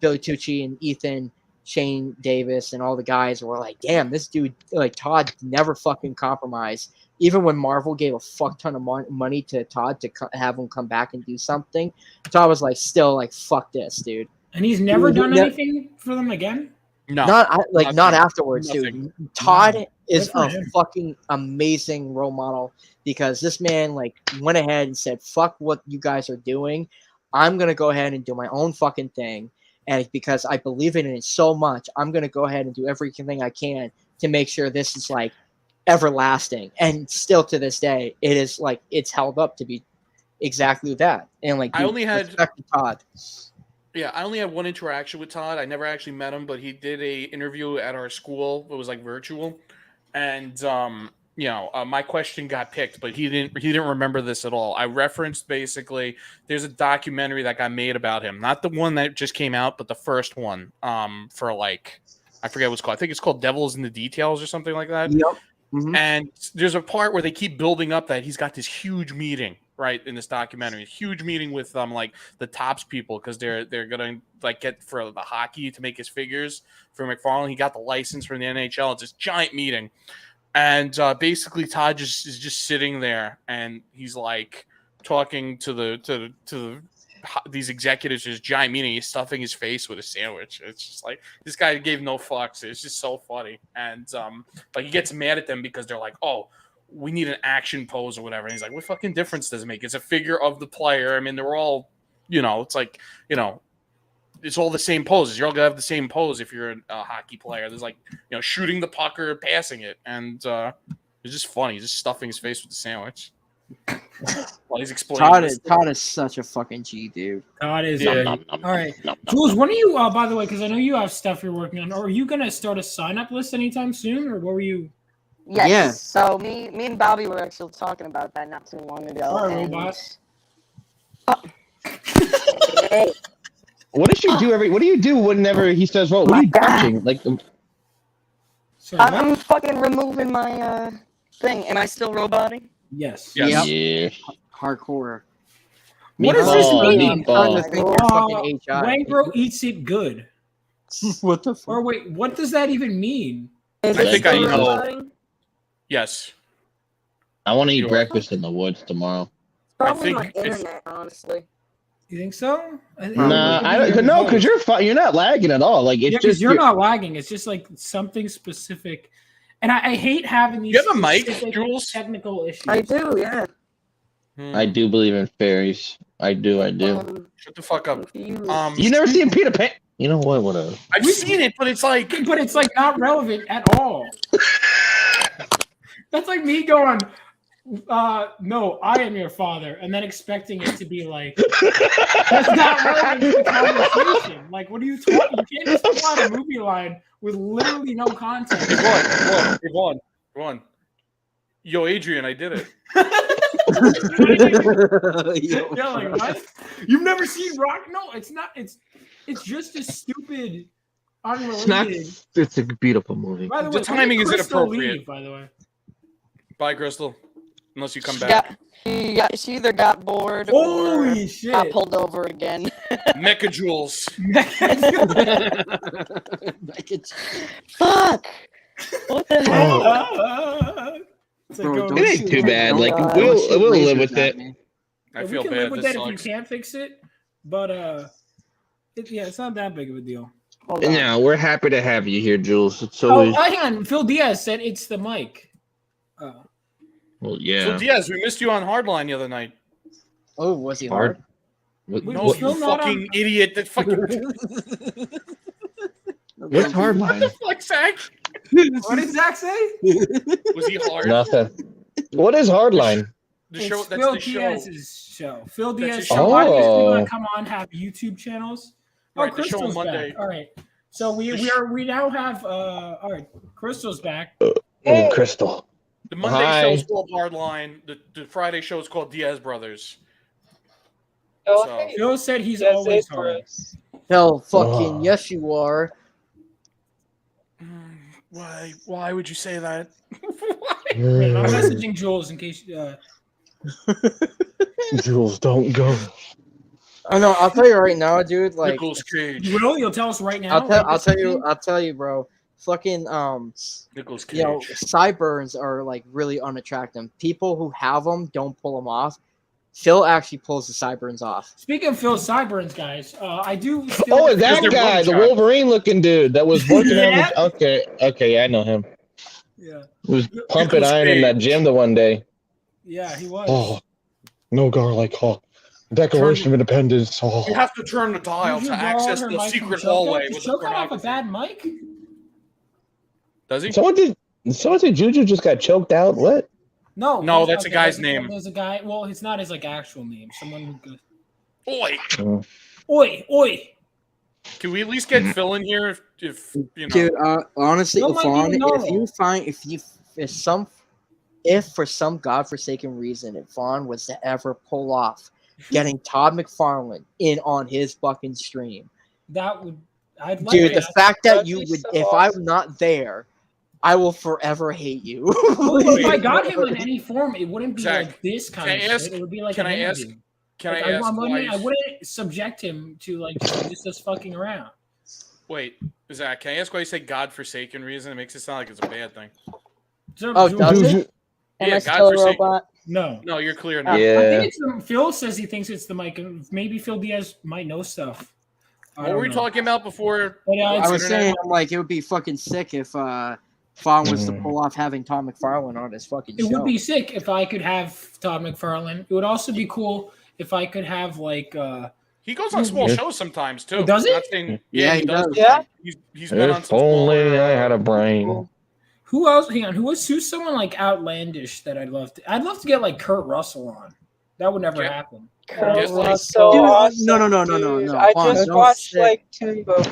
Billy Tucci and Ethan, Shane Davis, and all the guys were like, "Damn, this dude, like Todd, never fucking compromised." Even when Marvel gave a fuck ton of money to Todd to have him come back and do something, Todd was like, still like, "Fuck this, dude." And he's never done anything for them again. No, not afterwards, nothing. dude. Todd Wow. is Good for a him. fucking amazing role model because this man like went ahead and said, "Fuck what you guys are doing. I'm gonna go ahead and do my own fucking thing." And because I believe in it so much, I'm gonna go ahead and do everything I can to make sure this is like everlasting. And still to this day, it is like it's held up to be exactly that. And like I only had respect to Todd. Yeah, I only had one interaction with Todd. I never actually met him, but he did a interview at our school. It was like virtual, and my question got picked, but he didn't remember this at all. I referenced basically there's a documentary that got made about him, not the one that just came out, but the first one. For like I forget what it's called. I think it's called "Devils in the Details" or something like that. Yep. Mm-hmm. And there's a part where they keep building up that he's got this huge meeting, right, in this documentary, huge meeting with like the Topps people because they're gonna like get for the hockey to make his figures for McFarlane. He got the license from the NHL. It's this giant meeting, and basically Todd is just sitting there, and he's like talking to these executives. This giant meeting. He's stuffing his face with a sandwich. It's just like this guy gave no fucks. It's just so funny, and but he gets mad at them because they're like, oh, we need an action pose or whatever. And he's like, what fucking difference does it make? It's a figure of the player. I mean, they're all, it's like, it's all the same poses. You're all gonna have the same pose if you're a hockey player. There's like, shooting the puck or passing it. And it's just funny. He's just stuffing his face with the sandwich. While he's explaining. Todd is such a fucking G, dude. Todd is. Yeah. All right. Jules, when are you, by the way, because I know you have stuff you're working on. Are you going to start a sign-up list anytime soon, or what were you? Yes. Yeah. So me and Bobby were actually talking about that not too long ago. All right, and- robots. Hey, what do you do whenever he says roll? What are you touching? Like Sorry, what? I'm fucking removing my thing. Am I still roboting? Yes. Yes. yeah. Hardcore. What does this mean? Meatball. Wangro eats it good. What the fuck? Or wait, what does that even mean? Is I it think I still know. roboting? Yes. I want to eat Sure. breakfast in the woods tomorrow. Probably think my if- internet, honestly. You think so? Nah, I don't. No, because you're not lagging at all. Like it's just you're not lagging. It's just like something specific, and I hate having these. You have a mic, specific Jules? Technical issues. I do, yeah. I do believe in fairies. I do. Shut the fuck up. You never seen Peter Pan? You know what? Whatever. I've seen it, but it's like not relevant at all. That's like me going, no, I am your father, and then expecting it to be like, that's not relevant to the conversation. Like, what are you talking? You can't just pull out a movie line with literally no context. Vaughn. Yo, Adrian, I did it. Yeah, like what? You've never seen Rock? No, it's not. It's just a stupid, unrelated. It's a beautiful movie. By the The way, timing when is did Crystal inappropriate. leave, by the way. Bye, Crystal. Unless you come back. She either got bored Holy or shit. got pulled over again. Mecha Jules. Fuck! What the hell? It ain't too bad. Like we'll live with it. I we feel can bad. live with This that if you sucks. can't fix it, but it's not that big of a deal. Hold on. No, we're happy to have you here, Jules. It's Oh, always hang on. Phil Diaz said it's the mic. well, So yeah. Diaz, we missed you on Hardline the other night. Oh, was he Hard. hard? No, you fucking idiot! That fucking. What's hard, What man? the fuck, Zach? What did Zach say? Was he hard? Nothing. What is hardline? The show. It's That's Phil the show. Diaz's show. Phil That's Diaz his show. show. Obviously, Oh. gonna come on have YouTube channels. Oh, Right, the show on Crystal's Monday. back. All right. So we now have all right. Crystal's back. Oh, Crystal. The Monday Hi. show is called Hardline. The Friday show is called Diaz Brothers. Oh, So- hey, Phil said he's that's always it for hard. us. Hell, fucking Oh. yes, you are. Why would you say that? Man, I'm messaging Jules in case. Jules, don't go. I know. I'll tell you right now, dude. Like, Nicolas Cage. You will? You'll tell us right now. I'll tell you, bro. Fucking Nicolas Cage. you know, sideburns are like really unattractive. People who have them don't pull them off. Phil actually pulls the sideburns off. Speaking of Phil sideburns, guys, I do. Still Oh, is that guy, the Wolverine-looking dude that was working Yeah. on the... Okay, yeah, I know him. Yeah. He was pumping Nicolas iron in that Cage. gym the one day. Yeah, he was. Oh, no garlic. Oh, Declaration of Independence. Oh. You have to turn the dial Did to you borrow access her the mic from secret Choco? hallway Does with the Choco have a pornography. bad mic? Does he? Someone say Juju just got choked out? What? No. No, that's a guy's name. There's a guy. Well, it's not his like actual name. Someone who goes, Boy, oi, oi. can we at least get Phil in here? If you know, Dude, honestly, Don't mind Vaughn, being if for some godforsaken reason, if Vaughn was to ever pull off getting Todd McFarlane in on his fucking stream, That would. I'd like dude, to the ask- fact that That'd you be would, so if awesome. I'm not there, I will forever hate you. Well, if I got him in any form, it wouldn't be Zach, like this kind can of I ask- shit. It would be like can an I ask- interview. can Like, I ask I why? wouldn't subject him to like just us fucking around. Wait, Zach, can I ask why you say godforsaken reason? It makes it sound like it's a bad thing. So, Oh, Jules- does it? Am Yeah, I still a godforsaken. robot? No. No, you're clear now. I Yeah. think it's Phil says he thinks it's the mic, and maybe Phil Diaz might know stuff. I What don't were we know. talking about before? But, I was internet? saying, I'm like, it would be fucking sick if Vaughn was to pull off having Todd McFarlane on his fucking it show. would be sick if I could have Todd McFarlane. It would also be cool if I could have like. He goes on small shows sometimes too. Does he? Not saying- Yeah, he he does. does. Yeah. He's been on If some only smaller, I had a brain. Who else? Hang on. Who's someone like outlandish that I'd love to? I'd love to get like Kurt Russell on. That would never Yeah. happen. Kurt Yes, like- That's so Dude, awesome. no, dude. no. I Vaughn, just don't watched say- like Timbo.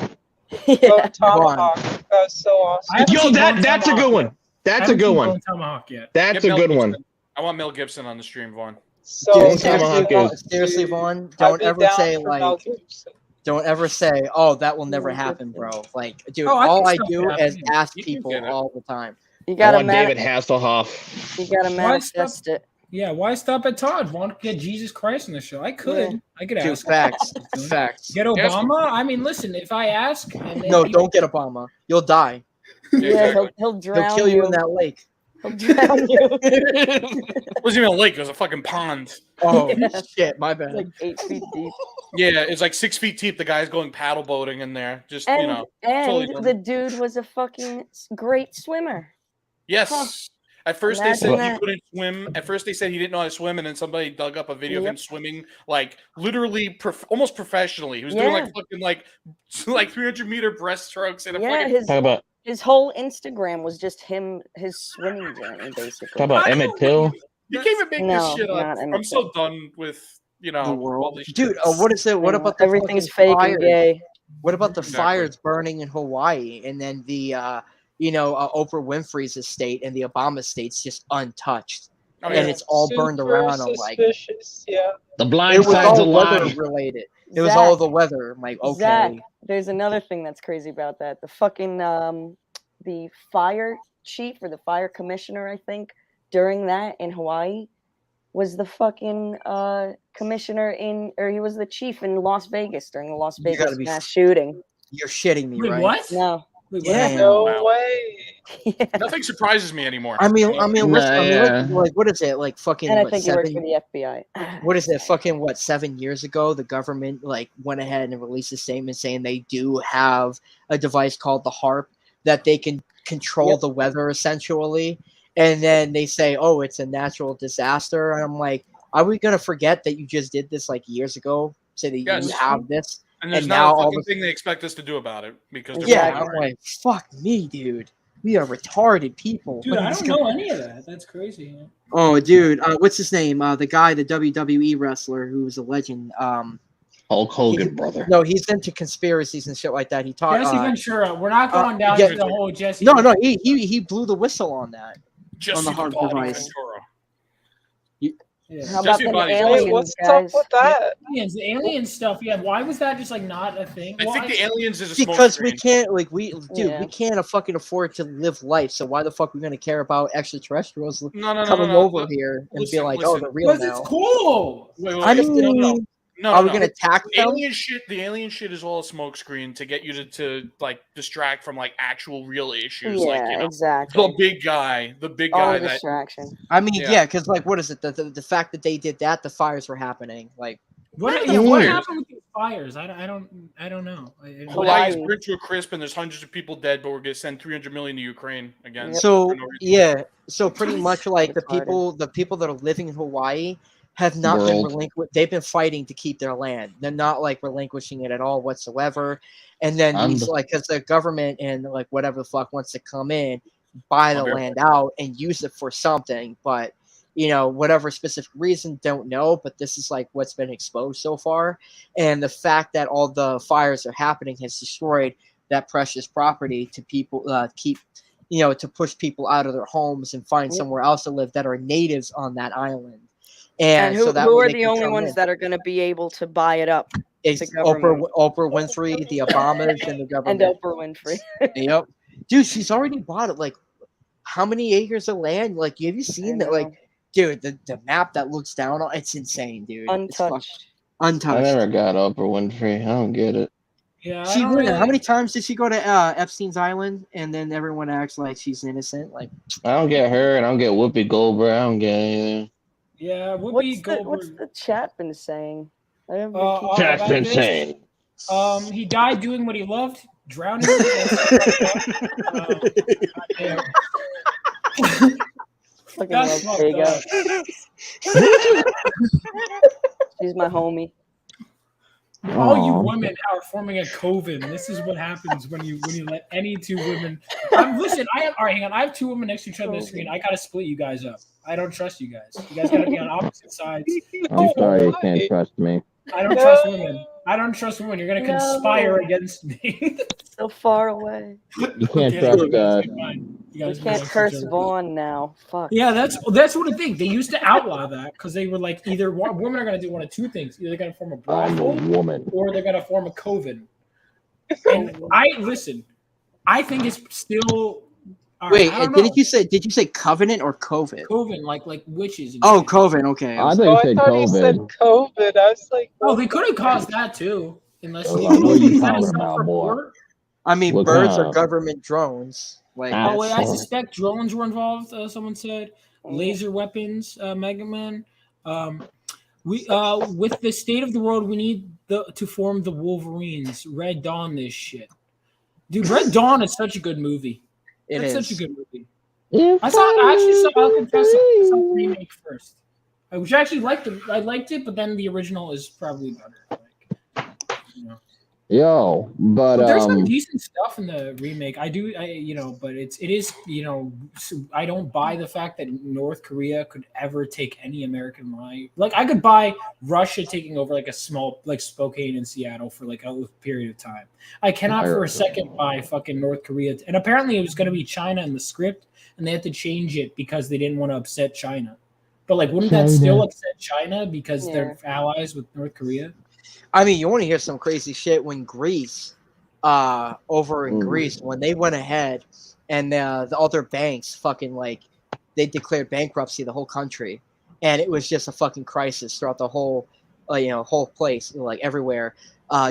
Yeah. Tomahawk. That was so awesome. I haven't Yo, seen Bone that's a good Tomahawk one. yet. I That's a haven't good seen one. Bone Tomahawk yet. That's Get a Mel good one. Gibson. I want Mel Gibson on the stream, Vaughn. So Dude, Bone seriously, Tomahawk Vaughn, is- seriously, Vaughn, I'd don't be ever down say for Mel like, Gibson. don't ever say, "Oh, that will never happen, bro." Like, dude, Oh, I all think I stuff do could happen, is yeah. ask You can people get it. all the time. You I gotta want David man- Hasselhoff. you gotta Why stop- manifest it. Yeah, why stop at Todd? Want to get Jesus Christ on the show? I could. Yeah. I could Dude, ask. facts, facts. Get Yes. Obama? I mean, listen, if I ask, and then No, people- don't get Obama. You'll die. Yeah, Exactly. he'll They'll drown kill you in that lake. He'll drown you. It wasn't even a lake; it was a fucking pond. Oh Yeah. shit, my bad. Like 8 feet deep. Yeah, it's like 6 feet deep. The guy's going paddle boating in there. Just you And, know, and totally the different. dude was a fucking great swimmer. Yes. Huh. At first they Imagine said he that. couldn't swim. At first they said he didn't know how to swim, and then somebody dug up a video of Yep. him swimming like literally, almost professionally. He was doing Yeah. like fucking like 300-meter breaststrokes and a Yeah, fucking. Talk about his whole Instagram was just him, his swimming journey, basically. talk about Emmett Till. You can't even make No, this shit up. not I'm Emmett so done with The all world, this dude. shit. What is it? What about the everything's fucking fake and fires? gay? What about the Exactly. fires burning in Hawaii, and then the Oprah Winfrey's estate and the Obama estate's just untouched, Oh, and yeah. it's all burned Super around. I'm like, suspicious, yeah. The it blind was side's a all weather lie. related. It was all Zach, the weather. I'm like, okay, Zach, there's another thing that's crazy about that. The fucking the fire chief or the fire commissioner, I think, during that in Hawaii was the fucking commissioner or he was the chief in Las Vegas during the Las You gotta Vegas be mass shooting. you're shitting me, Wait, right? what? No. Wait, what Yeah. happened? No Wow. way. Nothing surprises me anymore. I mean, yeah. like, what is it? Like, fucking, And I what, think he worked for 7? the FBI. What is it? Fucking, what, 7 years ago, the government, like, went ahead and released a statement saying they do have a device called the HARP that they can control the weather, essentially. And then they say, oh, it's a natural disaster. And I'm like, are we going to forget that you just did this, like, years ago? Say that you have this? And there's now not a all fucking of thing they expect us to do about it because they're yeah, fucking I'm right. like, fuck me, dude. We are retarded people. Dude, What I is don't going- know any of that. That's crazy. Oh, dude, what's his name? The guy, the WWE wrestler who's a legend. Hulk Hogan, brother. No, he's into conspiracies and shit like that. He taught Jesse Ventura. We're not going down yeah, to the whole Jesse. No, he blew the whistle on that. On the Jesse hard the Body device. Ventura. Yeah. How about them Body's aliens, Wait, what's guys? up with that? The alien stuff. Yeah, why was that just like not a thing? I think the aliens is a Because smokescreen. we can't, like, we Yeah. can't fucking afford to live life. So why the fuck are we gonna care about extraterrestrials No, coming over here and Listen, be like, oh, listen. they're real Because it's now? cool. I mean, are we gonna attack the them? alien shit? The alien shit is all a smokescreen to get you to like distract from like actual real issues. Yeah, like, you know, exactly. The big guy All that. distraction. I mean, yeah, because like, what is it? The fact that they did that, the fires were happening. Like, What fires. happened with these fires? I don't know. Hawaii's burnt to a crisp, and there's hundreds of people dead. But we're gonna send 300 million to Ukraine again. so for no reason. yeah, so pretty much like the Retarded. people that are living in Hawaii have not been World. relinquished. They've been fighting to keep their land. They're not like relinquishing it at all whatsoever. And then these like, because the government and like whatever the fuck wants to come in, buy the land out and use it for something, but you know, whatever specific reason, don't know, but this is like what's been exposed so far. And the fact that all the fires are happening has destroyed that precious property to people, to push people out of their homes and find somewhere else to live that are natives on that island. And who, so that who way are they the can only come ones in. that are going to be able to buy it up? It's The government. Oprah Winfrey, the Obamas, and the And government. Oprah Winfrey. Yep. Dude, she's already bought it. Like, how many acres of land? Like, have you seen that? Like, dude, the map that looks down on it's insane, dude. Untouched. Untouched. I never got Oprah Winfrey. I don't get it. Yeah, She went. How many times did she go to Epstein's Island and then everyone acts like she's innocent? Like, I don't get her, and I don't get Whoopi Goldberg. I don't get anything. Yeah, What's the chat been saying? I haven't been keeping Chat's track. insane. He died doing what he loved, drowning. Fucking That's love fucked Vega. up. She's my homie. All you women are forming a coven. This is what happens when you let any two women. Listen, all right, hang on. I have two women next to each other on the screen. I gotta split you guys up. I don't trust you guys. You guys gotta be on opposite sides. I'm sorry you can't trust me. I don't trust women. I don't trust women. You're gonna conspire against me. So far away. You can't trust God. We can't curse Vaughn now. Fuck. Yeah, that's what I think. They used to outlaw that because they were like, either women are going to do one of two things: either they're going to form a brothel, or they're going to form a coven. And I think it's still. wait, I don't did you say covenant or COVID? Coven, like witches? And Oh, shit. COVID. Okay. I thought you said he said COVID. I was like, Oh, they could have caused that too, unless What you are you is that a talking about, boy? self-report? I mean, What birds kind are of- government drones. Like, Oh wait, I that's- suspect drones were involved. Someone said laser weapons. Mega Man. We with the state of the world, we need to form the Wolverines. Red Dawn, this shit, dude. Red Dawn is such a good movie. It's such a good movie. I actually saw. I'll confess, I saw the remake first, which I actually liked. I liked it, but then the original is probably better. Yo, but There's some decent stuff in the remake. But it is I don't buy the fact that North Korea could ever take any American life. Like I could buy Russia taking over like a small like Spokane and Seattle for like a period of time. I cannot for a second buy fucking North Korea. And apparently it was going to be China in the script, and they had to change it because they didn't want to upset China. But like, wouldn't that still upset China because they're allies with North Korea? I mean, you want to hear some crazy shit when Greece, over in Greece, when they went ahead and the other banks fucking like they declared bankruptcy the whole country, and it was just a fucking crisis throughout the whole, whole place, like everywhere.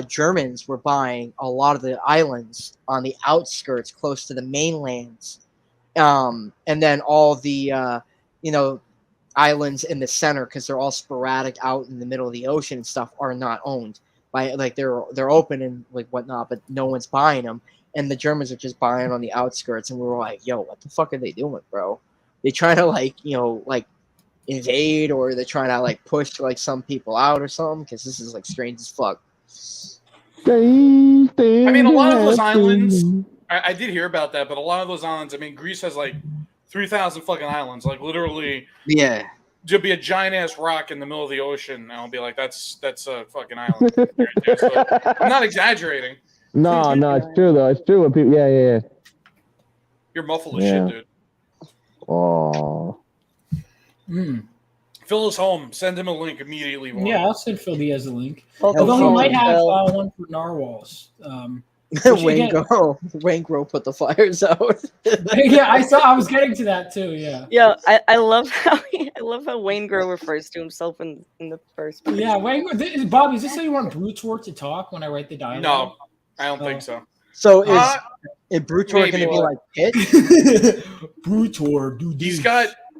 Germans were buying a lot of the islands on the outskirts, close to the mainlands, and then all the islands in the center, because they're all sporadic out in the middle of the ocean and stuff, are not owned by, like, they're open and like whatnot, but no one's buying them, and the Germans are just buying on the outskirts, and we were like, yo, what the fuck are they doing, bro? They trying to like invade, or they're trying to like push like some people out or something, because this is like strange as fuck. I mean, a lot of those islands, I did hear about that, but a lot of those islands, I mean, Greece has like 3,000 fucking islands, like literally. Yeah. There'll be a giant ass rock in the middle of the ocean, and I'll be like, "That's a fucking island." Right there. So, I'm not exaggerating. No, it's true though. It's true. What people, yeah. You're muffled as shit, dude. Oh. Phil is home. Send him a link immediately. Vaughn. Yeah, I'll send Phil Diaz a link. Welcome Although he home, might have Phil. one for narwhals. Wayne put the fires out. Yeah, I was getting to that too. Yeah. Yeah, I love how Wayne Grow refers to himself in the first person. Yeah, Wayne. Bobby, is this how you want Brutor to talk when I write the dialogue? No, I don't think so. So is Brutor going to be like Pitt? Brutor, dude.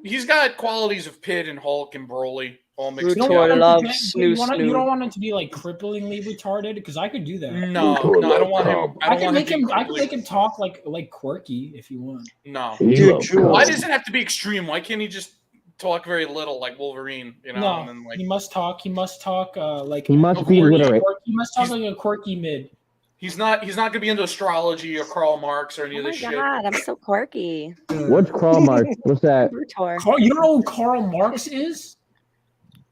He's got qualities of Pitt and Hulk and Broly all mixed Brutor together. loves You snoo. don't want him to be like cripplingly retarded, because I could do that. No, I don't want him. I can make him talk like quirky if you want. No, Dude, why does it have to be extreme? Why can't he just talk very little like Wolverine? You know, No, and then, like, he must talk like He must be literate. He must talk like a quirky mid. he's not gonna be into astrology or Karl Marx or any of this shit. God, I'm so quirky. What's Karl Marx? What's that? Brutor. You don't know who Karl Marx is?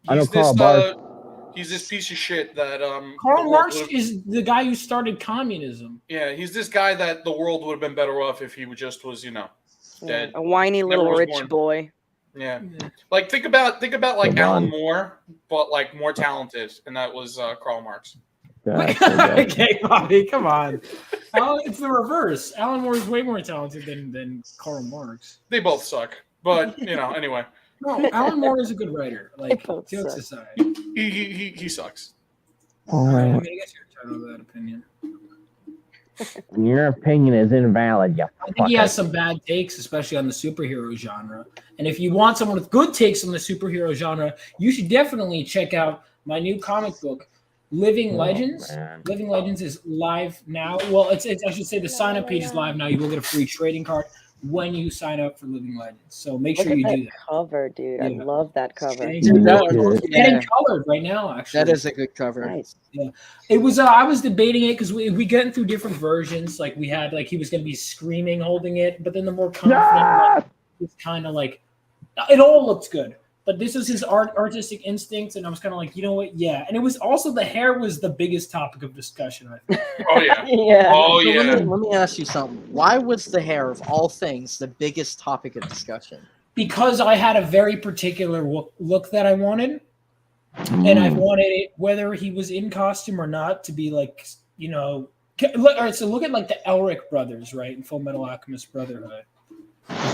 I know He's Karl this, Marx. he's this piece of shit that Karl Marx is the guy who started communism. Yeah, he's this guy that the world would have been better off if he just was, dead. A whiny little Never was rich born. boy. Yeah, like think about like Alan Moore, but like more talented, and that was Karl Marx. Okay, Bobby, come on. It's the reverse. Alan Moore is way more talented than Karl Marx. They both suck, but anyway. No, Alan Moore is a good writer. Like, jokes aside. He sucks. I mean, I guess you're entitled to that opinion. Your opinion is invalid, you I think he has some bad takes, especially on the superhero genre. And if you want someone with good takes on the superhero genre, you should definitely check out my new comic book, Living Legends. Man. Living Legends is live now. Well, it's I should say the sign-up page is live now. You will get a free trading card when you sign up for Living Legends. So make sure you do that. Cover, dude. I love that cover. It's getting colored right now, actually. That is a good cover. Nice. Yeah, it was. I was debating it because we getting through different versions. Like we had, like he was going to be screaming, holding it, but then the more confident, it's kind of like it all looks good. But this is his artistic instincts, and I was kind of like, you know what? Yeah, and it was also the hair was the biggest topic of discussion. I think. Oh yeah. Yeah. Oh So yeah. let me ask you something. Why was the hair of all things the biggest topic of discussion? Because I had a very particular look that I wanted, and I wanted it whether he was in costume or not to be like, look. All right, so look at like the Elric brothers, right, in Full Metal Alchemist Brotherhood.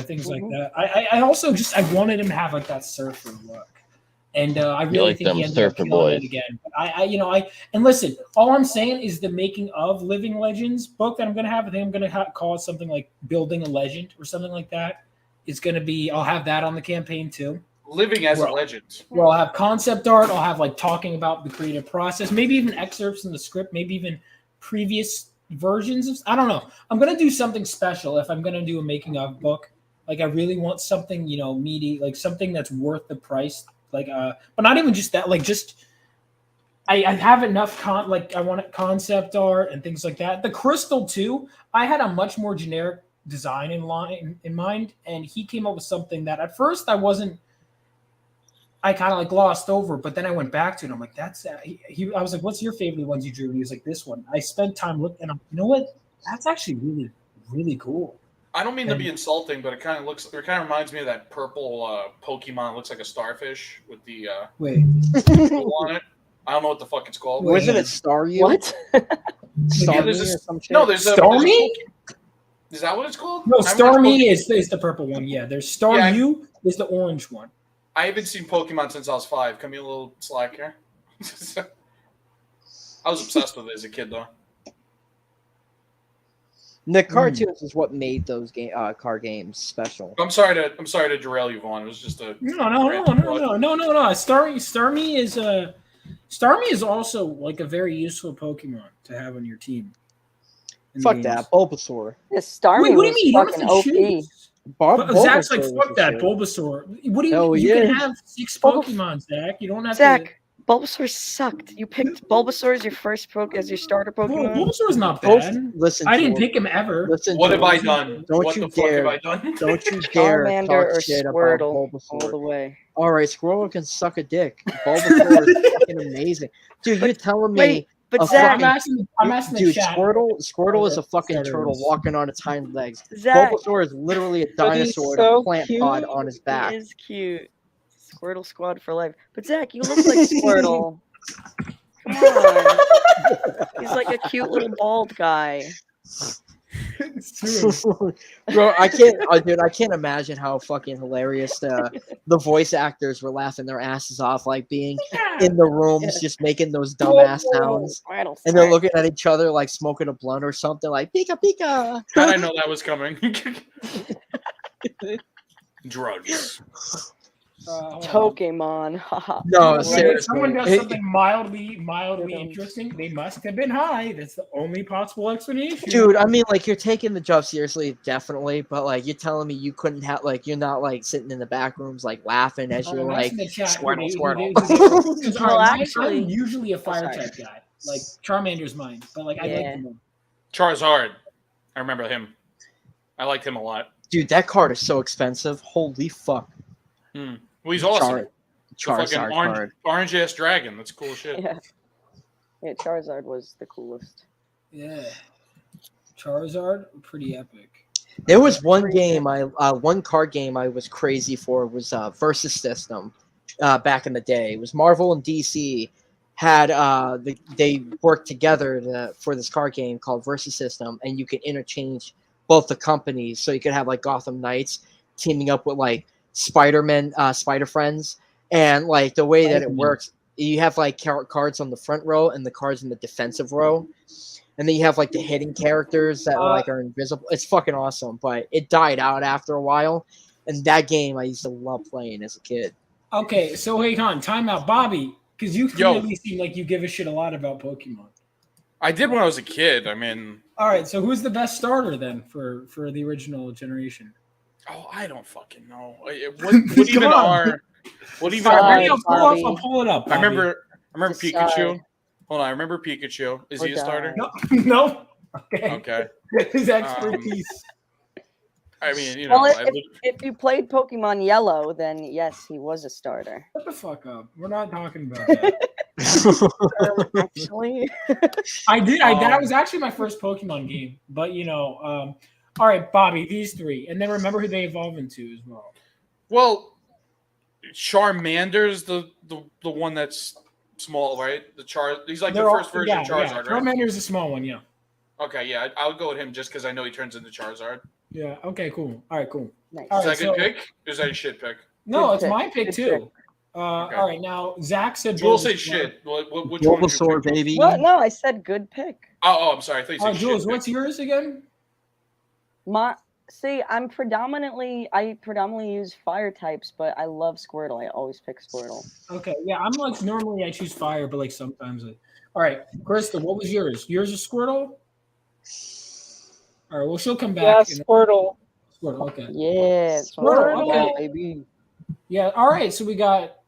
Things like that. I also I wanted him to have like that surfer look, and I really like think them he ended up surfer killing it boys. again. But and listen, all I'm saying is the making of Living Legends book that I'm gonna have. I think I'm gonna call it something like Building a Legend or something like that. It's gonna be. I'll have that on the campaign too. Living as a legend. Where I'll have concept art. I'll have like talking about the creative process. Maybe even excerpts in the script. Maybe even previous versions of. I don't know. I'm gonna do something special if I'm gonna do a making of book. Like I really want something, meaty, like something that's worth the price. Like, but not even just that. Like, just I have enough I want concept art and things like that. The crystal too. I had a much more generic design in mind, and he came up with something that at first I wasn't. I kind of like glossed over, but then I went back to it. And I'm like, that's I was like, what's your favorite ones you drew? And he was like, this one. I spent time looking, and you know what? That's actually really, really cool. I don't mean to be insulting, but it kind of reminds me of that purple Pokemon. It looks like a starfish with the wait on it. I don't know what the fuck it's called. Wasn't it Staryu? What? Starmie or some shit? No, there's Starmie? Is that what it's called? No, I haven't watched Starmie is the purple one. Yeah, there's Staryu is the orange one. I haven't seen Pokemon since I was 5. Cut me a little slack here. I was obsessed with it as a kid, though. The cartoons is what made those card games special. I'm sorry to derail you, Vaughn. It was just a No. Starmie is also like a very useful Pokemon to have on your team. Fuck that, Bulbasaur. Yeah, Starmie Wait, what do you was mean? You don't have fucking to OP. choose. Zach's like, fuck that, Bulbasaur. What do you? No, you yeah. can have 6 Pokemon, Zach. You don't have Zach, to. Bulbasaur sucked. You picked Bulbasaur as your first as your starter Pokemon. Bulbasaur's not bad. Listen, I didn't George. pick him ever. Listen, What have I George. done? Don't What you the fuck dare! have I done? Don't you dare Charmander talk or shit about Squirtle Bulbasaur. all the way. All right, Squirtle can suck a dick. Bulbasaur is fucking amazing, dude. You're telling me? Wait, but a Zach, fucking, I'm asking the dude, chat. Squirtle is a fucking Said it turtle was- walking on its hind legs. Zach. Bulbasaur is literally a But he's dinosaur with so a plant cute. pod on his back. He is cute. Squirtle Squad for life. But Zach, you look like Squirtle. Come on. He's like a cute little bald guy. It's true. Bro, I can't, dude. I can't imagine how fucking hilarious the voice actors were laughing their asses off, like being in the rooms, just making those dumbass sounds, and they're looking at each other like smoking a blunt or something, like pika pika. How'd I know that was coming? Drugs. Pokemon. haha. No, When seriously. someone does something mildly interesting, they must have been high. That's the only possible explanation. Dude, I mean, like, you're taking the job seriously, definitely, but like, you're telling me you couldn't have, like, you're not like sitting in the back rooms like laughing as you're like Squirtle, Squirtle. Well, actually- I'm usually a fire sorry. type guy. Like Charmander's mine, but like I like Yeah. them. Charizard. I remember him. I liked him a lot. Dude, that card is so expensive. Holy fuck. Well, he's awesome. Charizard The fucking card. orange ass dragon. That's cool shit. Yeah. Yeah, Charizard was the coolest. Yeah, Charizard, pretty epic. There was one game one card game I was crazy for was Versus System back in the day. It was Marvel and DC had they worked together for this card game called Versus System, and you could interchange both the companies, so you could have like Gotham Knights teaming up with like Spider-Man, Spider Friends, and like the way that it works, you have like cards on the front row and the cards in the defensive row. And then you have like the hidden characters that are invisible. It's fucking awesome, but it died out after a while. And that game I used to love playing as a kid. Okay, so hey, Con, time out, Bobby, because you clearly seem like you give a shit a lot about Pokemon. I did when I was a kid. I mean, all right. So who's the best starter then for the original generation? Oh, I don't fucking know. What even are? What even are? I'll pull it up. I remember Pikachu. Hold on, I remember Pikachu. Is he a starter? No. Okay. Okay. His expertise. I mean, you know. Well, if you played Pokemon Yellow, then yes, he was a starter. Shut the fuck up. We're not talking about that. Actually, I did. That was actually my first Pokemon game. But you know, all right, Bobby, these three, and then remember who they evolve into as well. Well, Charmander's the one that's small, right? He's like the first version of Charizard, right? Charmander's a small one, yeah. Okay, yeah, I'll go with him just because I know he turns into Charizard. Yeah. Okay. Cool. All right. Cool. Nice. All Is right, that a good pick? Or is that a shit pick? No, Good it's pick. my pick Good too. pick. All right. Now Zach said. Jules Bulbasaur. say shit. Which one did you Bulbasaur, pick? baby. What? No, I said good pick. Oh, I'm sorry. I thought you said Jules, shit. what's yours again? I predominantly use fire types, but I love Squirtle. I always pick Squirtle. Okay. Yeah, I'm like normally I choose fire, but like sometimes. All right, Krista, what was yours? Yours is Squirtle. All right. Well, she'll come back. Yeah, Squirtle. Squirtle. Okay. Yeah, Squirtle. Okay. baby. Yeah. All right. So we got.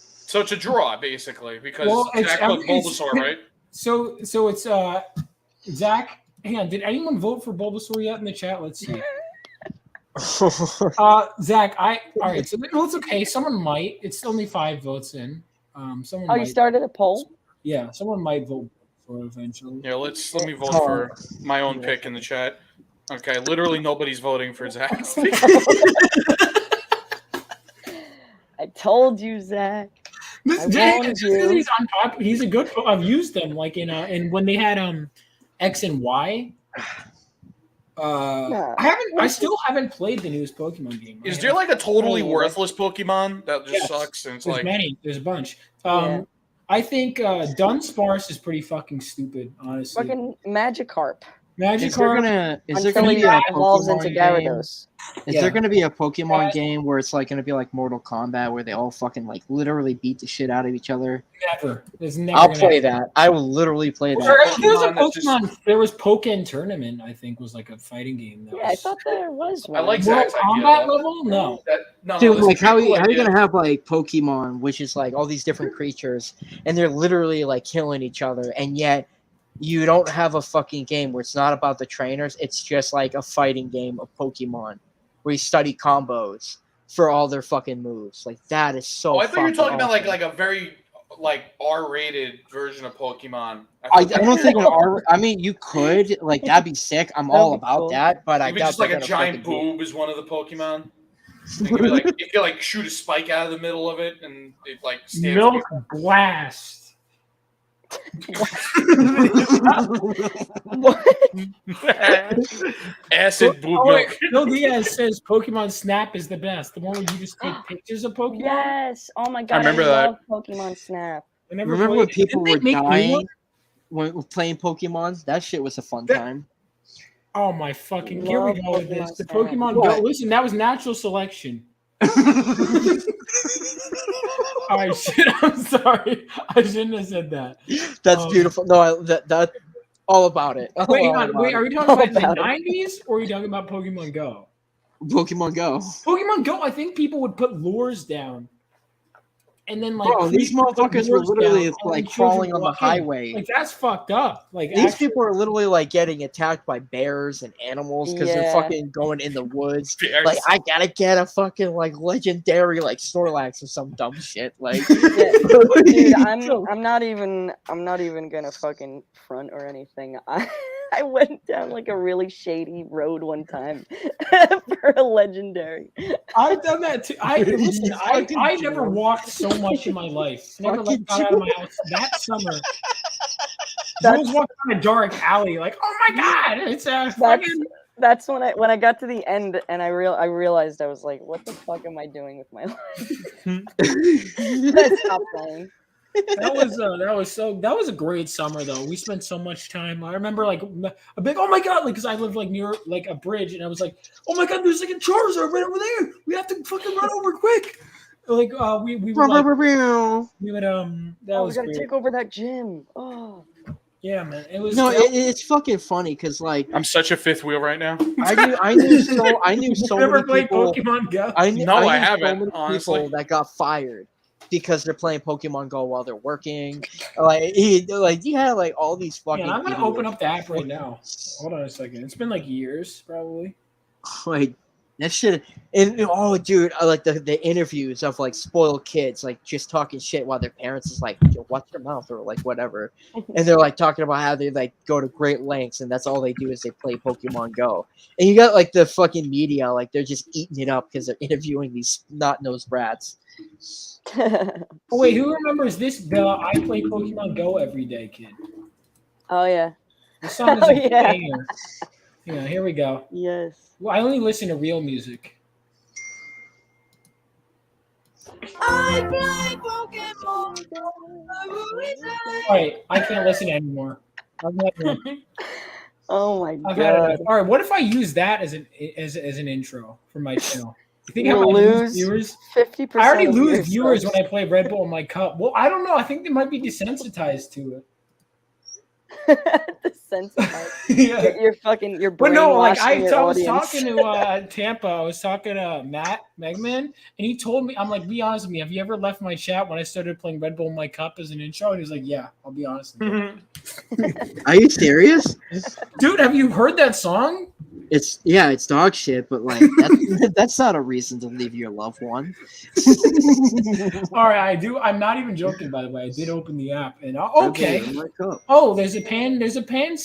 So it's a draw, basically, because it's- Zach took Bulbasaur, right? So it's Zach. Hang on. Did anyone vote for Bulbasaur yet in the chat? Let's see. Zach, all right. So no, it's okay. Someone might. It's only 5 votes in. Someone. Oh, might, you started a poll? Yeah. Someone might vote for it eventually. Yeah, let me vote for my own pick in the chat. Okay, literally nobody's voting for Zach. I told you, Zach. He's a good. I've used them like in when they had X and Y. I still haven't played the newest Pokemon game. Is there like a totally worthless Pokemon that just sucks? And it's there's like many. There's a bunch. I think Dunsparce is pretty fucking stupid, honestly. Fucking Magikarp. Magic Is there card gonna until be he a evolves into Pokemon game? Gyarados. Is Yeah. there gonna be a Pokemon game where it's like gonna be like Mortal Kombat, where they all fucking like literally beat the shit out of each other? Never. It's never I'll gonna play happen. that. I will literally play that. There was a Pokemon that's just- Pokemon. There was Pokken Tournament. I think was like a fighting game. That Yeah, I was, thought there was one. I like Mortal Zach's idea. Kombat though. level. No. No, Dude, this like is a how cool are you idea. gonna have like Pokemon, which is like all these different creatures, and they're literally like killing each other, and yet you don't have a fucking game where it's not about the trainers. It's just like a fighting game of Pokemon, where you study combos for all their fucking moves. Like that is so. Oh, I thought you were fucking talking about awesome. like a very like R-rated version of Pokemon. I don't think an R. I mean, you could like that'd be sick. I'm all about that, but I Maybe doubt just like they're a gonna giant fucking do it. boob is one of the Pokemon. You could, like, you could like shoot a spike out of the middle of it, and it like stands. Milk Blast. Acid boob Oh, wait, milk. Bill Diaz says Pokemon Snap is the best. The one where you just take pictures of Pokemon. Yes. Oh my god. remember love that. Pokemon Snap. I never Remember played when it. people Didn't were they make new dying ones? when playing Pokemon? That shit was a fun That- time. Oh my fucking! Here we Love go with this. Pokemon The Snap. Pokemon Go. What? Listen, that was natural selection. All right, shit. I'm sorry. I shouldn't have said that. That's beautiful. No, that all about it. Wait, All hang on. about Wait, it. are we talking about the '90s or are you talking about Pokemon Go? Pokemon Go? Pokemon Go. I think people would put lures down, and then like Bro, these creep put motherfuckers were lures literally down, and like then children crawling on the walk in. highway. Like that's fucked up. Like These actually- people are literally like getting attacked by bears and animals because they're Yeah. fucking going in the woods. Bears. Like I gotta get a fucking like legendary like Snorlax or some dumb shit. Like, Dude, I'm not even gonna fucking front or anything. I went down like a really shady road one time for a legendary. I've done that too. Listen, I fucking never jerk. walked so much in my life. Never Fucking got out of my house that summer. I was walking down a dark alley, like, oh my god, it's a fucking. That's when I got to the end and I realized I was like, what the fuck am I doing with my life? I stopped playing. That was a great summer though. We spent so much time. I remember like a big oh my god, like because I live like near like a bridge and I was like, oh my god, there's like a Charizard right over there. We have to fucking run over quick. Like we would like, we would that we was gotta great. take over that gym. Oh. Yeah, man. It was no, it's fucking funny because like I'm such a fifth wheel right now. I knew so Never many played people. Pokemon Go. I knew haven't, so many honestly. people that got fired because they're playing Pokemon Go while they're working. Like you had like all these fucking. Yeah, I'm gonna idiots. open up the app right now. Hold on a second. It's been like years, probably. Like that shit. And oh, dude, I like the interviews of like spoiled kids, like just talking shit while their parents is like, yo, watch your mouth or like whatever, and they're like talking about how they like go to great lengths and that's all they do is they play Pokemon Go. And you got like the fucking media, like they're just eating it up because they're interviewing these not-nosed brats. Oh wait, who remembers this? The I play Pokemon Go every day, kid. Oh yeah. This song is Oh, a yeah. banger. Yeah, here we go. Yes. Well, I only listen to real music. I play Pokemon. Wait, I can't listen anymore. Oh my I've had god. enough. All right, what if I use that as an intro for my channel? You think I You'll might lose lose viewers? 50%. I already of lose your viewers subs. when I play Red Bull in my cup. Well, I don't know. I think they might be desensitized to it. Desensitized. Yeah. You're fucking. You're But no, like brainwashing your I was audience. talking to Tampa. I was talking to Matt Megman, and he told me, I'm like, be honest with me. Have you ever left my chat when I started playing Red Bull in my cup as an intro? And he's like, yeah, I'll be honest with you. Are you serious? Dude, have you heard that song? It's dog shit, but like that's not a reason to leave your loved one. All right, I do. I'm not even joking, by the way. I did open the app, and okay. Oh my God. Oh, there's a pan. There's a pan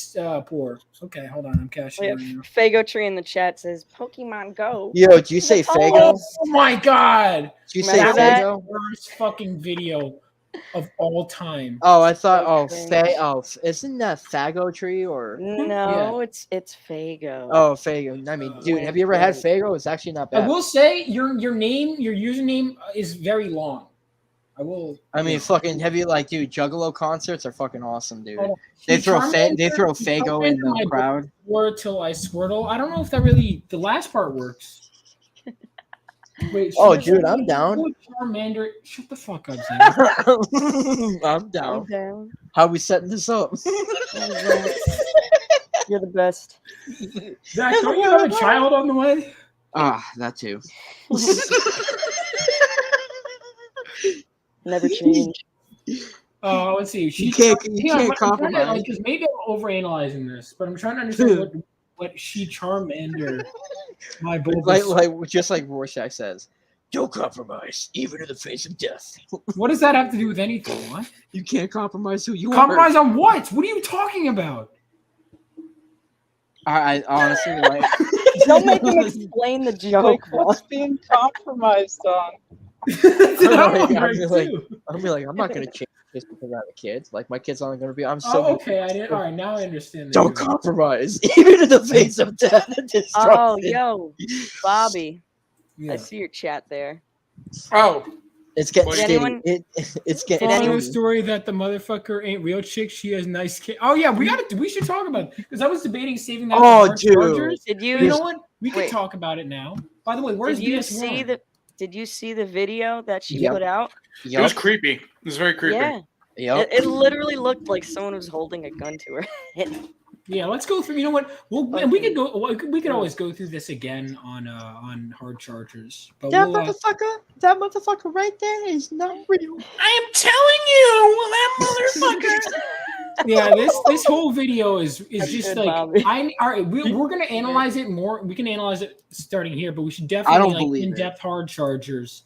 pour. Okay, hold on. I'm cashing it right now. Fago Tree in the chat says Pokemon Go. Yo, did you say Fago? Oh my god! Did you say That was Fago? the worst fucking video of all time. Oh, I thought. cringe. Isn't that Fago Tree or? No, it's Fago. Oh, Fago. I mean, dude, have you ever had Fago? It's actually not I bad. will say your name, your username is very long. I will. I mean, fucking have you like, dude? Juggalo concerts are fucking awesome, dude. Hold on. They throw Charmander- they throw Fago in the crowd. Or till I Squirtle. I don't know if that really the last part works. Wait. Oh, should I dude, I'm down. Charmander, shut the fuck up, Zach. I'm down. I'm down. How we setting this up? You're the best. Zach, don't you have a child on the way? Ah, that too. Never change. Oh, let's see. You can't compromise. Because maybe I'm overanalyzing this, but I'm trying to understand what she Charmander. My like just like Rorschach says, don't compromise, even in the face of death. What does that have to do with anything? What? You can't compromise who you Compromise are. on what? What are you talking about? I honestly like. Don't make him explain the joke. Like, what's being compromised on? I'll be like, I'm not gonna change just because I have a kid. Like my kid's only gonna be. I'm so. Oh, okay. I didn't. All right, now I understand. Don't compromise, even in the face of death and destruction. Oh, yo, Bobby. I see your chat there. Oh, it's getting Did skinny. anyone- It's getting. Follow the skinny. story that the motherfucker ain't real chick. She has nice kids. Oh yeah, we should talk about it because I was debating saving that. Oh, for dude. Chargers. Did you? You know what? We can Wait. talk about it now. By the way, where's Did you BS see Warren? the? Did you see the video that she Yep. put out? it was creepy. It was very creepy. Yeah. Yep. It literally looked like someone was holding a gun to her head. Yeah, let's go through. You know what? And we could go. We could always go through this again on Hard Chargers. But That we'll, that motherfucker right there is not real. I am telling you, that motherfucker. yeah, this whole video is just good, like Bobby. all right. We're gonna analyze it more. We can analyze it starting here, but we should I don't definitely like believe it. in-depth Hard Chargers.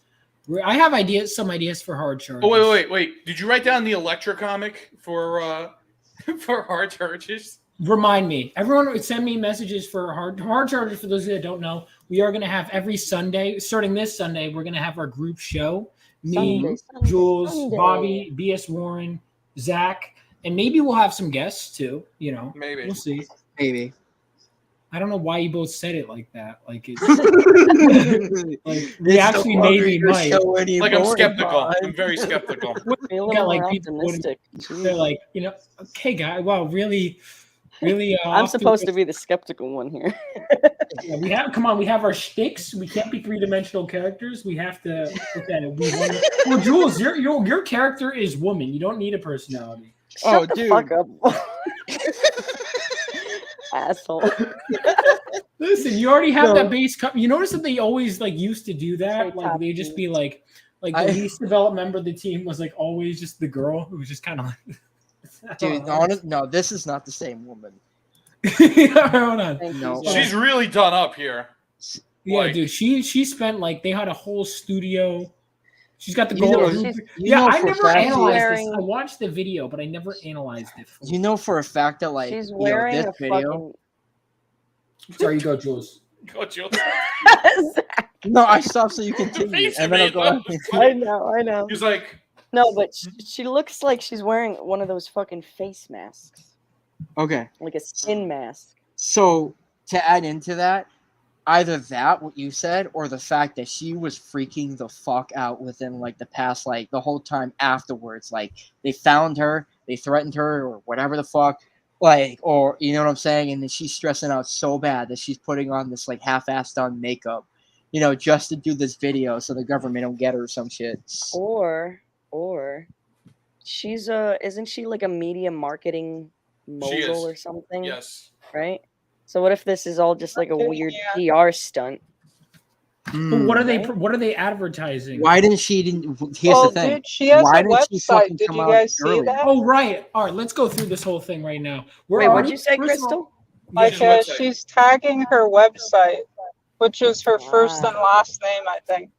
I have some ideas for Hard Chargers. Oh wait! Did you write down the Electra comic for for Hard Chargers? Remind me. Everyone would send me messages for Hard Chargers. For those that don't know, we are going to have every Sunday, starting this Sunday, we're going to have our group show. Me, Sunday, Jules, Sunday. Bobby, BS Warren, Zach, and maybe we'll have some guests too. You know, Maybe. we'll see. Maybe. I don't know why you both said it like that. Like it. Like we actually maybe might. Like I'm skeptical. I'm very skeptical. Be a little Got, like, more people wouldn't- optimistic. They're like, you know, okay, guy. Wow, really. I'm supposed to be the skeptical one here. Yeah, we have our shticks. We can't be three-dimensional characters. We have to look at it. Well, Jules, your character is woman. You don't need a personality. Shut the fuck up. Asshole. Listen, you already have No. that base. You notice that they always like used to do that. Like they just be like the least developed member of the team was like always just the girl who was just kind of like. Dude, no, this is not the same woman. Hold on. No. She's really done up here. Yeah, Like- dude. She spent like they had a whole studio. She's got the You know- gold. you Yeah, know I for a never fact- analyzed this. I watched the video, but I never analyzed it. You know for a fact that like She's you know, wearing this a video. Sorry, you go, Jules. Go, Jules. No, I stopped so you continue, and then I'll go. on. I know. He's like, No, but she looks like she's wearing one of those fucking face masks, Okay, like a skin mask. so to add into that, either that what you said, or the fact that she was freaking the fuck out within like the past, like the whole time afterwards, like they found her, they threatened her, or whatever the fuck. Like, or you know what I'm saying, and then she's stressing out so bad that she's putting on this like half-assed done makeup, you know, just to do this video so the government don't get her or some shit. Or she's isn't she like a media marketing She is. mogul or something? yes. Right? So what if this is all just like a weird PR stunt? But what are they? What are they advertising? Why didn't she? Here's Oh, the thing. dude, she has Why a didn't she website. fucking Did come you out guys see earlier? that? Oh right. All right. Let's go through this whole thing right now. Wait, what'd you say, Crystal? Like, website. she's tagging her website, which is her first and last name, I think.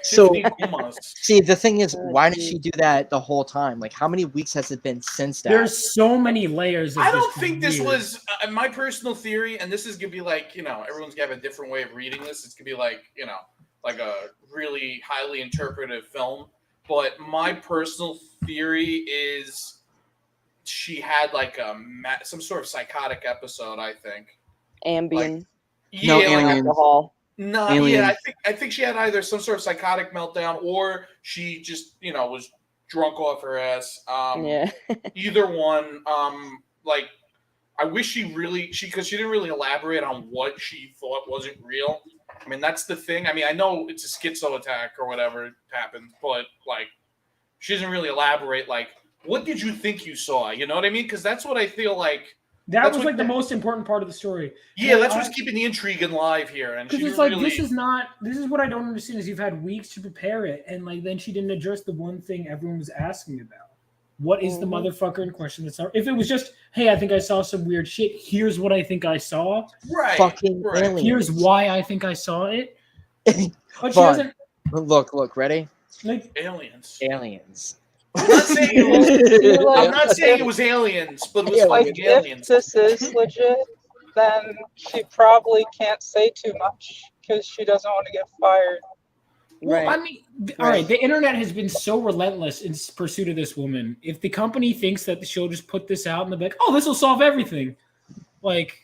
So, Tiffany Pumas. see, the thing is, why didn't she do that the whole time? Like, how many weeks has it been since that? There's so many layers. Of I don't this think this weird. was my personal theory, and this is gonna be like, you know, everyone's gonna have a different way of reading this. It's gonna be like, you know, like a really highly interpretive film. But my personal theory is she had like some sort of psychotic episode. I think. Ambien. Yeah, like aliens. alcohol. No, yeah, I think she had either some sort of psychotic meltdown or she just, was drunk off her ass. Yeah. Either one. Like, I wish because she didn't really elaborate on what she thought wasn't real. I mean, that's the thing. I mean, I know it's a schizo attack or whatever happened, but like, she doesn't really elaborate. Like, what did you think you saw? You know what I mean? Because that's what I feel like. That was like the most important part of the story. Yeah, that's what's keeping the intrigue alive here. And because it's like this is what I don't understand is you've had weeks to prepare it, and like then she didn't address the one thing everyone was asking about. What is the motherfucker in question? If it was just, hey, I think I saw some weird shit. Here's what I think I saw. Right. Fucking aliens. Here's why I think I saw it. But she Vaughn, doesn't. Look, ready? Like aliens. I'm not saying it was aliens, but it was fucking aliens. If this is legit, then she probably can't say too much because she doesn't want to get fired. Well, I mean, all right. The internet has been so relentless in pursuit of this woman. If the company thinks that she'll just put this out and they'll be like, "Oh, this will solve everything," like,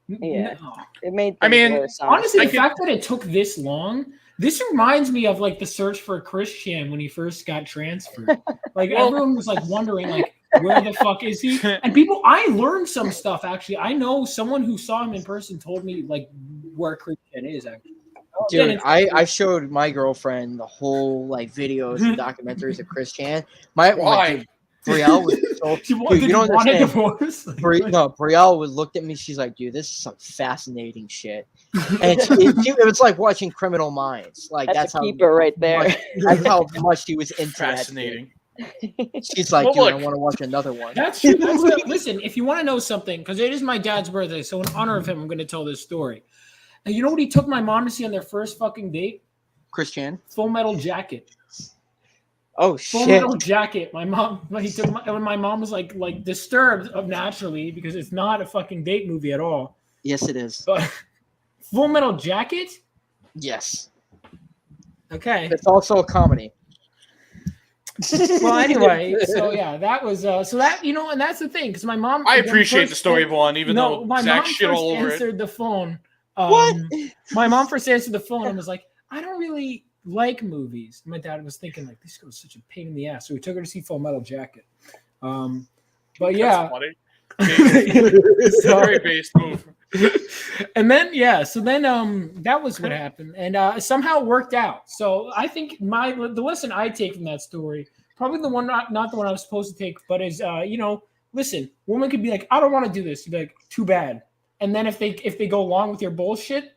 yeah, no. It made. Honestly, the fact that it took this long. This reminds me of like the search for Christian when he first got transferred. Like everyone was like wondering like where the fuck is he? And I learned some stuff actually. I know someone who saw him in person told me like where Christian is actually. Dude, I showed my girlfriend the whole like videos and documentaries of Christian. Why? Brielle was so dude, you don't understand. Brielle would looked at me. She's like, "Dude, this is some fascinating shit." And it was like watching Criminal Minds. Like that's how keeper right there. That's how much she was into fascinating. That. She's like, "Dude, I want to watch another one." That's true. Listen, if you want to know something, because it is my dad's birthday, so in honor of him, I'm going to tell this story. And you know what he took my mom to see on their first fucking date? Christian. Full Metal Jacket. Oh Full shit! Metal Jacket. My mom. He took when my mom was like disturbed naturally because it's not a fucking date movie at all. Yes, it is. But Full Metal Jacket. Yes. Okay. It's also a comedy. Well, anyway, so yeah, that was so that and that's the thing because my mom. I appreciate the story, Vaughn, even though my Zach mom shit all first over answered it. the phone. What? My mom first answered the phone and was like, "I don't really like movies." My dad was thinking like, "This girl's such a pain in the ass," so we took her to see Full Metal Jacket. But yeah, Very based move. And then that was what happened, and somehow it worked out. So I think the lesson I take from that story, probably the one not the one I was supposed to take, but is listen, woman could be like, "I don't want to do this," you'd be like, "Too bad." And then if they go along with your bullshit,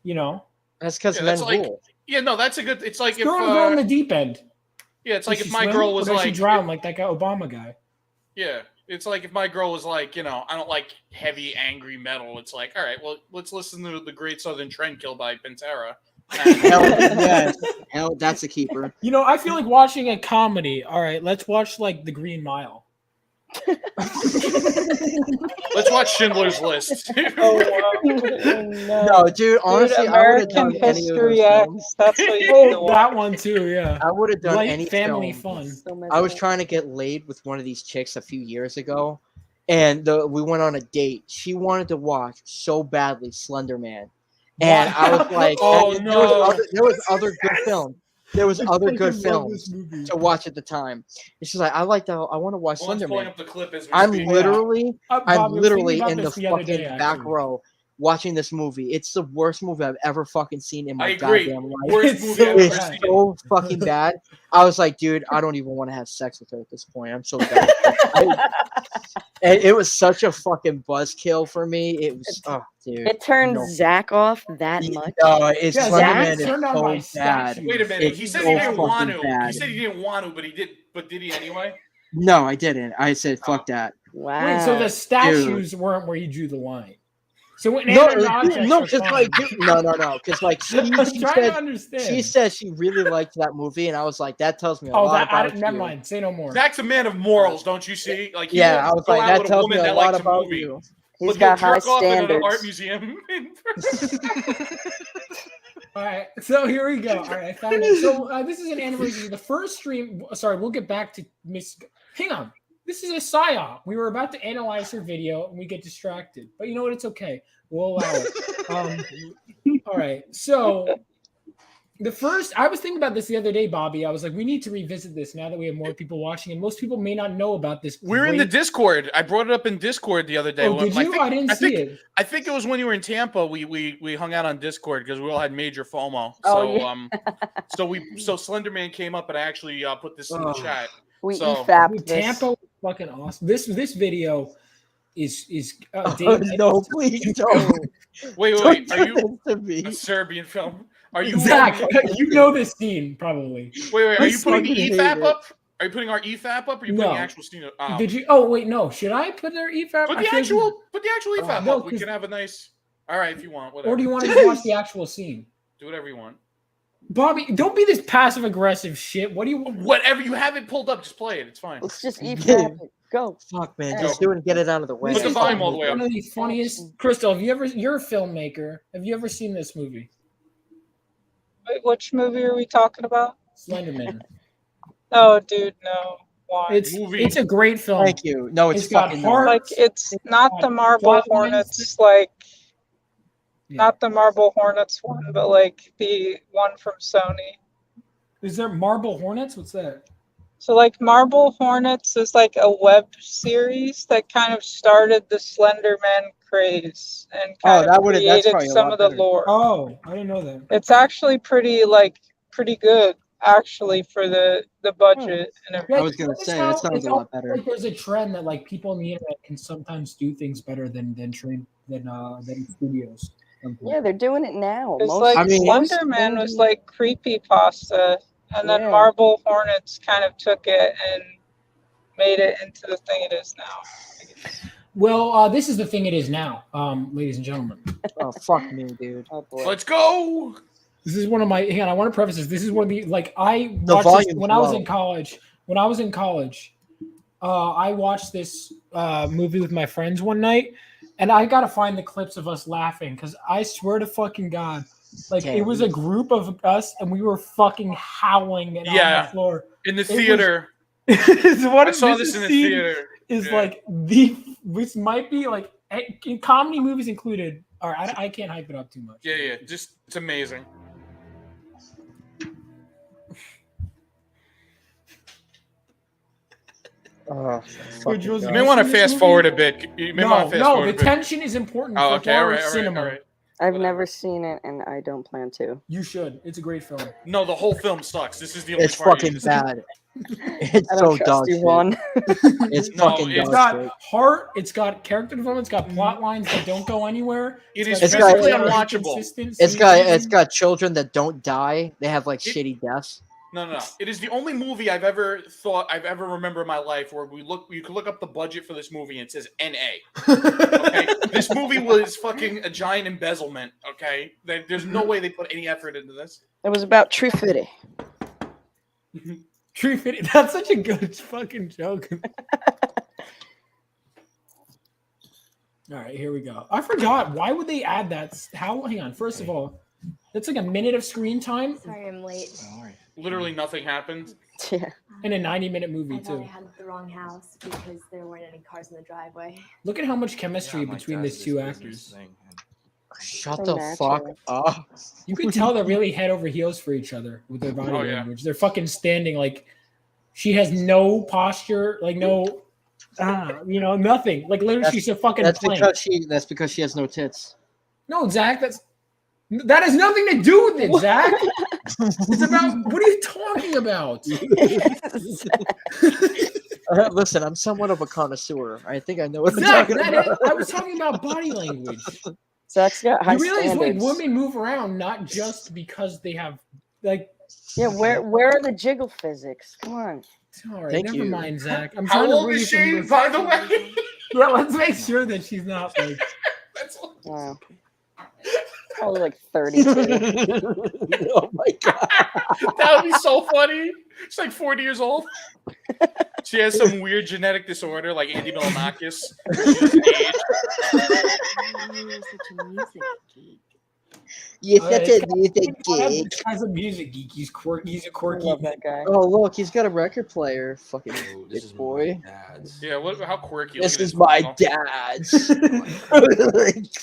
that's because men rule. Yeah, no, that's a good. It's like throw a girl in the deep end. Yeah, it's like Does if she my swim, girl was or does she like drown like that guy Obama guy. Yeah, it's like if my girl was like, I don't like heavy, angry metal. It's like, all right, well, let's listen to the Great Southern Trendkill by Pantera. Hell, that's a keeper. I feel like watching a comedy. All right, let's watch like The Green Mile. Let's watch Schindler's List. No, dude. Honestly, American History X. That's what you that one too. Yeah, I would have done Light any family film. fun. I was trying to get laid with one of these chicks a few years ago, and we went on a date. She wanted to watch so badly Slender Man, and I was like, "Oh no!" There was other good films. There was other good films to watch at the time. And she's like, I want to watch Slender Man. Up the clip as we I'm speak. literally in the the other fucking day, back actually. row watching this movie. It's the worst movie I've ever fucking seen in my I agree. goddamn life. Worst movie I've ever It's seen. so fucking bad. I was like, dude, I don't even want to have sex with her at this point. I'm so bad. And it was such a fucking buzzkill for me. It was, dude. It turned Zach off that much. No, it's Yeah, Slender Zach Man is turned on my so bad. statue. Wait a minute. It's He said so he didn't want fucking to. bad. He said he didn't want to, but he did. But did he anyway? No, I didn't. I said, fuck that. Wow. Wait, so the statues weren't where you drew the line. So when No, objects are because fine. like no, because like I'm trying to said, understand. she said she really liked that movie, and I was like, that tells me a Oh, lot about never you. mind. Say no more. Zach's a man of morals, don't you see? Like, Yeah, I was like, that tells me a lot about movie. you. He's But got he'll high jerk off in an standards. art museum. All right, so here we go. All right, I found it. So this is an anniversary. The first stream. Sorry, we'll get back to Miss. Hang on. This is a psyop. We were about to analyze her video and we get distracted. But you know what? It's okay. We'll allow it. All right. So I was thinking about this the other day, Bobby. I was like, we need to revisit this now that we have more people watching, and most people may not know about this. We're in the Discord. I brought it up in Discord the other day. Oh, did you? I didn't see it. I think it was when you were in Tampa. We hung out on Discord because we all had major FOMO. Oh, So so Slenderman came up, and I actually put this in the chat. We so, EFAP'd this. Tampa was fucking awesome. This video is no, please don't. Wait. Are you a Serbian film? Are you Zach? You know this scene probably. Wait. Are you putting the EFAP up? Are you putting our EFAP up? Or are you putting the actual scene up? Oh. Did you? Oh wait, no. Should I put their EFAP? Put the actual EFAP up. We can have a nice. All right, if you want. Whatever. Or do you want to just watch the actual scene? Do whatever you want. Bobby, don't be this passive aggressive shit. What do you? Whatever you have it pulled up, just play it. It's fine. Let's just EFAP it. Go. Fuck, man. Just do it and get it out of the way. Put the volume all the way up. One of the funniest. Crystal, you're a filmmaker. Have you ever seen this movie? Wait, which movie are we talking about? Slenderman. Oh, dude, no. Why? It's a great film. Thank you. No, it's got fucking heart. Like, it's not the Marble Hornets, like, not the Marble Hornets one, but like the one from Sony. Is there Marble Hornets? What's that? So like Marble Hornets is like a web series that kind of started the Slenderman craze and kind of created some of the lore. Oh, I didn't know that. It's actually pretty good actually for the budget and everything. I was gonna say that sounds a lot better. Like there's a trend that like people on the internet can sometimes do things better than studios. Yeah, they're doing it now. It's like Slenderman was like creepypasta, and then Marble Hornets kind of took it and made it into the thing it is now. Well, this is the thing it is now, ladies and gentlemen. Oh, fuck me, dude. Oh, boy. Let's go. This is one of my. Hang on, I want to preface this. This is one of the I watched this when I was in college. I watched this movie with my friends one night, and I gotta find the clips of us laughing because I swear to fucking God, like it was a group of us and we were fucking howling and on the floor in the theater. I saw this in the theater. Like this might be like in comedy movies included. All right, I can't hype it up too much. Yeah, just it's amazing. You may want to fast forward a bit. No, the tension is important for horror cinema. All right. I've never seen it, and I don't plan to. You should. It's a great film. No, the whole film sucks. This is the only It's part fucking bad. It's I so don't trust dog you, shit. Vaughn. It's No, fucking it's dog got shit. heart. It's got character development. It's got plot lines that don't go anywhere. It is It's physically got- unwatchable. It's got children that don't die. They have like shitty deaths. No. It is the only movie I've ever remember in my life where you could look up the budget for this movie and it says NA. Okay? This movie was fucking a giant embezzlement. Okay, there's no way they put any effort into this. It was about Tree Fitty. Tree Fitty. That's such a good fucking joke. All right, here we go. I forgot. Why would they add that? Hang on. First of all, that's like a minute of screen time. Sorry, I'm late. Literally nothing happened. Yeah. In a 90-minute movie, I thought too. I had the wrong house because there weren't any cars in the driveway. Look at how much chemistry between these two actors. Shut So the fuck natural. up. You can tell they're really head over heels for each other with their body language. They're fucking standing like she has no posture, like no, nothing. Like literally, she's a fucking plank. That's because she has no tits. No, Zach, that has nothing to do with it, Zach. It's about what are you talking about? Listen, I'm somewhat of a connoisseur. I think I know what Zach, I'm talking about. I was talking about body language. Zach's got high You realize like standards. women move around not just because they have like. Yeah, where are the jiggle physics? Come on. All right, Thank never you. mind, Zach. I'm How trying to old bring is you some she, new- by the way? Yeah, let's make sure that she's not like. Wow. Probably like 32. Oh my god. That would be so funny. She's like 40 years old. She has some weird genetic disorder like Andy Milonakis. Yes, Oh, that's yeah, a music geek. This guy's a music geek. He's quirky. He's a I quirky. love that guy. Oh look, he's got a record player. Fucking big boy. Yeah, how quirky. This Look at is his my photo. dad's.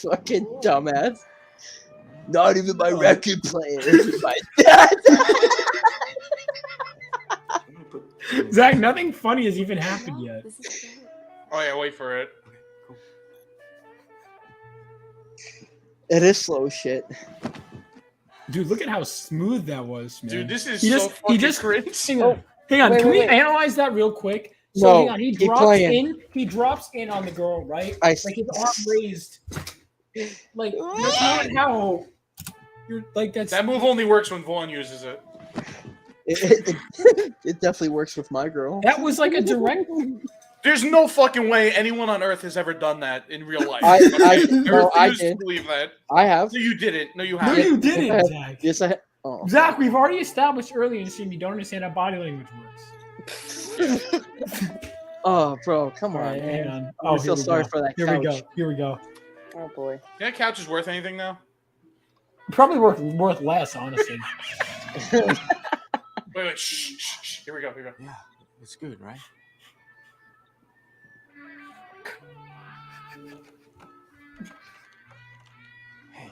Fucking dumbass. Not even my record player. My dad. Zach, nothing funny has even happened yet. Oh yeah, wait for it. It is slow shit. Dude, look at how smooth that was, man. Dude, this is he so he fucking cringe. Hang on, hang on. Wait, Can wait, we wait. analyze that real quick? So No, hang on, he keep drops playing. in. He drops in on the girl, right? I Like his arm raised. Like that's not how. You're like that's That move only works when Vaughn uses it. It definitely works with my girl. That was like a direct. There's no fucking way anyone on Earth has ever done that in real life. I refuse did. to believe that. I have. No, you didn't. No, you No, haven't. you didn't, Zach. Yes, I. Oh. Zach, we've already established earlier in the stream you don't understand how body language works. Oh, bro, come on, Alright, hang man. on. I Oh, feel here we sorry go. for that Here couch. we go. Here we go. Oh boy. That couch is worth anything now? Probably worth less, honestly. Wait. Shh. Here we go. Yeah, it's good, right? Hey.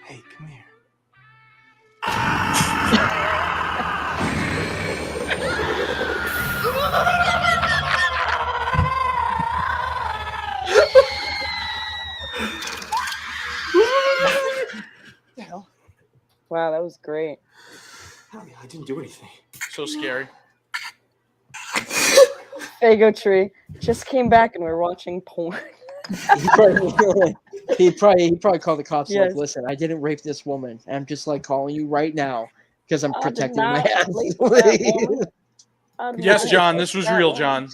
Hey, come here. The hell? Wow, that was great. I didn't do anything. So scary. Fago Tree just came back and we're watching porn. He probably called the cops. Yes. Like, listen, I didn't rape this woman. I'm just like calling you right now because I'm I did protecting my not ass. rape that woman. I did Yes, not John, rape this was that real, woman. John.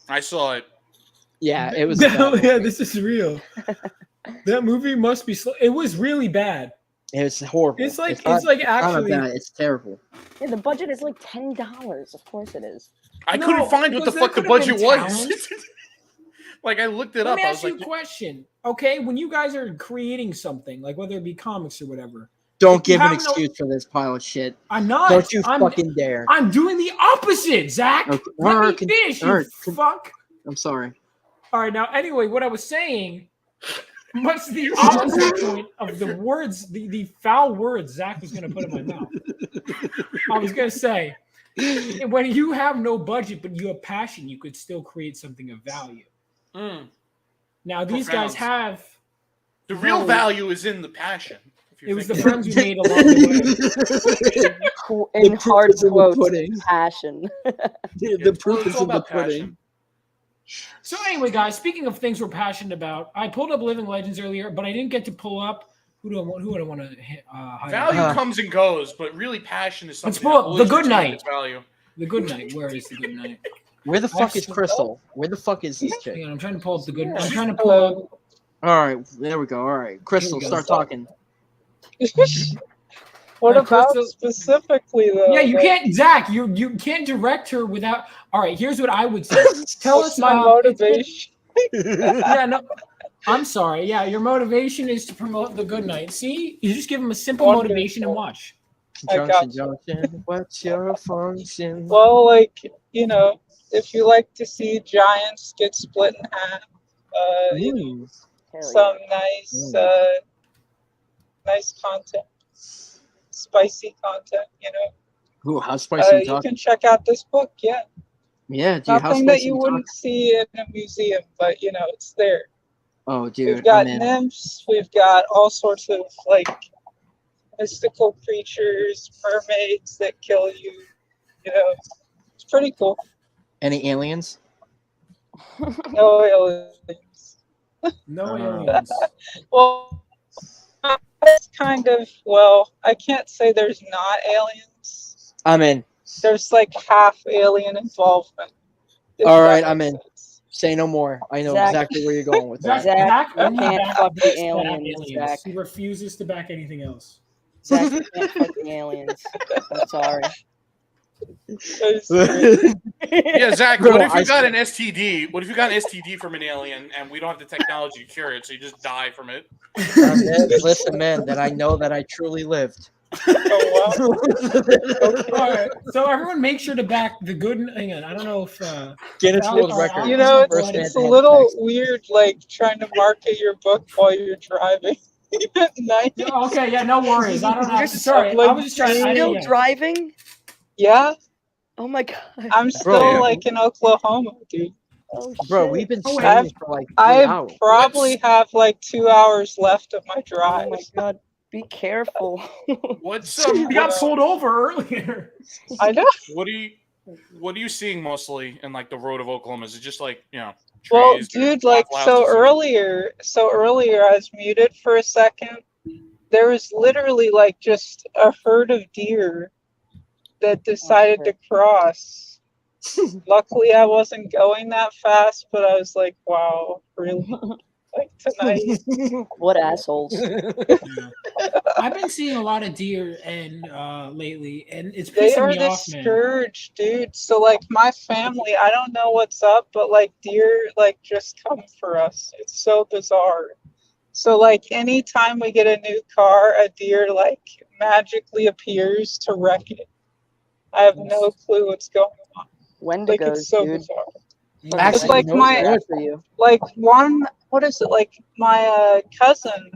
I saw it. Yeah, it was. Oh, yeah, this is real. That movie must be slow. It was really bad. It's horrible. It's like not- it's like not actually. bad. It's terrible. Yeah, the budget is like $10. Of course it is. I No, couldn't find what the because fuck the there could've budget been was. talent. Like, I looked it Let up. me I ask was you like, a question. Okay, when you guys are creating something, like whether it be comics or whatever, Don't if you give an have no- excuse for this pile of shit. I'm not. Don't you I'm, fucking dare. I'm doing the opposite, Zach. Okay. Let me Alright, finish, you alright, fuck. I'm sorry. All right, now anyway, what I was saying, much the opposite point of the words, the foul words Zach was going to put in my mouth. I was going to say, when you have no budget but you have passion, you could still create something of value. Now these guys Profound. have the real value is in the passion. if you It was the think friends you made along the way. In hard is in the quotes, pudding. passion. The proof is in the pudding. So anyway, guys, speaking of things we're passionate about, I pulled up Living Legends earlier, but I didn't get to pull up who do I want to highlight? Value comes and goes, but really passion is Let's something. pull that up The always Good retains Night. its value. The Good Night. Where is the Good Night? Where the fuck is Crystal? Where the fuck is this chick? Hang on, I'm trying to pull up the Good. I'm trying to pull up. All right, there we go. All right, Crystal, Here we go. start talking. What about Crystal- specifically though? Yeah, you Like, can't, Zach. You can't direct her without. All right, here's what I would say. Tell what's us my motivation? Yeah, no. I'm sorry. Yeah, your motivation is to promote the Good Night. See, you just give them a simple Wonderful. motivation and watch. I got Junction, what's your function? Well, like, you know, if you like to see giants get split in half, you know, some nice, nice content, spicy content, you know. Ooh, how spicy You can check out this book, yeah. Yeah, dude, how Nothing that spicy you we wouldn't see in a museum, but you know, it's there. Oh, dude, We've got I'm in. nymphs, we've got all sorts of like mystical creatures, mermaids that kill you. You know, it's pretty cool. Any aliens? No aliens. No aliens. Well, it's kind of, well, I can't say there's not aliens. I'm in. There's like half alien involvement. if All that right, makes I'm in. sense. Say no more. I know Zach- exactly where you're going with that. Zach, you only can't backs fuck the back aliens, Zach. He refuses to back anything else. Zach, you can't fuck the aliens. I'm sorry. Yeah, Zach. Bro, What if I you got swear. an STD? What if you got an STD from an alien and we don't have the technology to cure it, so you just die from it? Listen, man, that I know that I truly lived. Oh wow. All right, so everyone make sure to back the good. Hang on, I don't know if Guinness Alex- World Record. You know, First man it's to a have little sex. weird, like trying to market your book while you're driving at night. Yeah, okay, yeah, no worries. I don't have. You're Sorry, like, I was just trying. I Still didn't. driving? Yeah, Oh my god. I'm still like in Oklahoma, dude. Oh Bro, shit. we've been Oh, wait. streaming for like 3 I hours. probably have like 2 hours left of my Oh drive. my god. Be careful. What's We got pulled over earlier. I know. What are you seeing mostly in like the road of Oklahoma? Is it just like Well, trees, dude, like Waffle Houses, so earlier I was muted for a second. There was literally like just a herd of deer that decided to cross. Luckily, I wasn't going that fast, but I was like, wow, really? Like tonight? What assholes. I've been seeing a lot of deer and lately, and it's They pissing are me the off, man. scourge, dude. So like my family, I don't know what's up, but like deer like just come for us. It's so bizarre. So like anytime we get a new car, a deer like magically appears to wreck it. I have no clue what's going on. Like Wendigos, it's so dude. bizarre. Actually, It's like you know my what? For you. like what is it, like my cousin,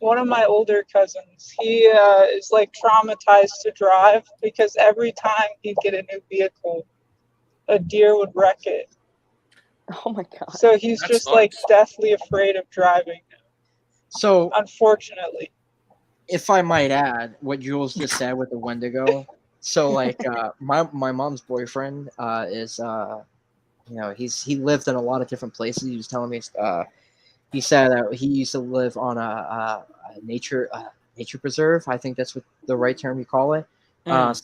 one of my older cousins, he is like traumatized to drive because every time he'd get a new vehicle, a deer would wreck it. Oh my god. So he's just like deathly afraid of driving. So, unfortunately, if I might add, what Jules just said with the Wendigo. So, like, my mom's boyfriend is, he lived in a lot of different places. He was telling me, he said that he used to live on a nature preserve. I think that's what the right term you call it. And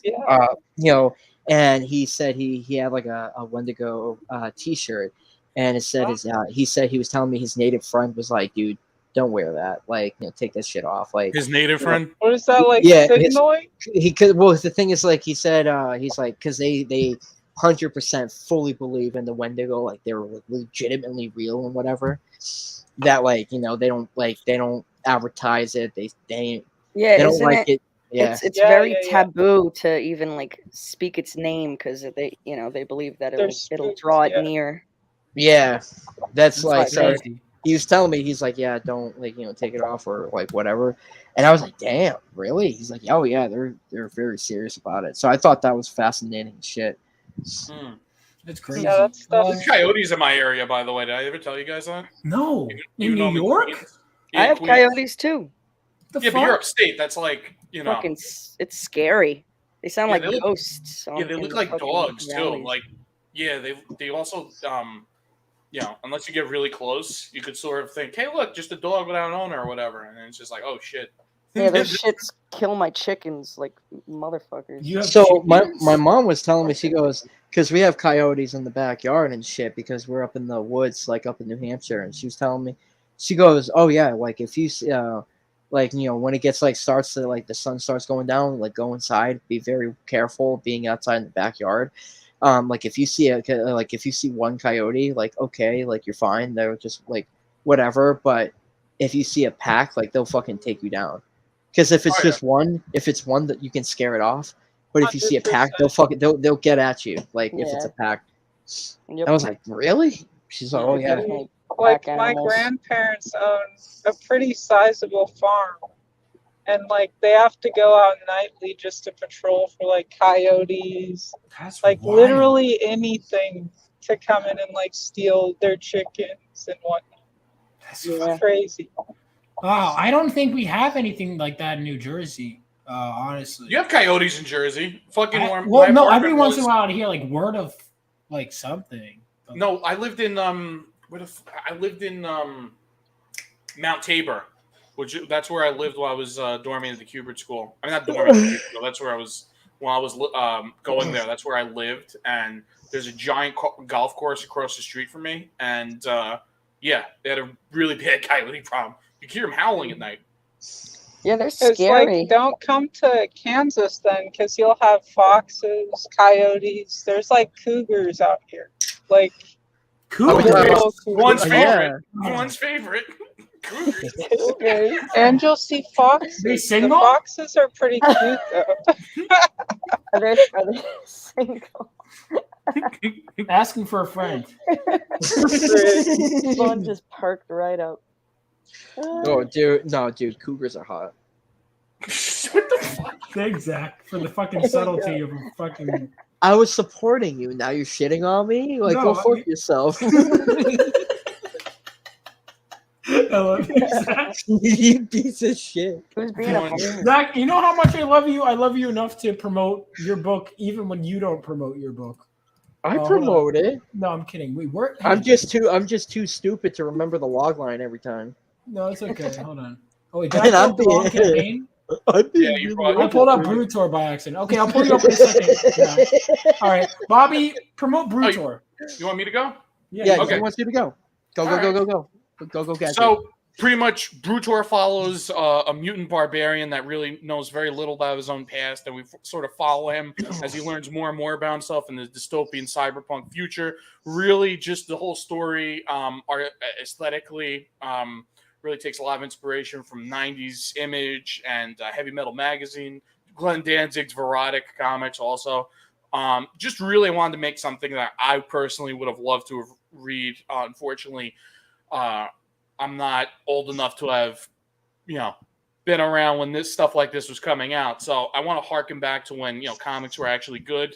he said he had like a Wendigo T-shirt, and it said he said he was telling me his native friend was like, dude, don't wear that. Like, take that shit off. Like his native friend. What is that, like? Yeah, signaling? he could. Well, the thing is, like he said, he's like, because they 100% fully believe in the Wendigo, like they're legitimately real and whatever. That like they don't advertise it. They Yeah, they don't isn't like it. Yeah, It's very taboo to even like speak its name because they they believe that it'll draw it near. Yeah, that's like so. crazy. He was telling me, he's like, yeah, don't take it off or like whatever. And I was like, damn, really? He's like, oh yeah, they're very serious about it. So I thought that was fascinating shit. That's crazy. Yeah, There's coyotes in my area, by the way. Did I ever tell you guys that? No, You in know New I'm York. Queens. I have Queens. coyotes too. The But you're upstate. That's like Fucking, it's scary. They sound like they look, ghosts. Yeah, they in look the like fucking dogs too. valleys. Like, yeah, they also unless you get really close, you could sort of think, hey, look, just a dog without an owner or whatever, and it's just like, oh shit. Yeah, those shits kill my chickens like motherfuckers. So my mom was telling me, she goes, because we have coyotes in the backyard and shit because we're up in the woods, like up in New Hampshire, and she was telling me, she goes, oh yeah, like if you like when it gets like starts to like the sun starts going down, like go inside, be very careful being outside in the backyard. Like if you see one coyote, like okay, like you're fine, they're just like whatever, but if you see a pack, like they'll fucking take you down. Because if it's just one, that you can scare it off, but if you see a pack, they'll get at you. Like if it's a pack. I was like, really? She's like, oh yeah. Like my grandparents own a pretty sizable farm, and like they have to go out nightly just to patrol for like coyotes, like wild. literally anything to come in and like steal their chickens and whatnot. That's crazy. Wow, I don't think we have anything like that in New Jersey. Honestly, You have coyotes in Jersey. Fucking warm. well, no. Every once in a while, I hear like word of like something. No, I lived in Mount Tabor, that's where I lived while I was dorming at the Cubert School. I mean, not dorming at the Cubert School. That's where I was when I was going there. That's where I lived, and there's a giant golf course across the street from me, and yeah, they had a really bad coyote problem. You hear them howling at night. Yeah, they're It's scary. like, don't come to Kansas then, because you'll have foxes, coyotes. There's like cougars out here. Like cougars. One's favorite. One's favorite. Cougars. And you'll see foxes. They The single? foxes are pretty cute, though. Are they single? Asking for a friend. Vaughn just perked right up. Oh, dude, cougars are hot. What the fuck? Thanks, Zach, for the fucking subtlety of a fucking. I was supporting you. Now you're shitting on me. Like, No, go fuck yourself. I love you, Zach. You piece of shit. Who's being a Zach, you know how much I love you? I love you enough to promote your book, even when you don't promote your book. I hold promote it. No, I'm kidding. We were. I'm just too stupid to remember the log line every time. No, it's okay. Hold on. Oh wait, did And I I'm pull the wrong being- campaign? I'm Yeah, being you really brought- I pulled up Brutor by accident. Okay, I'll pull you up in a second. Yeah. All right, Bobby, promote Brutor. You want me to go? Yeah, Okay. he wants you to go. Go, All go, Gadget. So pretty much, Brutor follows a mutant barbarian that really knows very little about his own past, and we sort of follow him as he learns more and more about himself in the dystopian cyberpunk future. Really, just the whole story, aesthetically, really takes a lot of inspiration from '90s Image and Heavy Metal Magazine, Glenn Danzig's Verotic comics, also. Just really wanted to make something that I personally would have loved to have read. Unfortunately, I'm not old enough to have, been around when this stuff like this was coming out. So I want to harken back to when, comics were actually good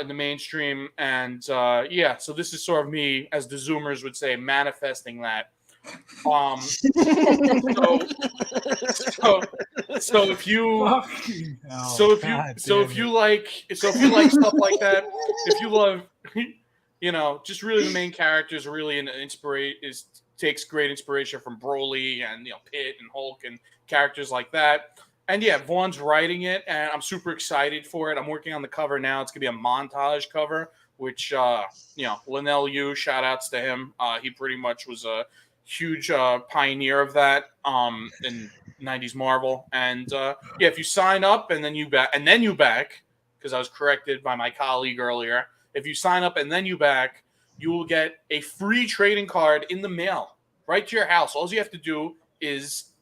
in the mainstream. And so this is sort of me, as the Zoomers would say, manifesting that. So if you like stuff like that, if you love, just really the main characters are really takes great inspiration from Broly and Pitt and Hulk and characters like that. And yeah, Vaughn's writing it, and I'm super excited for it. I'm working on the cover now. It's gonna be a montage cover, which Linnell Yu, shout outs to him. He pretty much was a huge pioneer of that in 90s Marvel. And if you sign up and then you back, because I was corrected by my colleague earlier, if you sign up and then you back, you will get a free trading card in the mail right to your house. All you have to do is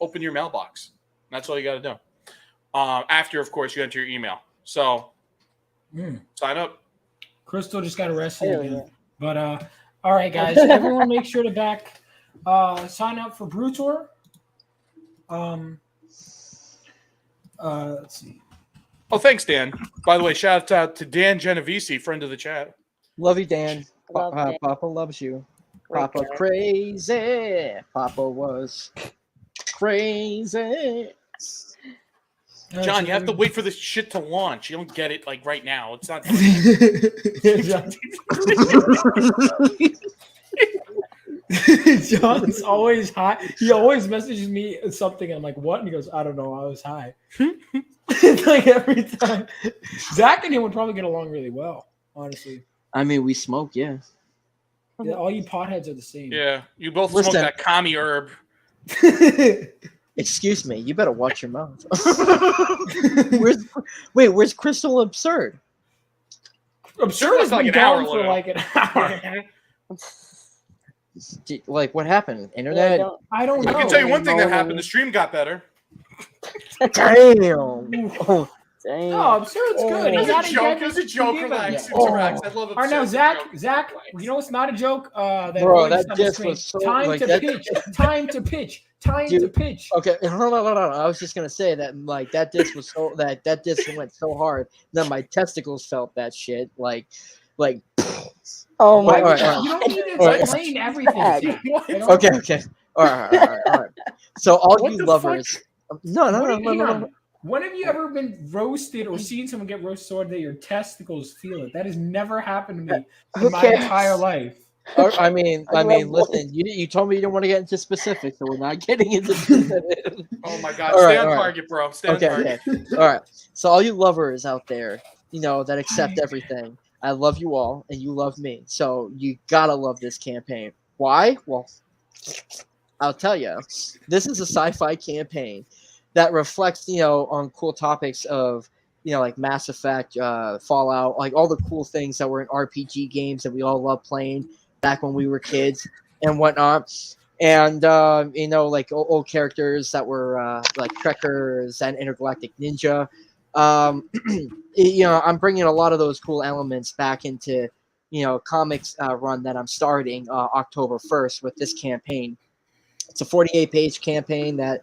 open your mailbox. That's all you got to do. After, of course, you enter your email. So sign up. Crystal just got arrested again. But all right, guys, everyone make sure to sign up for Brutor. Let's see. Oh, thanks, Dan. By the way, shout out to Dan Genovese, friend of the chat. Love you, Dan. Love Dan. Papa loves you. Great Papa guy. crazy. Papa was crazy. John, you have to wait for this shit to launch. You don't get it like right now. It's not. John's always high. He always messages me something. I'm like, what? And he goes, I don't know. I was high. Like every time. Zach and him would probably get along really well, honestly. I mean, we smoke, yeah. Yeah, all you potheads are the same. Yeah, you both Listen. smoke that commie herb. Excuse me, you better watch your mouth. Where's Crystal Absurd? Absurd has like been an hour gone for ago. like an hour. Like, what happened? Internet? I don't know. I can tell you one thing that happened. The stream got better. Damn. Oh, Dang. No, Absurd's good. It was He a got joke. it. It was a joke. He gave Relax. it- It's relax. I love All right, now Absurd. Zach, you know it's not a joke. That Bro, voice that on the just screen. was so- time like, to that- pitch. Time to pitch. Time to Dude. pitch. okay, hold on. I was just gonna say that like that disc was so that disc went so hard that my testicles felt that shit. Like Oh my All right, god. all You don't need to All right. explain everything. Zach. Zach. I don't- okay. All right. So all What you the lovers. No. Hang on. When have you ever been roasted or seen someone get roasted so that your testicles feel it? That has never happened to me in my cares? entire life. I mean, I love listen. You told me you didn't want to get into specifics, so we're not getting into specifics. Oh my God. All right, Stay on all right. target, bro. Stay on Okay. target. All right. So all you lovers out there, that accept everything. I love you all, and you love me. So you gotta love this campaign. Why? Well, I'll tell you. This is a sci-fi campaign that reflects, on cool topics of, like Mass Effect, Fallout, like all the cool things that were in RPG games that we all loved playing back when we were kids and whatnot. and like old characters that were like Trekkers and Intergalactic Ninja. I'm bringing a lot of those cool elements back into comics run that I'm starting October 1st with this campaign. It's a 48-page campaign that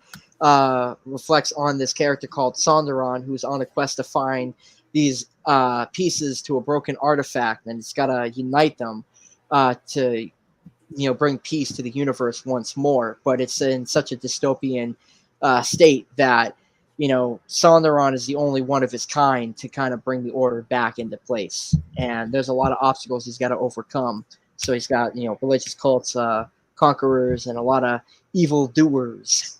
reflects on this character called Sonderon, who's on a quest to find these pieces to a broken artifact, and it's got to unite them to bring peace to the universe once more. But it's in such a dystopian state that Sonderon is the only one of his kind to kind of bring the order back into place. And there's a lot of obstacles he's got to overcome. So he's got religious cults, conquerors, and a lot of evil doers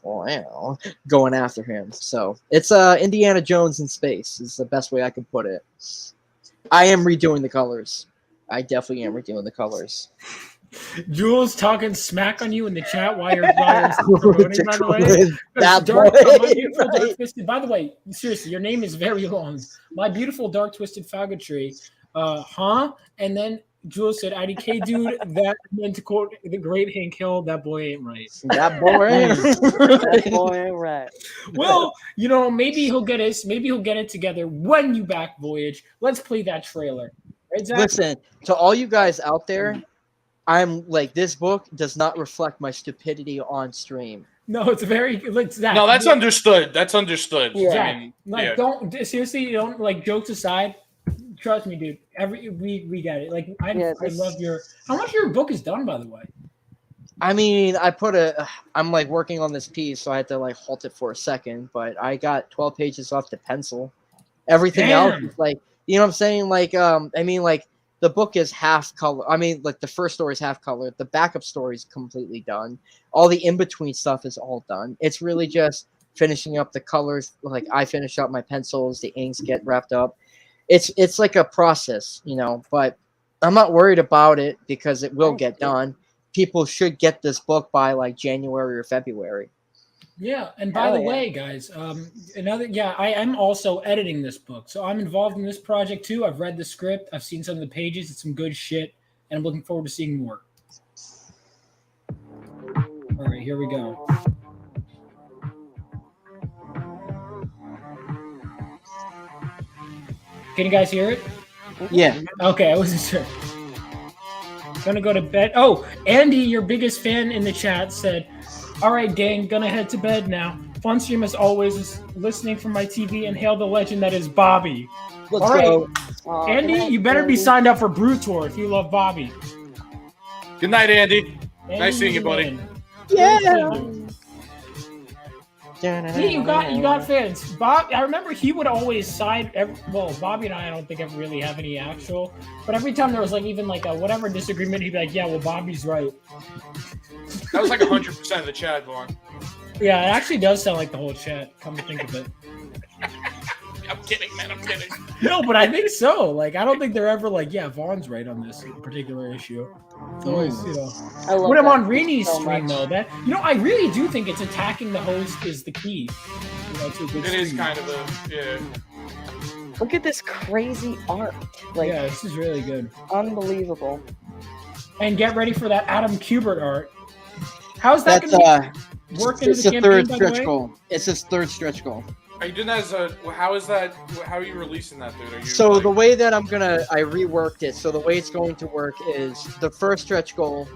going after him. So it's Indiana Jones in space is the best way I can put it. I am redoing the colors. I definitely am redoing the colors. Jules talking smack on you in the chat while you're promoting, by the way. That Dark, boy, my beautiful right. Dark Twisted. By the way, seriously, your name is very long. My beautiful Dark Twisted Faggotry. And then Jules said, IDK dude, that meant to quote the great Hank Hill, that boy ain't right. That boy ain't That boy ain't right. Well, maybe he'll get it together when you back Voyage. Let's play that trailer. Right, Zach? Listen, to all you guys out there, I'm like, this book does not reflect my stupidity on stream. No, it's very like Zach. No, that's understood. That's understood. Yeah. Don't seriously, don't like jokes aside. Trust me, dude. We get it. Like I love your. How much of your book is done, by the way? I mean, I'm like working on this piece, so I had to like halt it for a second. But I got 12 pages left to pencil. Everything else is like, what I'm saying? Like, I mean, like the book is half color. I mean, like the first story is half color. The backup story is completely done. All the in between stuff is all done. It's really just finishing up the colors. Like I finish up my pencils, the inks get wrapped up. It's like a process, but I'm not worried about it because it will get done. People should get this book by like January or February. Yeah, and by the way, guys, I'm also editing this book, so I'm involved in this project too. I've read the script, I've seen some of the pages, it's some good shit, and I'm looking forward to seeing more. All right, here we go. Can you guys hear it? Yeah. Okay, I wasn't sure. Gonna go to bed. Oh, Andy, your biggest fan in the chat, said, all right, gang, gonna head to bed now. Fun stream as always is listening from my TV and hail the legend that is Bobby. Let's go. Andy, you better be signed up for Brew Tour if you love Bobby. Good night, Andy. Nice seeing you, buddy. Yeah. See, you got fans. Bob, I remember he would always side. Bobby and I don't think ever really have any actual, but every time there was like even like a whatever disagreement, he'd be like, "Yeah, well, Bobby's right." That was like 100% of the chat, Vaughn. Yeah, it actually does sound like the whole chat. Come to think of it. I'm kidding, man. I'm kidding. No, but I think so. Like, I don't think they're ever like, yeah, Vaughn's right on this particular issue. It's always, when I'm on Rini's stream, though, that I really do think it's attacking the host is the key. To a good It is stream. kind of a Look at this crazy art. Like, yeah, this is really good. Unbelievable. And get ready for that Adam Kubert art. How's that going to work into It's the the campaign, third by the stretch way? goal. It's his third stretch goal. Are you doing that as a? How is that? How are you releasing that, dude? Are you So the way that I reworked it. So the way it's going to work is the first stretch goal,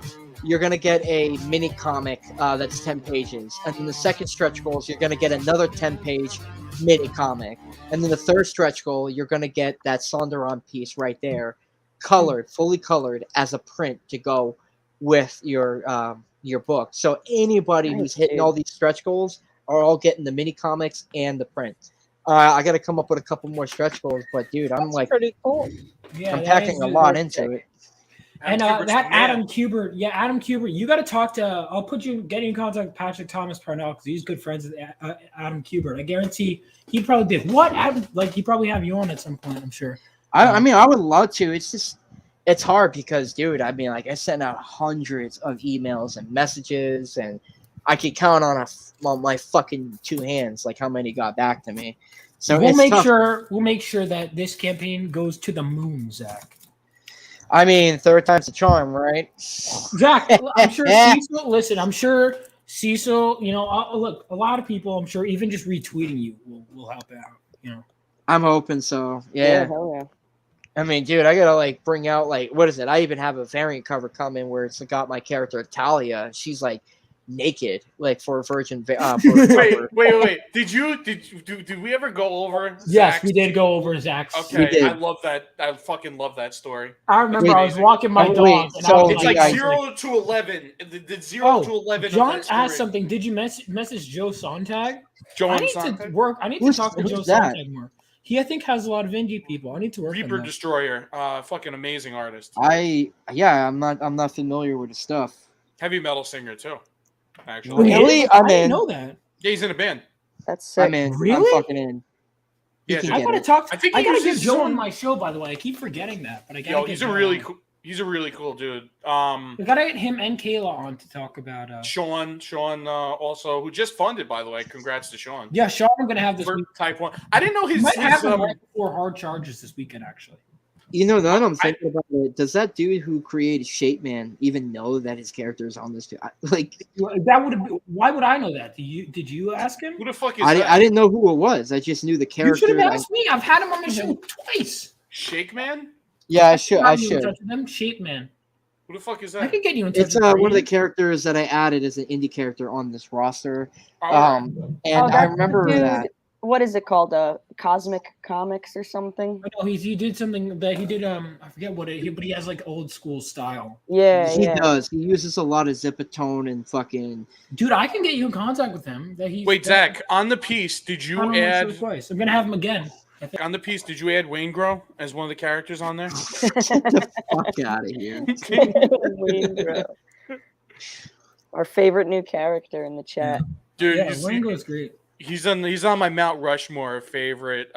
you're going to get a mini comic that's 10 pages. And then the second stretch goal is you're going to get another 10-page mini comic. And then the third stretch goal, you're going to get that Sonderon piece right there, colored, fully colored as a print to go with your book. So anybody who's hitting all these stretch goals are all getting the mini comics and the print. I got to come up with a couple more stretch goals, but dude, I'm like pretty cool. Yeah, I'm that packing is a lot really into it. And that Adam Kubert, Adam Kubert, you got to talk to. I'll get you in contact with Patrick Thomas Parnell because he's good friends with Adam Kubert. I guarantee he'd probably be he'd probably have you on at some point. I'm sure. I mean, I would love to. It's just it's hard because, dude, I mean, like I sent out hundreds of emails and messages, and I could count on my fucking two hands like how many got back to me. So we'll make tough. sure that this campaign goes to the moon, Zach. I mean, third time's a charm, right? Zach, I'm sure Cecil. Listen, I'm sure Cecil. You know, look, a lot of people. I'm sure even just retweeting you will help out. You know, I'm hoping so. Yeah, Yeah. hell yeah. I mean, dude, I gotta like bring out like what is it? I even have a variant cover coming where it's got my character Talia. She's like naked, like for a virgin. Wait. Did we ever go over? yes, Zach's? we did go over Zach's. Okay, I love that. I fucking love that story. I remember I was walking my dog. And I was It's like 0 to 11. The 0 to 11. John of that story. asked something. Did you message Joe Sontag? Joe I need Sontag? to work. I need to talk to Joe Sontag more. He, I think, has a lot of indie people. I need to work Reaper on that. Destroyer, fucking amazing artist. I'm not familiar with his stuff. Heavy metal singer too. Actually, Really? I didn't know that. Yeah, he's in a band. That's sick. I'm in. Really? I'm fucking in. Yeah, I gotta talk. I think I he gotta uses get Joe some- on my show. By the way, I keep forgetting that, but I gotta Yo, get he's a Joe really on. cool. He's a really cool dude. We gotta get him and Kayla on to talk about. Sean, also who just funded, by the way. Congrats to Sean. Yeah, Sean, I'm gonna have this For week. Type 1. I didn't know He his. might have him his, right before hard charges this weekend. Actually, You know, now that I'm thinking about it, does that dude who created Shape Man even know that his character is on this? Like that would have. Why would I know that? Did you ask him? Who the fuck is I that? didn't know who it was. I just knew the You character. should have asked me. I've had him on my show twice. Shake Man? Yeah, I should. Have you in touch with them? Shape Man. Who the fuck is I that? could get you in touch. It's with one of the Brady. characters that I added as an indie character on this roster. Alright. And that's I the remember dude- that. What is it called? Cosmic Comics or something? I know he did something that he did. I forget what it. But he has like old school style. Yeah, He yeah. does. He uses a lot of Zipatone and fucking. Dude, I can get you in contact with him. That he. Wait, Zach, on the piece, did you I'm add twice. I'm gonna have him again. on the piece? Did you add Wayne Grow as one of the characters on there? Get the fuck out of here. Wayne Our favorite new character in the chat. Dude, Yeah, you Wayne see- Grow's great. he's on my Mount Rushmore of favorite.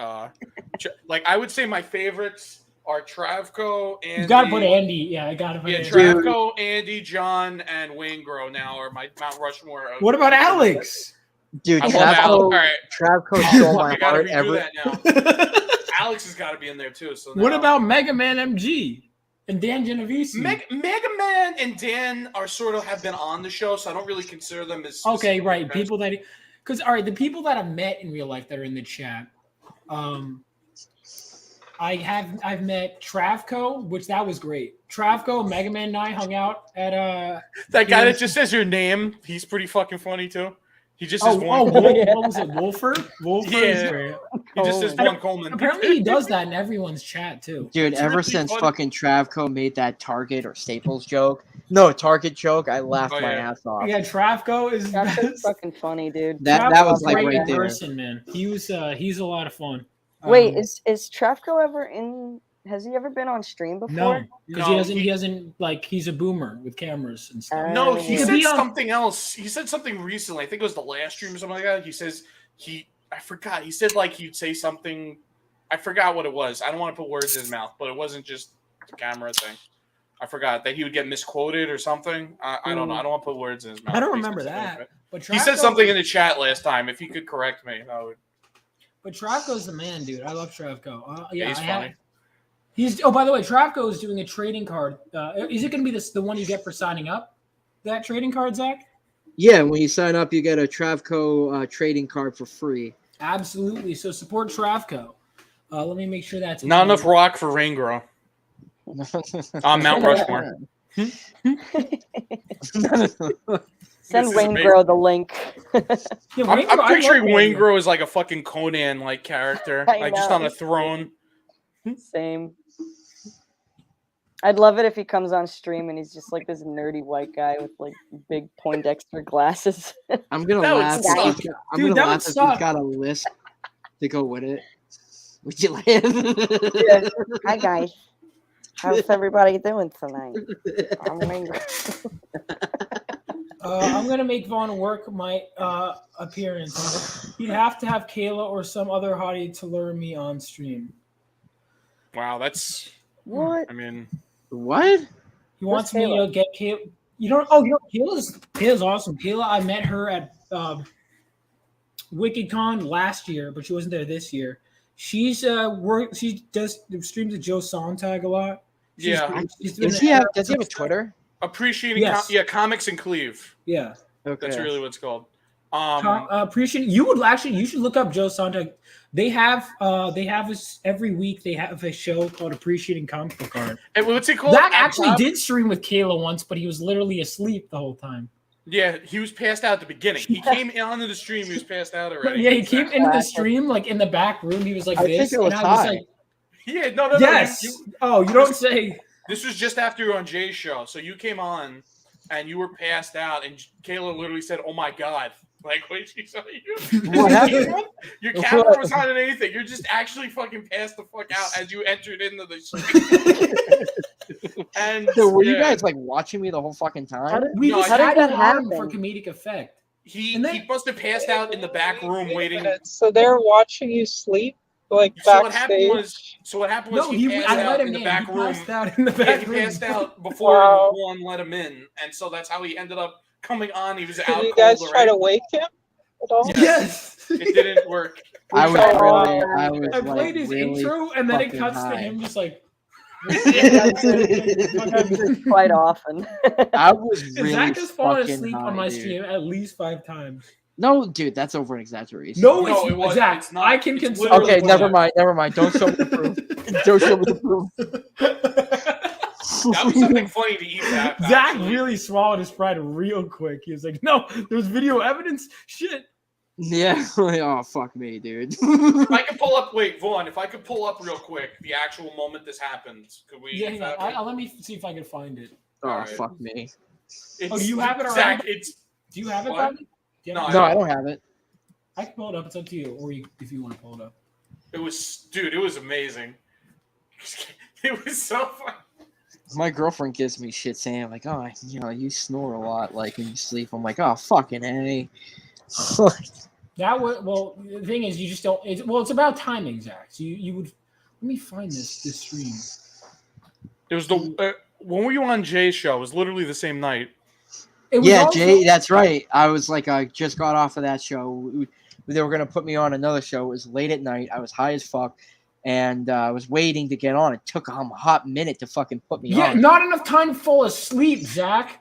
Like I would say my favorites are Travco and You gotta put Andy. Yeah, I gotta put Yeah, Andy. Travco, Andy, John, and Wayne Grow now are my Mount Rushmore. Of What about Alex? Dude, I love Alex. All right. Travco stole my I gotta heart redo ever. that now. Alex has got to be in there too. So What now- about Mega Man MG and Dan Genovese? Mega Man and Dan are sort of have been on the show, so I don't really consider them as Okay, specific right. guys. People that, because all right, the people that I've met in real life that are in the chat, I've met Travco, which that was great. Travco, Mega Man and I hung out at That guy that just says your name, he's pretty fucking funny too. He just says what was it, Wolford? Wolford is Yeah. great. He just says Vaughn Coleman. Apparently, he does that in everyone's chat too. Dude, It's ever really since funny. fucking Travco made that Target or Staples joke, no Target joke, I laughed Oh, my yeah. ass off. Yeah, Travco is That's best. fucking funny, dude. That was Travco's like great right in there. person, man. He's a lot of fun. Wait, is Travco ever in? Has he ever been on stream before? No, because No, he hasn't like he's a boomer with cameras and stuff. No, He he could said be on- something else. He said something recently. I think it was the last stream or something like that. He says I forgot. He said like he'd say something. I forgot what it was. I don't want to put words in his mouth, but it wasn't just the camera thing. I forgot that he would get misquoted or something. I don't know. I don't want to put words in his mouth. I don't He's remember specific, that. But He said Travco- something in the chat last time. If he could correct me, that would. But Travco's the man, dude. I love Travco. Yeah, He's I funny. have. He's. Oh, by the way, Travco is doing a trading card. Is it going to be the one you get for signing up? That trading card, Zach? Yeah, when you sign up, you get a Travco trading card for free. Absolutely. So support Travco. Let me make sure that's Not enough rock for Rain Grow. On Mount Rushmore. Send This is Wayne amazing. Grow the link. Yeah, I'm Wayne Grow- I picturing love Wayne Grow. Grow as like a fucking Conan like character, I like just know. on a throne. Same. I'd love it if he comes on stream and he's just like this nerdy white guy with like big Poindexter glasses. I'm gonna That would laugh. suck. If he's got, I'm Dude, gonna that laugh would if suck. he's got a list to go with it. Would you laugh? Yeah. Hi guys. How's everybody doing tonight? I'm Wayne Grow. I'm gonna make Vaughn work my appearance. You'd have to have Kayla or some other hottie to lure me on stream. Wow, that's. What? I mean, What? He wants Where's me to get Kayla. You don't. Oh, you know, Kayla's awesome. Kayla, I met her at WickedCon last year, but she wasn't there this year. She's She does streams with Joe Sontag a lot. Yeah. Does he have a Twitter? Appreciating Yes. Comics and Cleve. Yeah. Okay. That's really what it's called. Appreciating you should look up Joe Sontag. They have us every week. They have a show called Appreciating Comic Book Art. And what's it called? Zach actually did stream with Kayla once, but he was literally asleep the whole time. Yeah, he was passed out at the beginning. He came onto the stream. He was passed out already. Yeah, he came into the stream like in the back room. He was like this, think it was and I was high. like, Yeah, no. yes. You don't say. This was just after you were on Jay's show. So you came on and you were passed out, and Kayla literally said, "Oh my god." Like, wait, she saw you. What happened? Your camera was not in anything. You're just actually fucking passed the fuck out as you entered into the stream. And So were you guys like watching me the whole fucking time? We No, just how did had that it on happen? for comedic effect. He must have passed out in the back room Wait a waiting. minute, so they're watching you sleep, like So what happened backstage? was No, he I passed let out him in the in. back He room. passed out in the Yeah, back he room. passed out before Wow. one let him in, and so that's how he ended up coming on. He was Did out you cold guys try already. to wake him at all? Yes. It didn't work. I was I like played his really intro, and then it fucking cuts to high. him just like. Quite often. I was really Zach has fallen fucking asleep high, on my dude. stream at least 5 times. No, dude, that's over an examexaggeration. No, No, it's, it wasn't. Zach, It's not. I can It's consider. literally Okay, never mind. Don't show me the proof. Don't show me the proof. That was something funny to eat. Zach Really swallowed his pride real quick. He was like, "No, there's video evidence." Shit. Yeah. Oh, fuck me, dude. If I could pull up, Vaughn. If I could pull up real quick the actual moment this happened, could we? Yeah, let me see if I can find it. Oh, Alright. fuck me. Oh, do you have it Zach, already? Do you have it, What? Bobby? Do you No, have No, it? I don't have it. I can pull it up. It's up to you, or if you want to pull it up. It was amazing. It was so fun. My girlfriend gives me shit saying like, "Oh, you snore a lot, like when you sleep." I'm like, "Oh, fucking A." That would the thing is you just don't. It's about timing, Zach. So you would. Let me find this stream. It was the when were you on Jay's show? It was literally the same night. Yeah, Jay, that's right. I was like, I just got off of that show. They were gonna put me on another show. It was late at night. I was high as fuck, and I was waiting to get on. It took a hot minute to fucking put me Yeah, on. not enough time to fall asleep, Zach.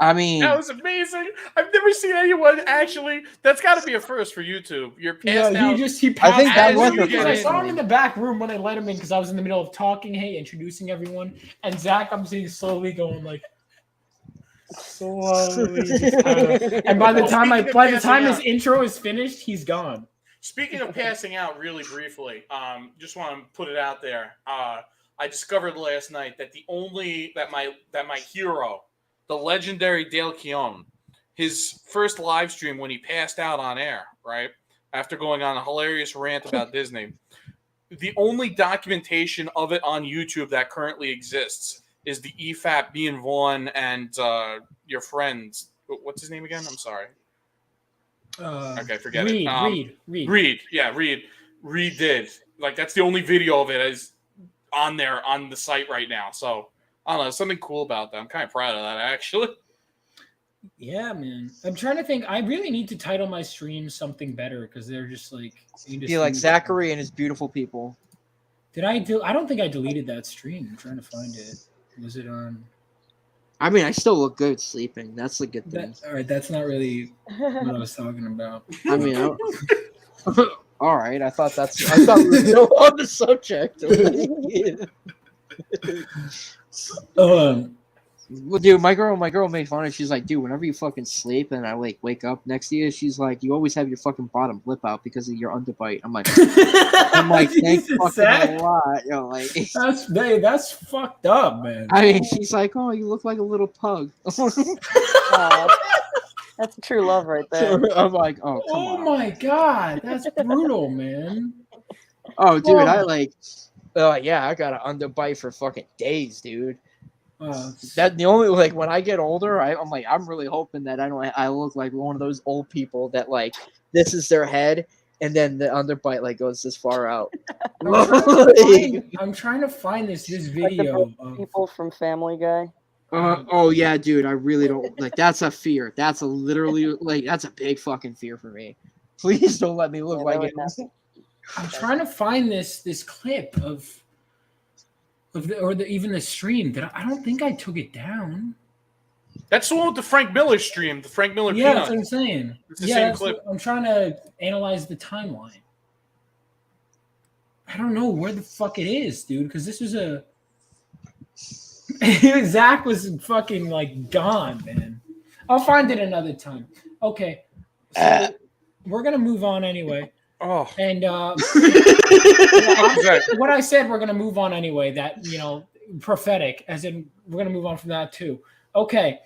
I mean, That was amazing. I've never seen anyone actually. That's got to be a first for YouTube. You're passed out. He passed I think that out. was the Because I first saw him one. in the back room when I let him in because I was in the middle of talking, introducing everyone, and Zach, I'm seeing slowly going like slowly, and by the time his intro is finished, he's gone. Speaking of passing out, really briefly, just want to put it out there. I discovered last night that my hero, the legendary Dale Keown, his first live stream when he passed out on air, right after going on a hilarious rant about Disney, the only documentation of it on YouTube that currently exists is the EFAP, me and Vaughn and your friends. What's his name again? I'm sorry. Okay, forget it. Reed. Yeah, Reed. Reed did. Like, that's the only video of it is on there on the site right now. So, I don't know. Something cool about that. I'm kind of proud of that, actually. Yeah, man. I'm trying to think. I really need to title my streams something better because they're just like. be like Zachary and his beautiful people. Did I do? I don't think I deleted that stream. I'm trying to find it. Was it on? I mean, I still look good sleeping. That's the good thing. All right, that's not really what I was talking about. I mean, all right. I thought we were still on the subject. Well, dude, my girl made fun of it. She's like, dude, whenever you fucking sleep and I like wake up next to you, she's like, you always have your fucking bottom lip out because of your underbite. I'm like, thanks fucking a lot. You know, like that's fucked up, man. I mean, she's like, oh, you look like a little pug. That's true love right there. I'm like, oh, come on. My god, that's brutal, man. Oh, dude, I like, yeah, I got an underbite for fucking days, dude. That the only like when I get older, I'm like I'm really hoping that I look like one of those old people that like this is their head and then the underbite like goes this far out. I'm trying to find this video like the people from Family Guy. Oh yeah, dude, I really don't like. That's a fear. That's a literally like that's a big fucking fear for me. Please don't let me look like it. I'm trying to find this clip of. even the stream. I don't think I took it down. That's the one with the Frank Miller stream. The Frank Miller. Yeah, that's what I'm saying. It's the same clip. I'm trying to analyze the timeline. I don't know where the fuck it is, dude. Because this was a Zach was fucking like gone, man. I'll find it another time. Okay, so we're gonna move on anyway. Oh, and what I said, we're gonna move on anyway. That prophetic, as in we're gonna move on from that too. Okay.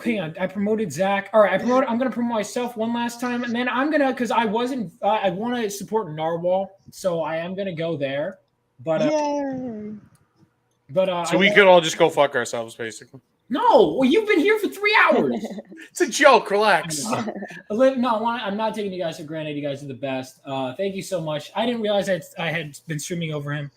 Hang on. I promoted Zach. All right, I'm gonna promote myself one last time, and then I'm gonna because I wasn't. I want to support Narwhal, so I am gonna go there. But so we could all just go fuck ourselves, basically. No, well, you've been here for 3 hours. It's a joke. Relax. No, I'm not taking you guys for granted. You guys are the best. Thank you so much. I didn't realize I had been streaming over him.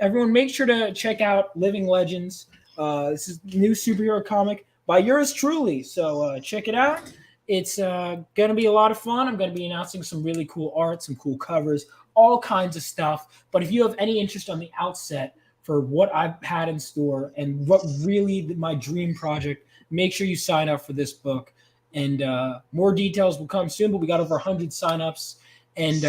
Everyone, make sure to check out Living Legends. This is a new superhero comic by yours truly. So check it out. It's going to be a lot of fun. I'm going to be announcing some really cool art, some cool covers, all kinds of stuff. But if you have any interest on the outset for what I've had in store and what really my dream project, make sure you sign up for this book. And more details will come soon, but we got over 100 signups. And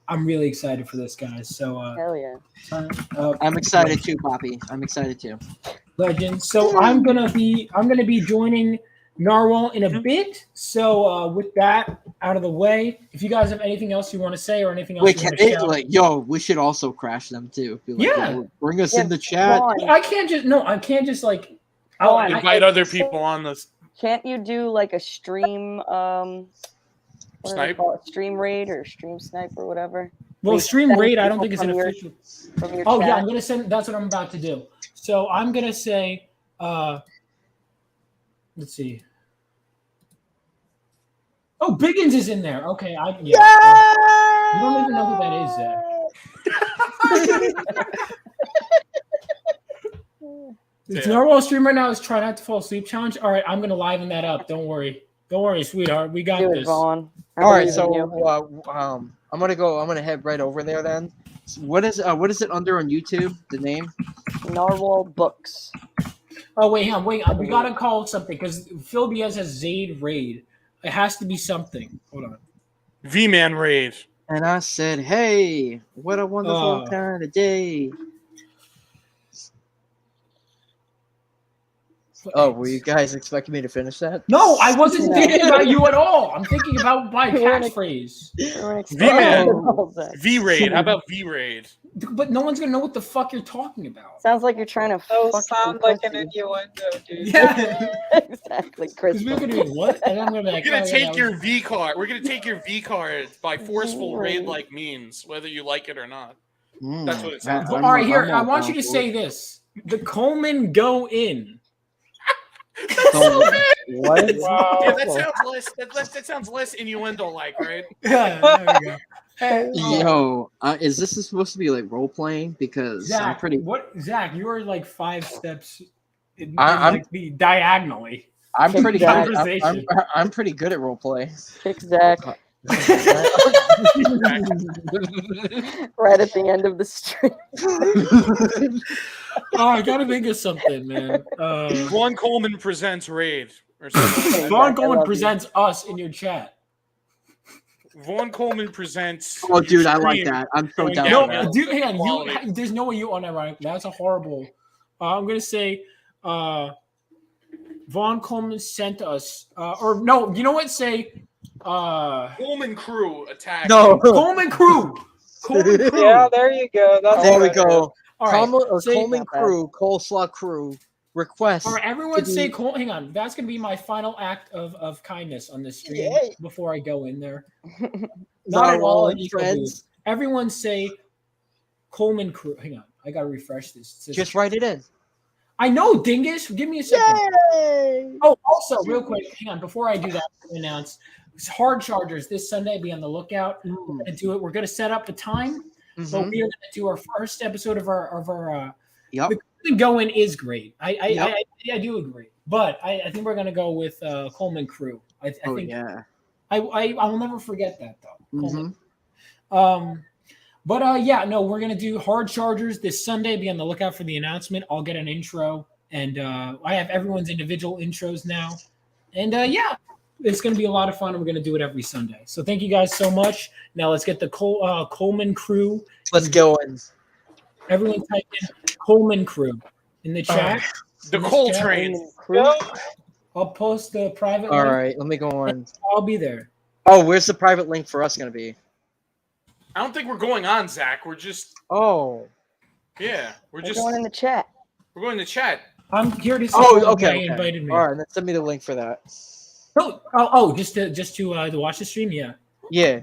I'm really excited for this, guys. So hell yeah. I'm excited too, Poppy. I'm excited too. Legend. So I'm gonna be joining Narwhal in a bit. So with that out of the way, if you guys have anything else you want to say or anything else, we should also crash them too. Be like, Yeah. yo, bring us in the chat. I can't just like I'll invite other people on this. Can't you do like a stream what do they Snipe? call it? Stream raid or stream snipe or whatever? Well, Where you stream send raid, I don't people think it's an from your- official. from your Oh yeah, chat? I'm gonna send. That's what I'm about to do. So I'm gonna say, let's see. Oh, Biggins is in there. Okay, you don't even know who that is, Zach. It's Narwhal stream right now is try not to fall asleep challenge. All right, I'm gonna liven that up. Don't worry, sweetheart. We got Do it, this. Vaughn. All right, so I'm gonna head right over there then. What is it under on YouTube? The name? Narwhal Books. Oh wait, we gotta call it something because Phil Diaz has Zayd Raid. It has to be something. Hold on. V-Man raid. And I said, "Hey, what a wonderful kind of day." Oh, were you guys expecting me to finish that? No, I wasn't thinking about you at all. I'm thinking about my catchphrase. V-Man. V-Raid. How about V-Raid? But no one's gonna know what the fuck you're talking about. Sounds like you're trying to sound like an innuendo, dude. Yeah. Exactly, Chris. We're gonna do what? And I'm gonna be like, We're gonna oh, take yeah, your V card. We're gonna take your V card by forceful raid-like means, whether you like it or not. That's what it sounds like. All right, here. I want you to say this: the Coleman go in. What? Wow. Yeah, that sounds less. That sounds less innuendo-like, right? Yeah. There we go. Hey, Yo, is this supposed to be like role playing? Because Zach, I'm pretty. Zach, you are like 5 steps in I'm like the diagonally. I'm pretty good. Conversation. I'm pretty good at role play. Kick Zach. Right at the end of the stream. Oh, I gotta think of something, man. Vaughn Coleman presents raid or something. Vaughn Coleman presents us in your chat. Vaughn Coleman presents. Oh, dude, I like that. I'm so down. No, dude, hang on. There's no way you unironically. That's a horrible. I'm gonna say, Vaughn Coleman sent us, or no, you know what? Say, Coleman crew attack. No, Coleman crew. Coleman crew. Yeah, there you go. That's there we better. go. All right, Coleman crew, coleslaw crew. Request. All right, everyone say hang on. That's gonna be my final act of kindness on this stream before I go in there. Not at all. Everyone say Coleman crew. Hang on, I gotta refresh this. Just write it in. I know, dingus. Give me a second. Yay! Oh, also, real quick, hang on. Before I do that, I'm gonna announce Hard Chargers this Sunday. Be on the lookout. We're gonna do it. We're gonna set up a time, but we are gonna do our first episode of our. Yep. The going is great. I do agree, but I think we're gonna go with Coleman crew. I think. Yeah. I will never forget that though. Coleman. But yeah, no, we're gonna do Hard Chargers this Sunday. Be on the lookout for the announcement. I'll get an intro, and I have everyone's individual intros now. And yeah, it's gonna be a lot of fun. And we're gonna do it every Sunday. So thank you guys so much. Now let's get the Coleman crew. Let's go in. Everyone type in Coleman crew in the chat. The Cole train. I'll post the private. All link. right, let me go on. I'll be there. Oh, where's the private link for us going to be? I don't think we're going on, Zach. We're just. Oh. Yeah, we're just going in the chat. We're going to chat. I'm here to see. Okay. Invited me. All right, then send me the link for that. Just to watch the stream, yeah. Yeah,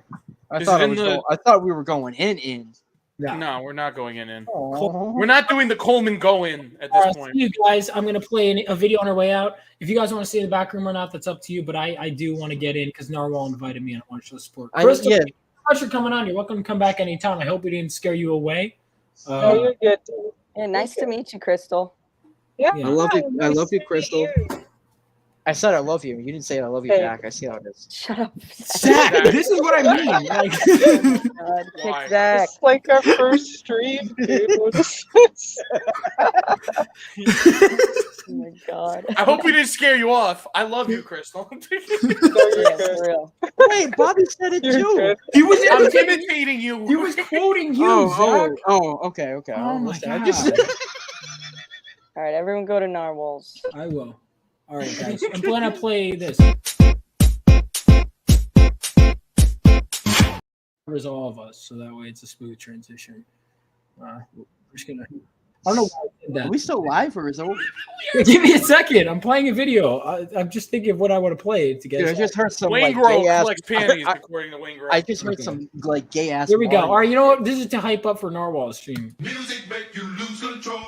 I thought we were going in. No, we're not going in. We're not doing the Coleman go in at this point. See you guys, I'm gonna play a video on our way out. If you guys want to stay in the back room or not, that's up to you. But I do want to get in because Narwhal invited me and I want to show support. Crystal, thank you so much for coming on. You're welcome to come back anytime. I hope we didn't scare you away. No, you're good. Yeah, nice to meet you, Crystal. Yeah, I love you. I love you, to Crystal. meet you. I said I love you. You didn't say I love you Hey. back. I see how it is. Shut up, Zach. This is what I mean. Like, God, kick Zach. It's like our first stream, dude. Oh my God. I hope we didn't scare you off. I love you, Crystal. No, you're good. For real. Wait, Bobby said it You're too. good. he was I'm imitating you. He was quoting you, Zach. Okay. Oh my Listen, I God. just All right, everyone go to Narwhals. I will. All right, guys. I'm gonna play this. Covers all of us, so that way it's a smooth transition. We're just gonna. I don't know why I did that. Are we still live or is it over? Give me a second. I'm playing a video. I'm just thinking of what I want to play to get. Dude, I just heard some Wayne like Grove gay ass. collects panties, according to Wayne Grove. I just heard some like gay ass. Here we go. All right, you know what? This is to hype up for Narwhal's stream. Music make you lose control.